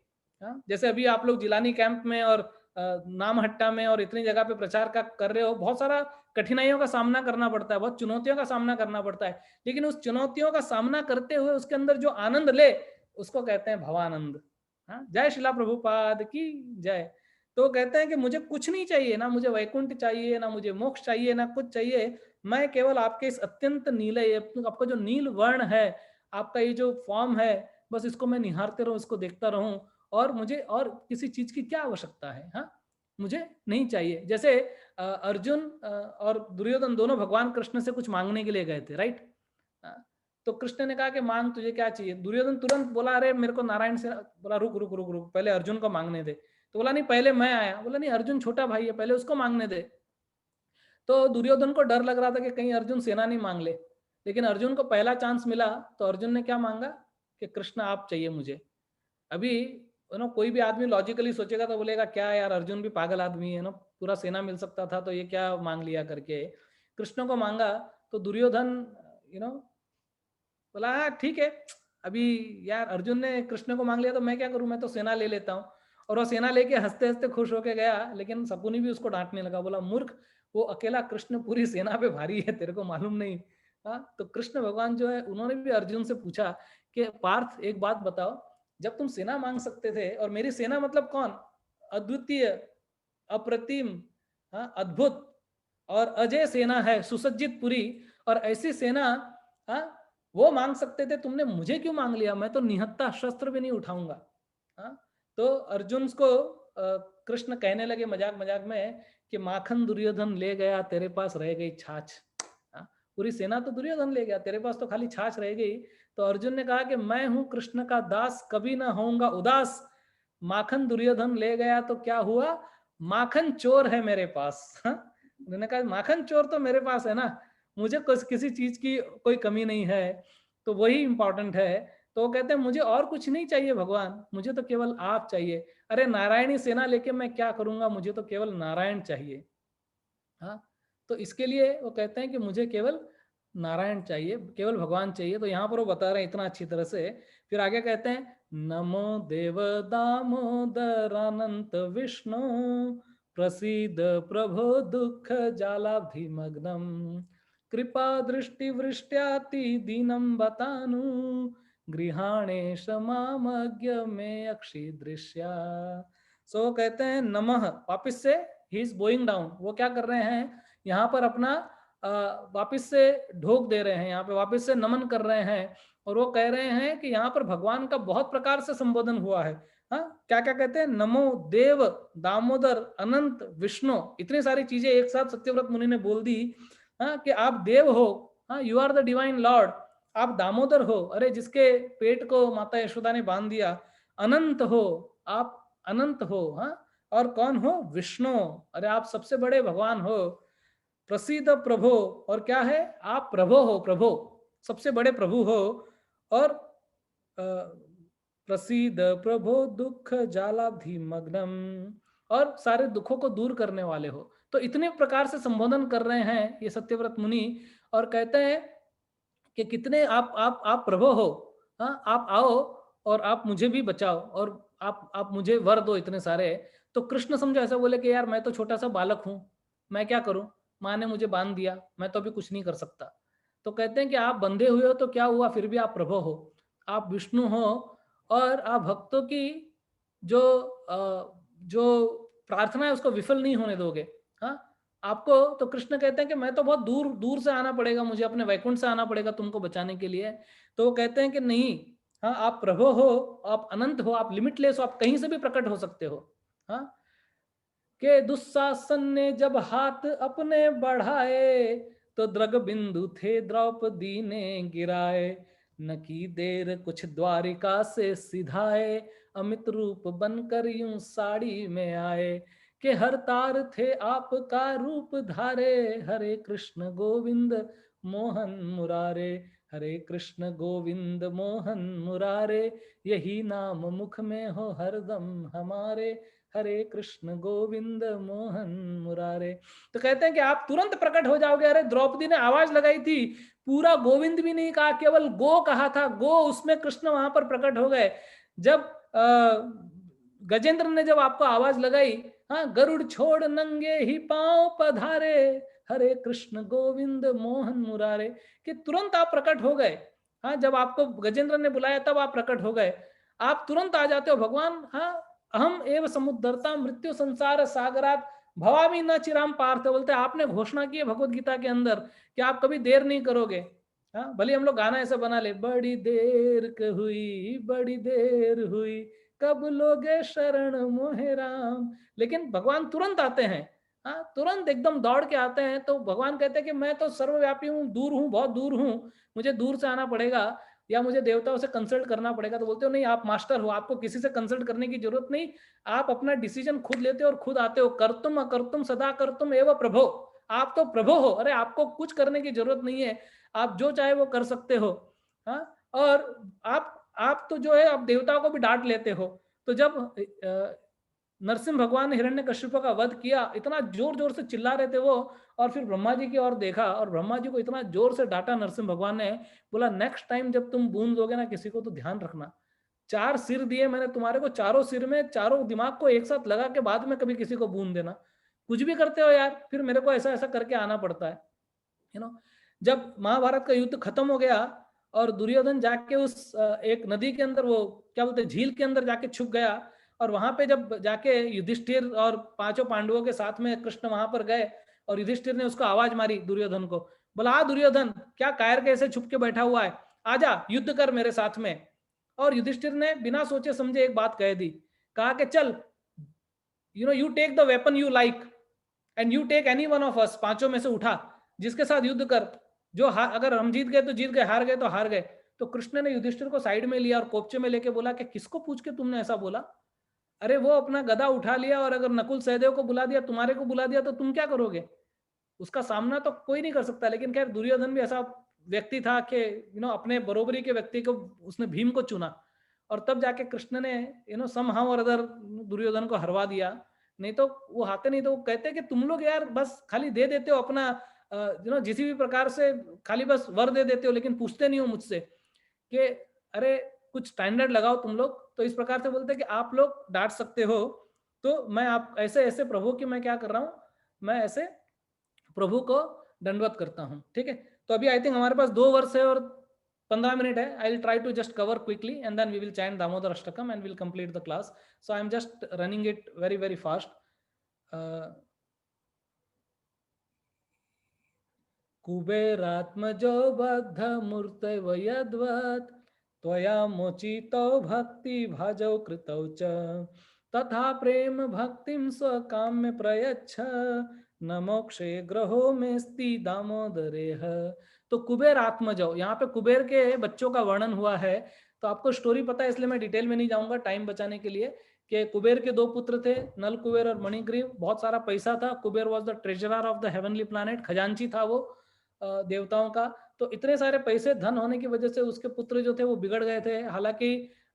जैसे अभी आप लोग जिलानी कैंप में और नामहट्टा में और इतनी जगह पे प्रचार का कर रहे हो, बहुत सारा कठिनाइयों का सामना करना पड़ता है, बहुत चुनौतियों का सामना करना पड़ता है। लेकिन उस चुनौतियों का सामना करते हुए उसके अंदर जो आनंद ले उसको कहते हैं भवानंद। हाँ, जय शिला प्रभुपाद की जय। तो कहते हैं कि मुझे कुछ नहीं चाहिए, ना मुझे वैकुंठ चाहिए, ना मुझे मोक्ष चाहिए, ना कुछ चाहिए। मैं केवल आपके इस अत्यंत नीले, आपका जो नील वर्ण है, आपका ये जो फॉर्म है, बस इसको मैं निहारते रहूं, इसको देखता रहूं, और मुझे और किसी चीज की क्या आवश्यकता है। हाँ, मुझे नहीं चाहिए। जैसे अर्जुन और दुर्योधन दोनों भगवान कृष्ण से कुछ मांगने के लिए गए थे, राइट। तो कृष्ण ने कहा कि मांग, तुझे क्या चाहिए। दुर्योधन तुरंत बोला अरे मेरे को नारायण से, बोला रुक रुक रुक रुक, पहले अर्जुन को मांगने दे। तो बोला नहीं पहले मैं आया। बोला नहीं अर्जुन छोटा भाई है, पहले उसको मांगने दे। तो दुर्योधन को डर लग रहा था कि कहीं अर्जुन सेना नहीं मांग ले। लेकिन अर्जुन को पहला चांस मिला तो अर्जुन ने क्या मांगा कि कृष्ण आप चाहिए मुझे। अभी कोई भी आदमी लॉजिकली सोचेगा तो बोलेगा क्या यार अर्जुन भी पागल आदमी है ना, पूरा सेना मिल सकता था तो ये क्या मांग लिया करके। कृष्ण को मांगा तो दुर्योधन बोला हाँ ठीक है, अभी यार अर्जुन ने कृष्ण को मांग लिया तो मैं क्या करूं, मैं तो सेना ले लेता हूँ। और वो सेना लेके हंसते हंसते खुश होके गया, लेकिन शकुनी भी उसको डांटने लगा, बोला मूर्ख, वो अकेला कृष्ण पूरी सेना पे भारी है, तेरे को मालूम नहीं। हाँ, तो कृष्ण भगवान जो है उन्होंने भी अर्जुन से पूछा कि पार्थ एक बात बताओ, जब तुम सेना मांग सकते थे, और मेरी सेना मतलब कौन, अद्वितीय, अप्रतिम, हाँ, अद्भुत और अजय सेना है, सुसज्जित पूरी, और ऐसी सेना, हाँ, वो मांग सकते थे, तुमने मुझे क्यों मांग लिया, मैं तो निहत्था शस्त्र भी नहीं उठाऊंगा। हाँ, तो अर्जुन को कृष्ण कहने लगे मजाक मजाक में कि माखन दुर्योधन ले गया, तेरे पास रह गई छाछ। हाँ, पूरी सेना तो दुर्योधन ले गया, तेरे पास तो खाली छाछ रह गई। तो अर्जुन ने कहा कि मैं हूं कृष्ण का दास, कभी ना होऊंगा उदास। माखन दुर्योधन ले गया तो क्या हुआ, माखन चोर है मेरे पास। हाँ? उन्होंने कहा माखन चोर तो मेरे पास है ना, मुझे किसी चीज की कोई कमी नहीं है, तो वही इंपॉर्टेंट है। तो वो कहते हैं मुझे और कुछ नहीं चाहिए भगवान, मुझे तो केवल आप चाहिए। अरे नारायणी सेना लेके मैं क्या करूंगा, मुझे तो केवल नारायण चाहिए। हाँ, तो इसके लिए वो कहते हैं कि मुझे केवल नारायण चाहिए, केवल भगवान चाहिए। तो यहाँ पर वो बता रहे हैं इतना अच्छी तरह से। फिर आगे कहते हैं नमो देव दामोदर अनंत विष्णु प्रसीद प्रभो दुख जालाभिमग्नम कृपा दृष्टि वृष्ट्याति दीनम बतानु गृहाणेश मामज्ञ में अक्षी दृश्या। सो कहते हैं नमः, वापिस से ही इज बोइंग डाउन, वो क्या कर रहे हैं यहाँ पर अपना वापिस से ढोक दे रहे हैं, यहाँ पे वापिस से नमन कर रहे हैं। और वो कह रहे हैं कि यहाँ पर भगवान का बहुत प्रकार से संबोधन हुआ है। हाँ, क्या क्या कहते हैं, नमो देव दामोदर अनंत विष्णु, इतनी सारी चीजें एक साथ सत्यव्रत मुनि ने बोल दी। हाँ, कि आप देव हो, हाँ, you are the divine lord, आप दामोदर हो, अरे जिसके पेट को माता यशोदा ने बांध दिया, अनंत हो, आप अनंत हो, हाँ, और कौन हो, विष्णु, अरे आप सबसे बड़े भगवान हो, प्रसिद्ध प्रभु, और क्या है, आप प्रभु हो, प्रभु सबसे बड़े प्रभु हो, और प्रसिद्ध प्रभु दुख जालाभिमग्नम, और सारे दुखों को दूर करने वाले हो। तो इतने प्रकार से संबोधन कर रहे हैं ये सत्यव्रत मुनि, और कहते हैं कि कितने आप प्रभु हो, हाँ, आप आओ और आप मुझे भी बचाओ, और आप मुझे वर दो इतने सारे। तो कृष्ण समझो ऐसा बोले कि यार मैं तो छोटा सा बालक हूं, मैं क्या करूं, माँ ने मुझे बांध दिया, मैं तो अभी कुछ नहीं कर सकता। तो कहते हैं कि आप बंधे हुए हो तो क्या हुआ, फिर भी आप प्रभु हो, आप विष्णु हो, और आप भक्तों की जो जो प्रार्थना है उसको विफल नहीं होने दोगे। हाँ, आपको तो कृष्ण कहते हैं कि मैं तो बहुत दूर दूर से आना पड़ेगा, मुझे अपने वैकुंठ से आना पड़ेगा तुमको बचाने के लिए। तो वो कहते हैं कि नहीं, हाँ, आप प्रभु हो, आप अनंत हो, आप लिमिटलेस हो, आप कहीं से भी प्रकट हो सकते हो। हाँ, के दुशासन ने जब हाथ अपने बढ़ाए तो द्रग बिंदु थे द्रौपदी ने गिराए, न की देर कुछ द्वारिका से सिधाए, अमित रूप बनकर यूं साड़ी में आए, के हर तार थे आपका रूप धारे, हरे कृष्ण गोविंद मोहन मुरारे, हरे कृष्ण गोविंद मोहन मुरारे, यही नाम मुख में हो हरदम हमारे, हरे कृष्ण गोविंद मोहन मुरारे। तो कहते हैं कि आप तुरंत प्रकट हो जाओगे। अरे द्रौपदी ने आवाज लगाई थी, पूरा गोविंद भी नहीं कहा, केवल गो कहा था, गो, उसमें कृष्ण वहां पर प्रकट हो गए। जब गजेंद्र ने जब आपको आवाज लगाई, हाँ, गरुड़ छोड़ नंगे ही पांव पधारे, हरे कृष्ण गोविंद मोहन मुरारे, कि तुरंत आप प्रकट हो गए। हाँ, जब आपको गजेंद्र ने बुलाया तब आप प्रकट हो गए, आप तुरंत आ जाते हो भगवान। हाँ, अहम एव समुद्धरता मृत्यु संसार सागरात भवामी न चिराम पार्थ, बोलते आपने घोषणा की है भगवत गीता के अंदर कि आप कभी देर नहीं करोगे। हाँ, भले हम लोग गाना ऐसा बना ले, बड़ी देर हुई बड़ी देर हुई कब लोगे शरण मोहे राम, लेकिन भगवान तुरंत आते हैं। हाँ, तुरंत एकदम दौड़ के आते हैं। तो भगवान कहते हैं कि मैं तो सर्वव्यापी हूँ, दूर हूँ, बहुत दूर हूँ, मुझे दूर से आना पड़ेगा या मुझे देवताओं से कंसल्ट करना पड़ेगा। तो बोलते हो नहीं, आप मास्टर हो, आपको किसी से कंसल्ट करने की जरूरत नहीं, आप अपना डिसीजन खुद लेते हो और खुद आते हो। करतुम अकर्तुम सदा करतुम एवं प्रभो, आप तो प्रभु हो, अरे आपको कुछ करने की जरूरत नहीं है, आप जो चाहे वो कर सकते हो। हाँ, और आप तो जो है आप देवताओं को भी डांट लेते हो। तो जब नरसिंह भगवान ने हिरण्यकश्यप का वध किया, इतना जोर जोर से चिल्ला रहे थे वो, और फिर ब्रह्मा जी की ओर देखा और ब्रह्मा जी को इतना जोर से डांटा नरसिंह भगवान ने, बोला नेक्स्ट टाइम जब तुम बूंद दोगे ना किसी को तो ध्यान रखना, 4 सिर दिए मैंने तुम्हारे को, चारों सिर में चारों दिमाग को एक साथ लगा के बाद में कभी किसी को बूंद देना, कुछ भी करते हो यार, फिर मेरे को ऐसा ऐसा करके आना पड़ता है। जब महाभारत का युद्ध खत्म हो गया और दुर्योधन जाके उस एक नदी के अंदर, वो क्या बोलते हैं, झील के अंदर जाके छुप गया, और वहां पे जब जाके युधिष्ठिर और 5 पांडवों के साथ में कृष्ण वहां पर गए और युधिष्ठिर ने उसको आवाज मारी दुर्योधन को, बोला आ दुर्योधन क्या कायर कैसे छुप के बैठा हुआ है, आजा युद्ध कर मेरे साथ में। और युधिष्ठिर ने बिना सोचे समझे एक बात कह दी, कहा कि चल you take the weapon you like and you take any one of us, 5 में से उठा जिसके साथ युद्ध कर, जो अगर हम जीत गए तो जीत गए, हार गए तो हार गए। तो कृष्ण ने युधिष्ठिर को साइड में लिया और कोपचे में लेके बोला कि किसको पूछ के तुमने ऐसा बोला, अरे वो अपना गदा उठा लिया और अगर नकुल सहदेव को बुला दिया, तुम्हारे को बुला दिया तो तुम क्या करोगे, उसका सामना तो कोई नहीं कर सकता। लेकिन खैर दुर्योधन भी ऐसा व्यक्ति था कि अपने बरोबरी के व्यक्ति को उसने भीम को चुना, और तब जाके कृष्ण ने समहाउ और अदर दुर्योधन को हरवा दिया, नहीं तो वो हाथे नहीं तो वो कहते कि तुम लोग यार बस खाली दे देते हो अपना जिस भी प्रकार से खाली बस वर दे देते हो, लेकिन पूछते नहीं हो मुझसे कि अरे कुछ स्टैंडर्ड लगाओ तुम लोग। तो इस प्रकार से बोलते कि आप लोग डांट सकते हो, तो मैं आप ऐसे ऐसे प्रभु की मैं क्या कर रहा हूँ, मैं ऐसे प्रभु को दंडवत करता हूँ। ठीक है, तो अभी आई थिंक हमारे पास 2 वर्ष है और 15 मिनट है। I will try to just cover quickly and then we will chant Damodar Ashtakam and will complete the class. So I am just running it very very fast. कुबेरात्मजो बद्ध मूर्तैव यद्वत् त्वया मोचितो भक्ति भाजौ कृतौ च तथा प्रेम भक्तिं स्वकाम्य प्रयच्छ न मोक्षे ग्रहो मेस्ति दामोदरेह। तो कुबेर आत्मजो, यहाँ पे कुबेर के बच्चों का वर्णन हुआ है। तो आपको स्टोरी पता है इसलिए मैं डिटेल में नहीं जाऊंगा टाइम बचाने के लिए, कि कुबेर के 2 पुत्र थे, नल कुबेर और मणिग्रीव। बहुत सारा पैसा था, Kuber was the treasurer of the heavenly planet, खजांची था वो देवताओं का। तो इतने सारे पैसे धन होने की वजह से उसके पुत्र जो थे वो बिगड़ गए थे। हालांकि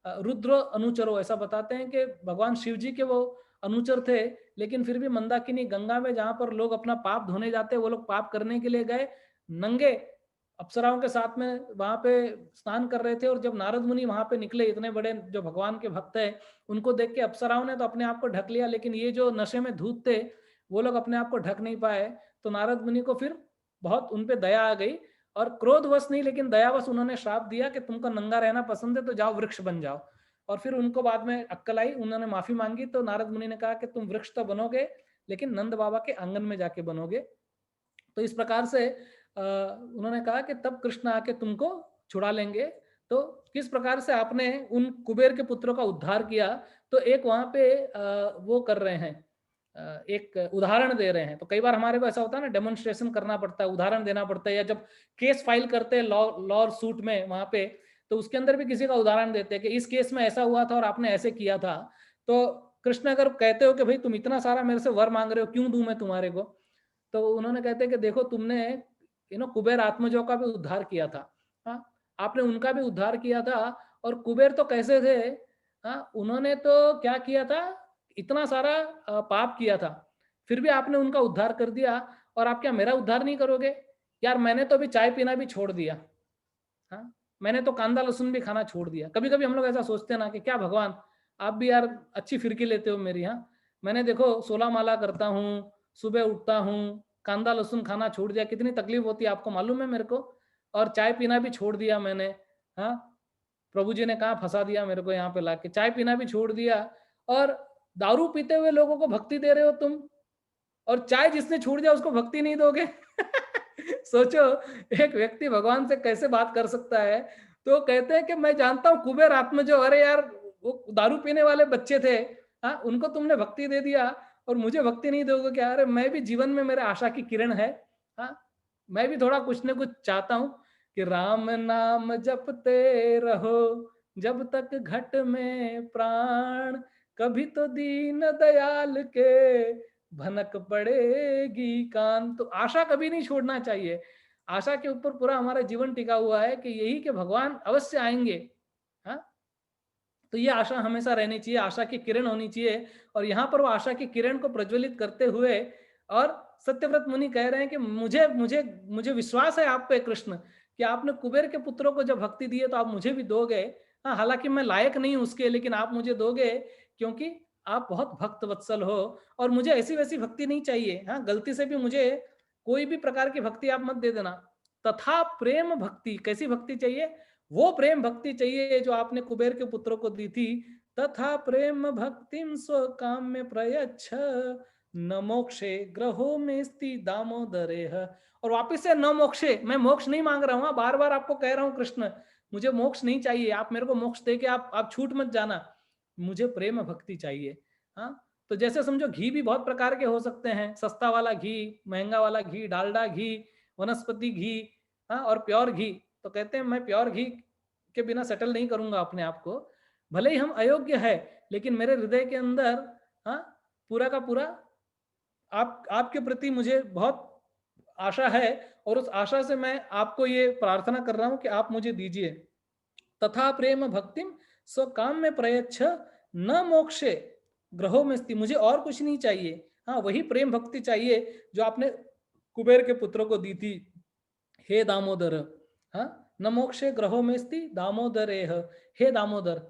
रुद्र अनुचरो, ऐसा बताते हैं कि भगवान शिव जी के वो अनुचर थे, लेकिन फिर भी मंदाकिनी गंगा में जहां पर लोग अपना पाप धोने जाते वो लोग पाप करने के लिए गए, नंगे अप्सराओं के साथ में वहां पे स्नान कर रहे थे। और जब नारद मुनि वहां पे निकले, इतने बड़े जो भगवान के भक्त है, उनको देख के अप्सराओं ने तो अपने आप को ढक लिया, लेकिन ये जो नशे में धूत थे वो लोग अपने आप को ढक नहीं पाए। तो नारद मुनि को फिर बहुत उन पे दया आ गई, और क्रोधवश नहीं लेकिन दयावश उन्होंने श्राप दिया कि तुमको नंगा रहना पसंद है तो जाओ वृक्ष बन जाओ। और फिर उनको बाद में अक्कल आई, उन्होंने माफी मांगी, तो नारद मुनि ने कहा कि तुम वृक्ष तो बनोगे लेकिन नंद बाबा के आंगन में जाके बनोगे। तो इस प्रकार से उन्होंने कहा कि तब कृष्ण आके तुमको छुड़ा लेंगे। तो किस प्रकार से आपने उन कुबेर के पुत्रों का उद्धार किया, तो एक वहां पे वो कर रहे हैं, एक उदाहरण दे रहे हैं। तो कई बार हमारे को ऐसा होता है ना, डेमोन्स्ट्रेशन करना पड़ता है, उदाहरण देना पड़ता है, या जब केस फाइल करते हैं लॉ सूट में वहां पे, तो उसके अंदर भी किसी का उदाहरण देते हैं कि इस केस में ऐसा हुआ था और आपने ऐसे किया था। तो कृष्ण अगर कहते हो कि भाई तुम इतना सारा मेरे से वर मांग रहे हो, क्यों दूं मैं तुम्हारे को, तो उन्होंने कहते हैं कि देखो तुमने कुबेर आत्मजों का भी उद्धार किया था, हाँ आपने उनका भी उद्धार किया था। और कुबेर तो कैसे थे, हाँ उन्होंने तो क्या किया था, इतना सारा पाप किया था, फिर भी आपने उनका उद्धार कर दिया, और आप क्या मेरा उद्धार नहीं करोगे यार। मैंने तो अभी चाय पीना भी छोड़ दिया, हाँ मैंने तो कांदा लहसुन भी खाना छोड़ दिया। कभी कभी हम लोग ऐसा सोचते हैं ना कि क्या भगवान आप भी यार अच्छी फिरकी लेते हो मेरी, हाँ मैंने देखो 16 माला करता हूँ, सुबह उठता हूँ, कांदा लहसुन खाना छोड़ दिया, कितनी तकलीफ होती है आपको मालूम है मेरे को, और चाय पीना भी छोड़ दिया मैंने, हाँ प्रभु जी ने कहा फंसा दिया मेरे को यहाँ पे लाके, चाय पीना भी छोड़ दिया, और दारू पीते हुए लोगों को भक्ति दे रहे हो तुम, और चाय जिसने छोड़ दिया उसको भक्ति नहीं दोगे। सोचो एक व्यक्ति भगवान से कैसे बात कर सकता है। तो कहते हैं कि मैं जानता हूँ कुबेर आत्मजो, अरे यार वो दारू पीने वाले बच्चे थे, हाँ उनको तुमने भक्ति दे दिया और मुझे भक्ति नहीं दोगे क्या। अरे मैं भी जीवन में मेरे आशा की किरण है, हाँ मैं भी थोड़ा कुछ न कुछ चाहता हूँ कि राम नाम जपते रहो जब तक घट में प्राण, कभी तो दीन दयाल के भनक पड़ेगी कान। तो आशा कभी नहीं छोड़ना चाहिए, आशा के ऊपर पूरा हमारा जीवन टिका हुआ है कि यही कि भगवान अवश्य आएंगे, हाँ तो ये आशा हमेशा रहनी चाहिए, आशा की किरण होनी चाहिए। और यहाँ पर वो आशा की किरण को प्रज्वलित करते हुए और सत्यव्रत मुनि कह रहे हैं कि मुझे मुझे मुझे विश्वास है आप पे कृष्ण, कि आपने कुबेर के पुत्रों को जब भक्ति दी है तो आप मुझे भी दोगे। हाँ, हालांकि मैं लायक नहीं हूं उसके, लेकिन आप मुझे दोगे, क्योंकि आप बहुत भक्त वत्सल हो और मुझे ऐसी वैसी भक्ति नहीं चाहिए। हाँ, गलती से भी मुझे कोई भी प्रकार की भक्ति आप मत दे देना। तथा प्रेम भक्ति, कैसी भक्ति चाहिए? वो प्रेम भक्ति चाहिए जो आपने कुबेर के पुत्रों को दी थी। तथा प्रेम भक्तिम स्व काम में प्रयच्छ न मोक्षे ग्रहो में स्ति दामोदरेह। और वापिस से न मोक्षे, मैं मोक्ष नहीं मांग रहा हूँ, बार बार आपको कह रहा हूँ कृष्ण, मुझे मोक्ष नहीं चाहिए, आप मेरे को मोक्ष दे के आप छूट मत जाना, मुझे प्रेम भक्ति चाहिए। हाँ, तो जैसे समझो घी भी बहुत प्रकार के हो सकते हैं, सस्ता वाला घी, महंगा वाला घी, डालडा घी, वनस्पति घी, हाँ, और प्योर घी। तो कहते हैं मैं प्योर घी के बिना सेटल नहीं करूंगा अपने आप को, भले ही हम अयोग्य है, लेकिन मेरे हृदय के अंदर हाँ पूरा का पूरा आपके प्रति मुझे बहुत आशा है, और उस आशा से मैं आपको ये प्रार्थना कर रहा हूं कि आप मुझे दीजिए। तथा प्रेम भक्तिम स्व काम में प्रयच्छ न मोक्षे ग्रहों में स्थिति, मुझे और कुछ नहीं चाहिए। हाँ, वही प्रेम भक्ति चाहिए जो आपने कुबेर के पुत्रों को दी थी। हे दामोदर, हाँ, न मोक्षे ग्रहों में स्थिति दामोदरे, हे दामोदर,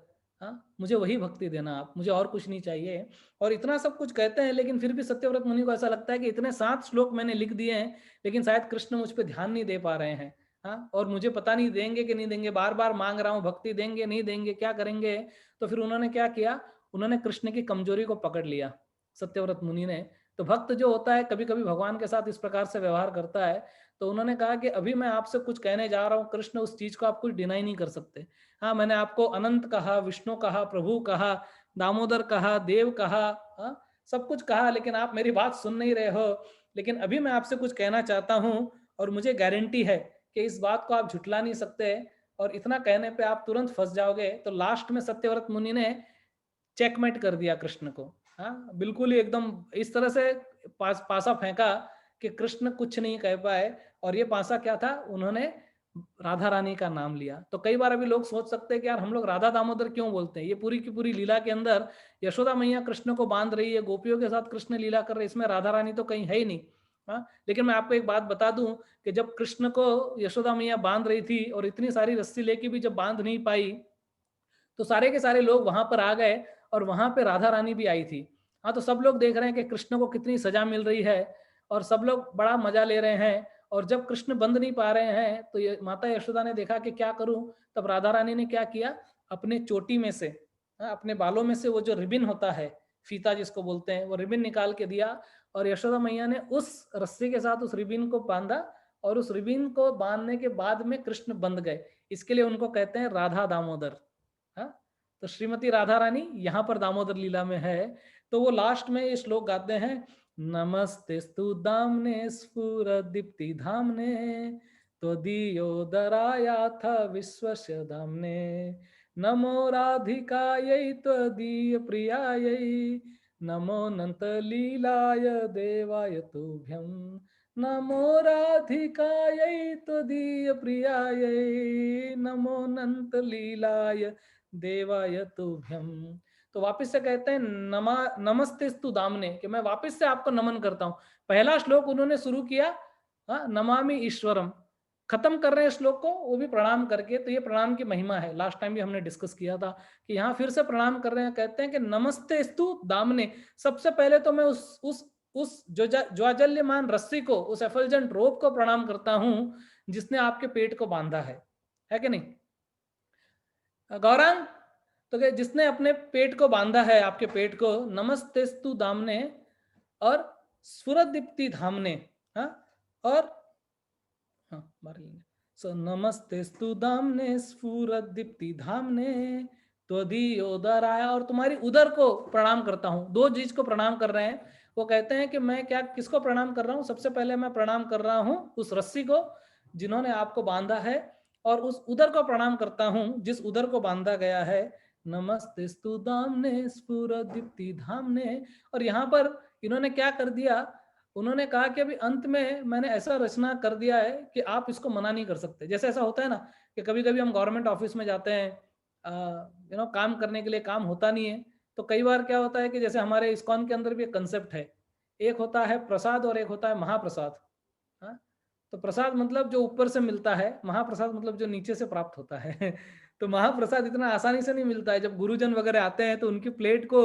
हाँ, मुझे वही भक्ति देना आप, मुझे और कुछ नहीं चाहिए। और इतना सब कुछ कहते हैं, लेकिन फिर भी सत्यव्रत मुनि को ऐसा लगता है कि इतने 7 श्लोक मैंने लिख दिए हैं, लेकिन शायद कृष्ण मुझ पर ध्यान नहीं दे पा रहे हैं। हाँ, और मुझे पता नहीं देंगे कि नहीं देंगे, बार बार मांग रहा हूँ, भक्ति देंगे नहीं देंगे, क्या करेंगे। तो फिर उन्होंने क्या किया, उन्होंने कृष्ण की कमजोरी को पकड़ लिया सत्यव्रत मुनि ने। तो भक्त जो होता है कभी कभी भगवान के साथ इस प्रकार से व्यवहार करता है। तो उन्होंने कहा कि अभी मैं आपसे कुछ कहने जा रहा हूँ कृष्ण, उस चीज को आप कुछ डिनाई नहीं कर सकते। हाँ, मैंने आपको अनंत कहा, विष्णु कहा, प्रभु कहा, दामोदर कहा, देव कहा, हाँ, सब कुछ कहा, लेकिन आप मेरी बात सुन नहीं रहे हो। लेकिन अभी मैं आपसे कुछ कहना चाहता हूँ, और मुझे गारंटी है कि इस बात को आप झुटला नहीं सकते, और इतना कहने पे आप तुरंत फंस जाओगे। तो लास्ट में सत्यव्रत मुनि ने चेकमेट कर दिया कृष्ण को। हाँ, बिल्कुल ही एकदम इस तरह से पासा फेंका कि कृष्ण कुछ नहीं कह पाए। और ये पासा क्या था, उन्होंने राधा रानी का नाम लिया। तो कई बार अभी लोग सोच सकते हैं कि यार हम लोग राधा दामोदर क्यों बोलते हैं, ये पूरी की पूरी लीला के अंदर यशोदा मैया कृष्ण को बांध रही है, गोपियों के साथ कृष्ण लीला कर रहे, इसमें राधा रानी तो कहीं है ही नहीं। हाँ, लेकिन मैं आपको एक बात बता दूं कि जब कृष्ण को यशोदा मैया बांध रही थी और इतनी सारी रस्सी लेके भी जब बांध नहीं पाई, तो सारे के सारे लोग वहां पर आ गए, और वहां पे राधा रानी भी आई थी। हाँ, तो सब लोग देख रहे हैं कि कृष्ण को कितनी सजा मिल रही है, और सब लोग बड़ा मजा ले रहे हैं। और जब कृष्ण बंद नहीं पा रहे हैं, तो ये माता यशोदा ने देखा कि क्या करूं। तब राधा रानी ने क्या किया, अपने चोटी में से, अपने बालों में से वो जो रिबिन होता है, फीता जिसको बोलते हैं, वो रिबिन निकाल के दिया, और यशोदा मैया ने उस रस्सी के साथ उस रिबिन को बांधा, और उस रिबिन को बांधने के बाद में कृष्ण बंध गए। इसके लिए उनको कहते हैं राधा दामोदर। हाँ, तो श्रीमती राधा रानी यहाँ पर दामोदर लीला में है। तो वो लास्ट में ये श्लोक गाते हैं, नमस्तेस्तु दाम्ने स्फुरदीप्ति धाम्ने त्वदीयोदरायाथ विश्वस्य धाम्ने नमो राधिकायै त्वदीय प्रियायै नमो अनंत लीलाय देवाय तुभ्यं नमो राधिकायै त्वदीय प्रियायै नमो अनंत लीलाय देवाय तुभ्यं। तो वापस से कहते हैं नमस्तेस्तु दामने, कि मैं वापस से आपको नमन करता हूं। पहला श्लोक उन्होंने शुरू किया नमामि ईश्वरम, खत्म कर रहे हैं श्लोक को वो भी प्रणाम करके। तो ये प्रणाम की महिमा है, लास्ट टाइम भी हमने डिस्कस किया था कि यहाँ फिर से प्रणाम कर रहे हैं। कहते हैं कि नमस्तेस्तु दामने, सबसे पहले तो मैं उस ज्वाजल्यमान रस्सी को, उस एफल्जेंट रोप को प्रणाम करता हूं जिसने आपके पेट को बांधा है कि नहीं गौरांग? तो जिसने अपने पेट को बांधा है, आपके पेट को, नमस्तेस्तु दामने और स्फुरदीप्ति धामने। हाँ, और हाँ सो नमस्तेस्तु दामने स्फुरदीप्ति धामने त्वदीयोदराय, और तुम्हारी उदर को प्रणाम करता हूँ। दो चीज को प्रणाम कर रहे हैं। वो कहते हैं कि मैं क्या किसको प्रणाम कर रहा हूँ, सबसे पहले मैं प्रणाम कर रहा हूँ उस रस्सी को जिन्होंने आपको बांधा है, और उस उदर को प्रणाम करता हूँ जिस उदर को बांधा गया है। नमस्तेस्तु दामने स्फुरदीप्ति धामने। और यहाँ पर इन्होंने क्या कर दिया, उन्होंने कहा कि अभी अंत में मैंने ऐसा रचना कर दिया है कि आप इसको मना नहीं कर सकते। जैसे ऐसा होता है ना कि कभी कभी हम गवर्नमेंट ऑफिस में जाते हैं काम करने के लिए काम होता नहीं है। तो कई बार क्या होता है कि जैसे हमारे इस्कॉन के अंदर भी एक कंसेप्ट है, एक होता है प्रसाद और एक होता है महाप्रसाद। हाँ, तो प्रसाद मतलब जो ऊपर से मिलता है, महाप्रसाद मतलब जो नीचे से प्राप्त होता है। तो महाप्रसाद इतना आसानी से नहीं मिलता है। जब गुरुजन वगैरह आते हैं तो उनकी प्लेट को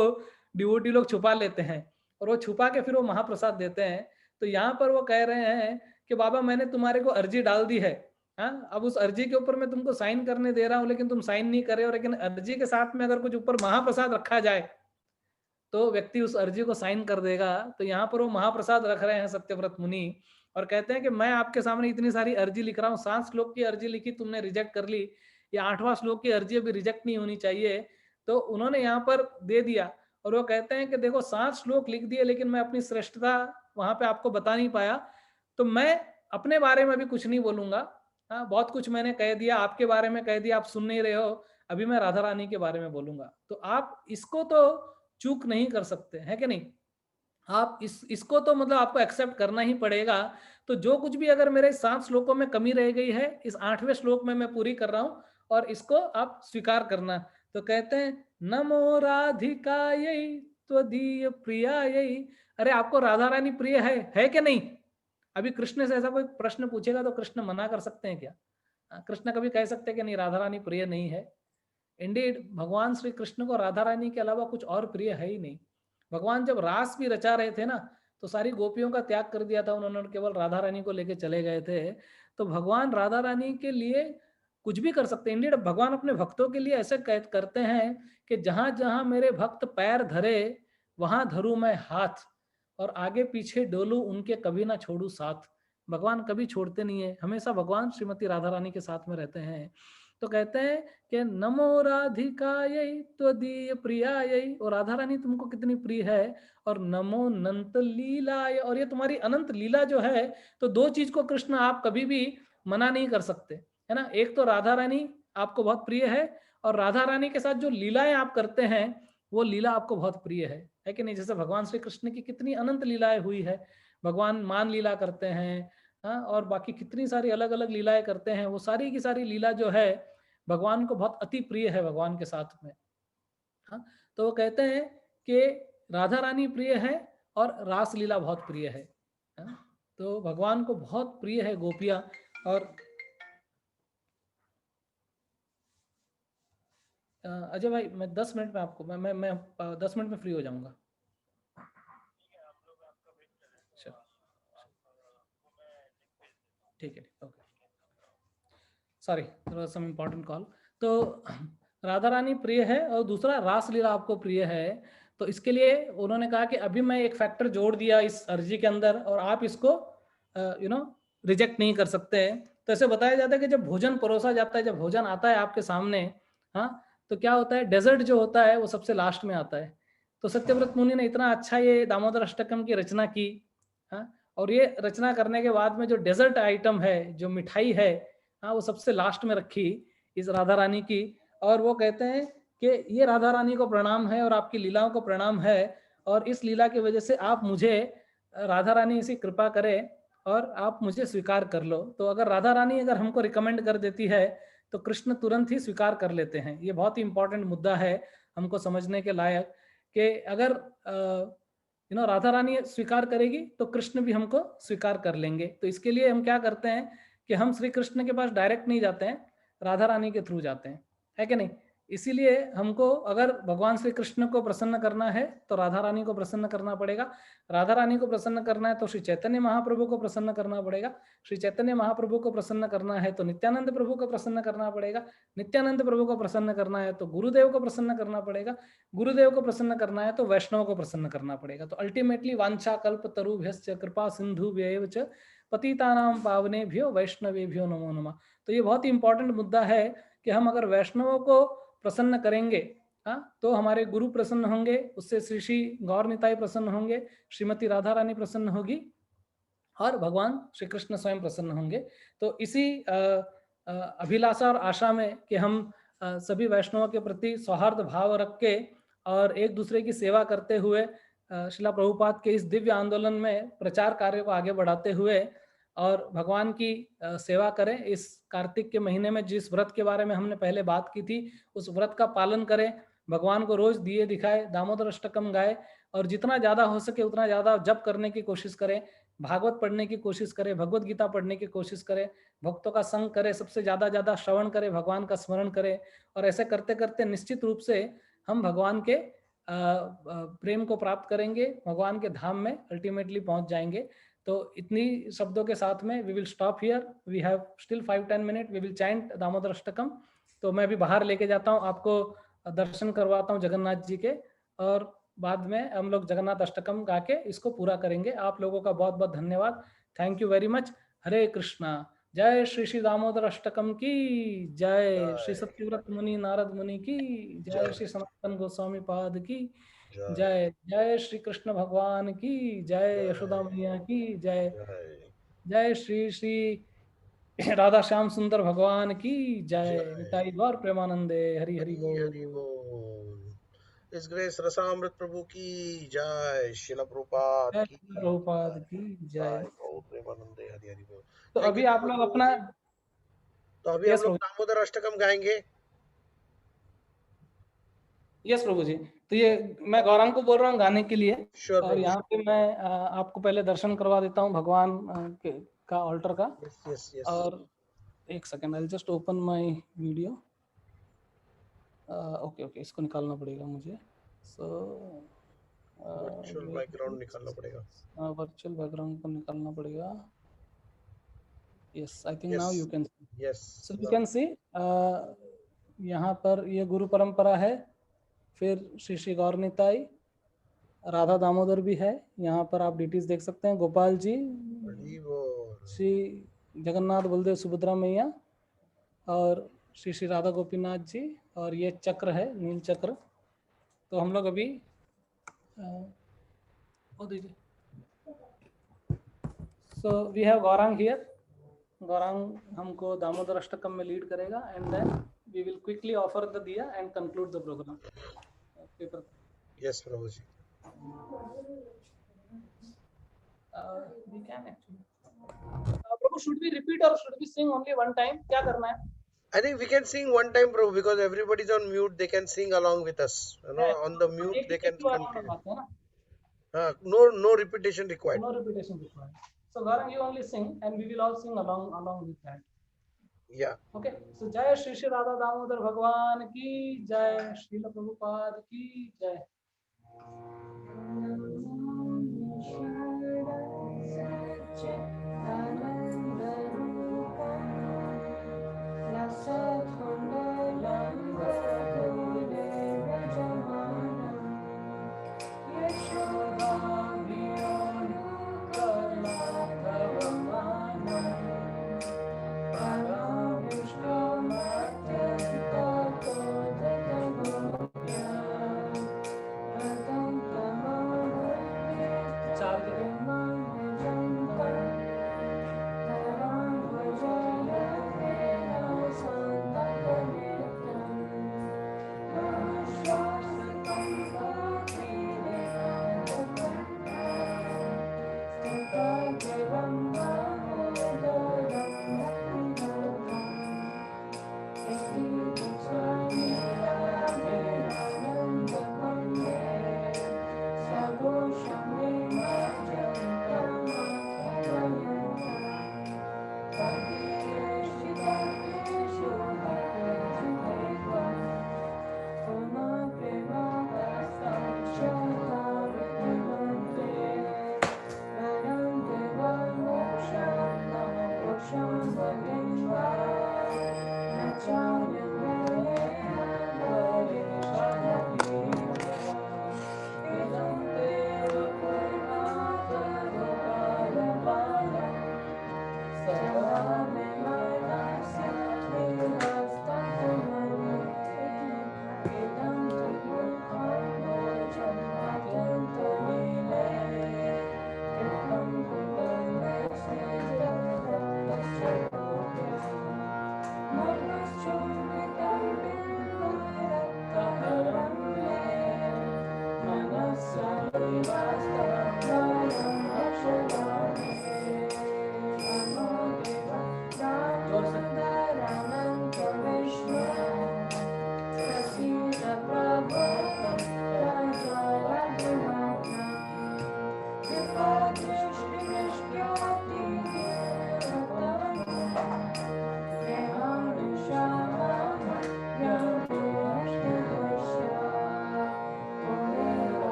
डिवोटी लोग छुपा लेते हैं और वो छुपा के फिर वो महाप्रसाद देते हैं। तो यहाँ पर वो कह रहे हैं कि बाबा मैंने तुम्हारे को अर्जी डाल दी है, हाँ, अब उस अर्जी के ऊपर मैं तुमको साइन करने दे रहा हूँ लेकिन तुम साइन नहीं कर रहे हो, लेकिन अर्जी के साथ में अगर कुछ ऊपर महाप्रसाद रखा जाए तो व्यक्ति उस अर्जी को साइन कर देगा। तो यहाँ पर वो महाप्रसाद रख रहे हैं सत्यव्रत मुनि और कहते हैं कि मैं आपके सामने इतनी सारी अर्जी लिख रहा हूँ, 7 श्लोक की अर्जी लिखी, तुमने रिजेक्ट कर ली, या 8वां श्लोक की अर्जी अभी रिजेक्ट नहीं होनी चाहिए। तो उन्होंने यहाँ पर दे दिया और वो कहते हैं कि देखो 7 श्लोक लिख दिए लेकिन मैं अपनी श्रेष्ठता वहां पे आपको बता नहीं पाया, तो मैं अपने बारे में भी कुछ नहीं बोलूंगा। हाँ, बहुत कुछ मैंने कह दिया, आपके बारे में कह दिया, आप सुन नहीं रहे हो, अभी मैं राधा रानी के बारे में बोलूंगा। तो आप इसको तो चूक नहीं कर सकते, है कि नहीं? आप इसको तो मतलब आपको एक्सेप्ट करना ही पड़ेगा। तो जो कुछ भी अगर मेरे 7 श्लोकों में कमी रह गई है, इस 8वें श्लोक में मैं पूरी कर रहा हूं और इसको आप स्वीकार करना। तो कहते हैं नमो राधिकायै त्वदीय प्रियायै। अरे आपको राधा रानी प्रिय है कि नहीं? अभी कृष्ण से ऐसा कोई प्रश्न पूछेगा तो कृष्ण मना कर सकते हैं क्या? कृष्ण कभी कह सकते हैं कि नहीं राधा रानी प्रिय नहीं है? इंडीड भगवान श्री कृष्ण को राधा रानी के अलावा कुछ और प्रिय है ही नहीं। भगवान जब रास भी रचा रहे थे ना, तो सारी गोपियों का त्याग कर दिया था, उन्होंने केवल राधा रानी को लेके चले गए थे। तो भगवान राधा रानी के लिए कुछ भी कर सकते हैं। इंडीड भगवान अपने भक्तों के लिए ऐसे करते हैं कि जहां जहां मेरे भक्त पैर धरे वहां धरूं मैं हाथ, और आगे पीछे डोलू उनके कभी ना छोड़ू साथ। भगवान कभी छोड़ते नहीं है, हमेशा भगवान श्रीमती राधा रानी के साथ में रहते हैं। तो कहते हैं कि नमो राधिकायै त्वदीय प्रियायै, और राधा रानी तुमको कितनी प्रिय है, और नमो अनंत लीलाय, और ये तुम्हारी अनंत लीला जो है। तो 2 चीज को कृष्ण आप कभी भी मना नहीं कर सकते, है ना? एक तो राधा रानी आपको बहुत प्रिय है, और राधा रानी के साथ जो लीलाएं आप करते हैं वो लीला आपको बहुत प्रिय है कि नहीं? जैसे भगवान श्री कृष्ण की कितनी अनंत लीलाएं हुई है, भगवान मान लीला करते हैं, हाँ, और बाकी कितनी सारी अलग अलग लीलाएं करते हैं। वो सारी की सारी लीला जो है भगवान को बहुत अति प्रिय है भगवान के साथ में। हाँ, तो वो कहते हैं कि राधा रानी प्रिय है और रास लीला बहुत प्रिय है। हाँ, तो भगवान को बहुत प्रिय है गोपियां। और अजय भाई मैं 10 मिनट में आपको मैं 10 मिनट में फ्री हो जाऊंगा। ठीक है, ओके, सॉरी थोड़ा सम इम्पोर्टेंट कॉल। तो राधा रानी प्रिय है और दूसरा रास लीला आपको प्रिय है। तो इसके लिए उन्होंने कहा कि अभी मैं एक फैक्टर जोड़ दिया इस अर्जी के अंदर और आप इसको रिजेक्ट नहीं कर सकते। तो ऐसे बताया जाता है कि जब भोजन परोसा जाता है, जब भोजन आता है आपके सामने, हाँ, तो क्या होता है, डेजर्ट जो होता है वो सबसे लास्ट में आता है। तो सत्यव्रत मुनि ने इतना अच्छा ये दामोदर अष्टकम की रचना की, हाँ, और ये रचना करने के बाद में जो डेजर्ट आइटम है, जो मिठाई है, हाँ, वो सबसे लास्ट में रखी इस राधा रानी की। और वो कहते हैं कि ये राधा रानी को प्रणाम है और आपकी लीलाओं को प्रणाम है, और इस लीला की वजह से आप मुझे, राधा रानी ऐसी कृपा करे और आप मुझे स्वीकार कर लो। तो अगर राधा रानी अगर हमको रिकमेंड कर देती है तो कृष्ण तुरंत ही स्वीकार कर लेते हैं। ये बहुत ही इंपॉर्टेंट मुद्दा है हमको समझने के लायक, कि अगर राधा रानी स्वीकार करेगी तो कृष्ण भी हमको स्वीकार कर लेंगे। तो इसके लिए हम क्या करते हैं कि हम श्री कृष्ण के पास डायरेक्ट नहीं जाते हैं, राधा रानी के थ्रू जाते हैं, है कि नहीं? इसीलिए हमको अगर भगवान श्री कृष्ण को प्रसन्न करना है तो राधा रानी को प्रसन्न करना पड़ेगा, राधा रानी को प्रसन्न करना है तो श्री चैतन्य महाप्रभु को प्रसन्न करना पड़ेगा, श्री चैतन्य महाप्रभु को प्रसन्न करना है तो नित्यानंद प्रभु को प्रसन्न करना पड़ेगा, नित्यानंद प्रभु को प्रसन्न करना है तो गुरुदेव को प्रसन्न करना पड़ेगा, गुरुदेव को प्रसन्न करना है तो वैष्णव को प्रसन्न करना पड़ेगा। तो अल्टीमेटली वांछा कल्प तरुभ्यश्च कृपा सिंधु व्येव च पतितानां पावनेभ्यो वैष्णवेभ्यो नमो नमः। तो ये बहुत ही इंपॉर्टेंट मुद्दा है कि हम अगर वैष्णवों को प्रसन्न करेंगे, हाँ, तो हमारे गुरु प्रसन्न होंगे, उससे श्री श्री गौर निताई प्रसन्न होंगे, श्रीमती राधा रानी प्रसन्न होगी और भगवान श्री कृष्ण स्वयं प्रसन्न होंगे। तो इसी अभिलाषा और आशा में कि हम सभी वैष्णवों के प्रति सौहार्द भाव रख के और एक दूसरे की सेवा करते हुए श्रीला प्रभुपाद के इस दिव्य आंदोलन में प्रचार कार्य को आगे बढ़ाते हुए और भगवान की सेवा करें। इस कार्तिक के महीने में जिस व्रत के बारे में हमने पहले बात की थी, उस व्रत का पालन करें, भगवान को रोज दिए दिखाए, दामोदर अष्टकम गाए, और जितना ज़्यादा हो सके उतना ज़्यादा जप करने की कोशिश करें, भागवत पढ़ने की कोशिश करें, भगवत गीता पढ़ने की कोशिश करें, भक्तों का संग करें, सबसे ज़्यादा श्रवण करें, भगवान का स्मरण करें। और ऐसे करते करते निश्चित रूप से हम भगवान के प्रेम को प्राप्त करेंगे, भगवान के धाम में अल्टीमेटली पहुंच जाएंगे। तो इतनी शब्दों के साथ में we will stop here, we have still 5-10 minute, we will chant Damodar Ashtakam. तो मैं अभी बाहर लेके जाता हूँ, आपको दर्शन करवाता हूँ जगन्नाथ जी के, और बाद में हम लोग जगन्नाथ अष्टकम गा के इसको पूरा करेंगे। आप लोगों का बहुत बहुत धन्यवाद, थैंक यू वेरी मच। हरे कृष्णा। जय श्री श्री दामोदर अष्टकम की जय, श्री सत्यव्रत मुनि नारद मुनि की जय, श्री सनातन गोस्वामी पाद की जय, जय श्री कृष्ण भगवान की जय, यशोदा मैया की जय, जय श्री श्री राधा श्याम सुंदर भगवान की जय, निताई गौर प्रेमानंदे। हरि हरि बोल। इस ग्रेस रसामृत प्रभु की जय, शिला प्रभुपाद जय की श्री प्रभुपाद की जय। गौर प्रेमानंदे। हरि हरि बोल। तो Thank अभी you, आप लोग अपना, तो अभी यस हम लोग प्रभु, दामोदर अष्टकम गाएंगे। यस प्रभु जी। तो ये मैं गौरांग को बोल रहा हूँ गाने के लिए, श्योर और प्रभु। यहाँ पे मैं आपको पहले दर्शन करवा देता हूँ भगवान का ऑल्टर का। Yes yes. और एक second, I just open my video. Okay okay, इसको निकालना पड़ेगा मुझे। सो वर्चुअल बैकग्राउंड निकालना पड़ेगा। वर्चुअल बैकग्राउंड को निकालना पड़ेगा। Yes, I think Yes. Now you can, Yes. So you can सी। यहाँ पर ये गुरु परंपरा है, फिर श्री श्री गौर निताई, राधा दामोदर भी है। यहाँ पर आप डिटेल्स देख सकते हैं, गोपाल जी, हरि बोल। श्री जगन्नाथ बलदेव सुभद्रा मैया, और श्री श्री राधा गोपीनाथ जी, और ये चक्र है, नील चक्र। तो हम लोग अभी so we have Gaurang here. Gaurang हमको दामोदर अष्टकम में लीड करेगा, and then we will quickly offer the diya and conclude the program. Yes Prabhu ji. We can actually. Prabhu, should we repeat or should we sing only one time? क्या करना है? I think we can sing one time, Prabhu, because everybody's on mute. They can sing along with us. You know, on the mute they can continue. No repetition required. No repetition required. So Gaurang, you only sing, and we will all sing along with that. Yeah. Okay. So जय श्री श्री राधा दामोदर भगवान की जय, श्रील प्रभुपाद की जय।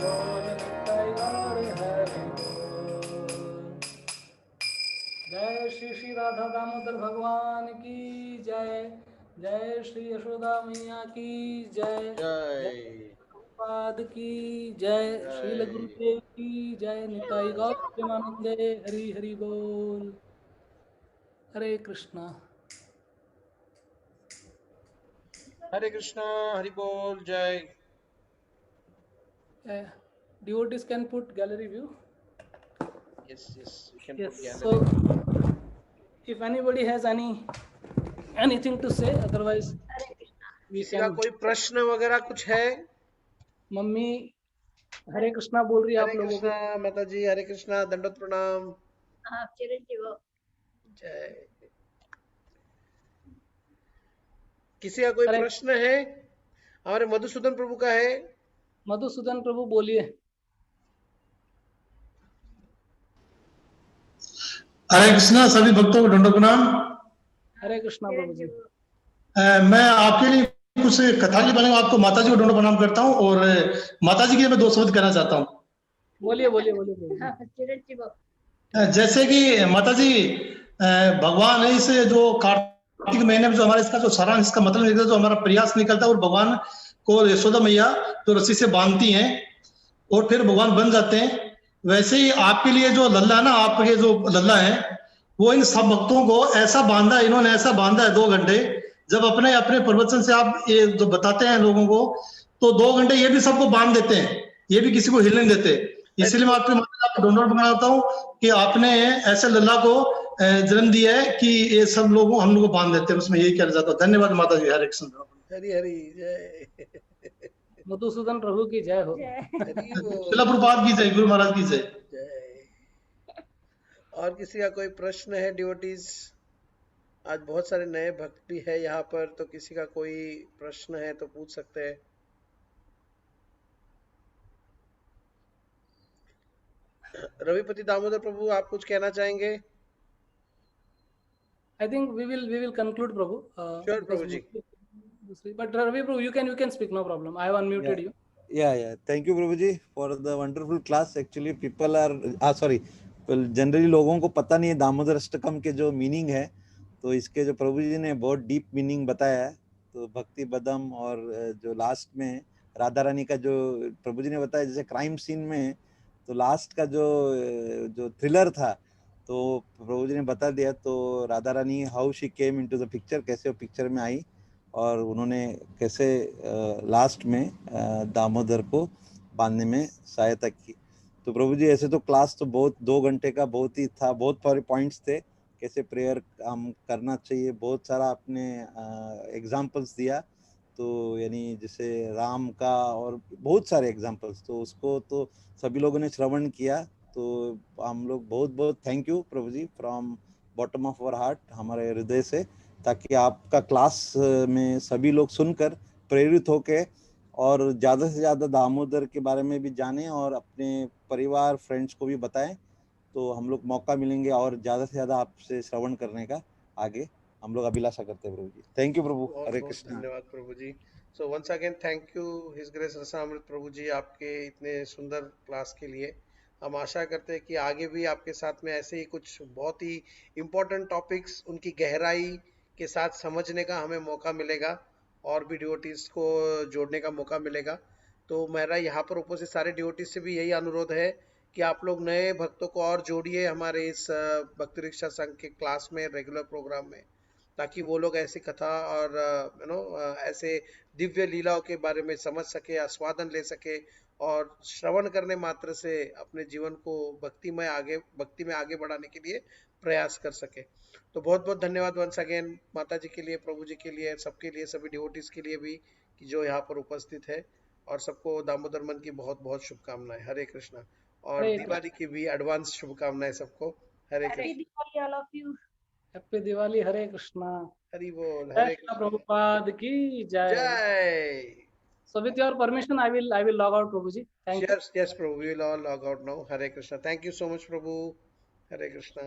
बोल निताई गौर हरि बोल। जय श्री श्री राधा दामोदर भगवान की जय। जय श्री यशोदा मैया की जय। जय जय पाद की जय। श्रील जय गुरुदेव की जय। निताई गौर प्रेमानंदे हरि हरि बोल। हरे कृष्णा। हरे कृष्णा हरि बोल जय। Devotees can put gallery view. Yes, yes, we can Yes. put gallery. So, if anybody has anything to say, otherwise we किसी का can. कोई प्रश्न वगैरह कुछ है? मम्मी हरे कृष्णा बोल रही है आप हरे लोगों को। कृष्णा माता जी, हरे कृष्णा, दंडवत प्रणाम। जय। किसी का कोई हरे प्रश्न है? हमारे मधुसूदन प्रभु का है। मधुसूदन प्रभु बोलिए। हरे कृष्णा, सभी भक्तों को दंडवत प्रणाम। हरे कृष्णा प्रभु जी। मैं आपके लिए कुछ कथा के बारे में आपको माता जी को दंडवत प्रणाम करता हूँ और माता जी के लिए मैं 2 शब्द कहना चाहता हूँ। बोलिए बोलिए बोलिए बोलिए। जैसे कि माता जी भगवान है, इस जो कार्तिक महीने में जो हमारा इसका जो सारांश, इसका मतलब निकलता है, जो हमारा प्रयास निकलता है और भगवान को यशोदा मैया जो रस्सी से बांधती हैं और फिर भगवान बन जाते हैं, वैसे ही आपके लिए जो लल्ला है ना, आपके जो लल्ला है वो इन सब भक्तों को ऐसा बांधा, इन्होंने ऐसा बांधा है 2 घंटे। जब अपने अपने प्रवचन से आप ये जो बताते हैं लोगों को, तो 2 घंटे ये भी सबको बांध देते हैं, ये भी किसी को हिलने नहीं देते। इसलिए मैं आपके दंडवत बनाता हूँ कि आपने ऐसे लल्ला को जन्म दिया है कि ये सब लोगों हम लोग को बांध देते हैं। उसमें यही कहना चाहता हूँ। धन्यवाद माता जी। हरे कृष्ण। हरि हरि जय। मधुसूदन प्रभु की जय हो। हरि शिला बोल प्रभुपाद की जय, गुरु महाराज की जय। जय। और किसी का कोई प्रश्न है डिवोटीज? आज बहुत सारे नए भक्त भी है यहाँ पर, तो किसी का कोई प्रश्न है तो पूछ सकते हैं। रविपति दामोदर प्रभु, आप कुछ कहना चाहेंगे? I think we will conclude Prabhu. Sure, Because Prabhuji. but Ravi Prabhu, you can speak, no problem. I have unmuted you. Yeah. Thank you, Prabhuji, for the wonderful class. Actually, people are sorry. Generally लोगों को पता नहीं है दामोदर अष्टकम के जो meaning है, तो इसके जो प्रभु जी ने बहुत डीप मीनिंग बताया है। तो भक्ति बदम और जो लास्ट में राधा रानी का जो प्रभु जी ने बताया, जैसे क्राइम सीन में तो लास्ट का जो थ्रिलर था, तो प्रभु जी ने बता दिया। तो Radha Rani how she came into the picture, कैसे वो पिक्चर में आई और उन्होंने कैसे लास्ट में दामोदर को बांधने में सहायता की। तो प्रभु जी ऐसे तो क्लास तो बहुत 2 घंटे का बहुत ही था, बहुत सारे पॉइंट्स थे, कैसे प्रेयर हम करना चाहिए, बहुत सारा आपने एग्जाम्पल्स दिया। तो यानी जैसे राम का और बहुत सारे एग्जाम्पल्स, तो उसको तो सभी लोगों ने श्रवण किया। तो हम लोग बहुत बहुत thank you Prabhu ji, from bottom of our heart, हमारे हृदय से, ताकि आपका क्लास में सभी लोग सुनकर प्रेरित होके और ज़्यादा से ज़्यादा दामोदर के बारे में भी जानें और अपने परिवार फ्रेंड्स को भी बताएं। तो हम लोग मौका मिलेंगे और ज़्यादा से ज़्यादा आपसे श्रवण करने का आगे हम लोग अभिलाषा करते हैं प्रभु जी। थैंक यू प्रभु। बहुत हरे बहुत कृष्णा। धन्यवाद Prabhu ji. So once again thank you his grace Rasamrita Prabhu ji, आपके इतने सुंदर क्लास के लिए। हम आशा करते हैं कि आगे भी आपके साथ में ऐसे ही कुछ बहुत ही इम्पोर्टेंट टॉपिक्स, उनकी गहराई के साथ समझने का हमें मौका मिलेगा और भी डिवोटीज को जोड़ने का मौका मिलेगा। तो मेरा यहाँ पर उपस्थित सारे डिवोटीज से भी यही अनुरोध है कि आप लोग नए भक्तों को और जोड़िए हमारे इस भक्ति रिक्शा संघ के क्लास में, रेगुलर प्रोग्राम में, ताकि वो लोग ऐसी कथा और ऐसे दिव्य लीलाओं के बारे में समझ सके, आस्वादन ले सके और श्रवण करने मात्र से अपने जीवन को भक्ति में आगे बढ़ाने के लिए प्रयास कर सके। तो बहुत बहुत धन्यवाद वंस अगेन माता जी के लिए, प्रभु जी के लिए, सबके लिए, सभी डिवोटीज के लिए भी कि जो यहाँ पर उपस्थित है, और सबको दामोदर मन की बहुत बहुत शुभकामनाएं। हरे कृष्णा। और हरे दिवाली की भी एडवांस शुभकामनाएं सबको। हरे कृष्ण। हैप्पी दिवाली। हरे कृष्णा। हरि बोल। जय हरे श्री कृष्ण। प्रभुपाद की जय। जय। So with your permission, I will log out, Prabhuji. Thank you. Yes, Prabhu. We will all log out now. Hare Krishna. Thank you so much, Prabhu. Hare Krishna.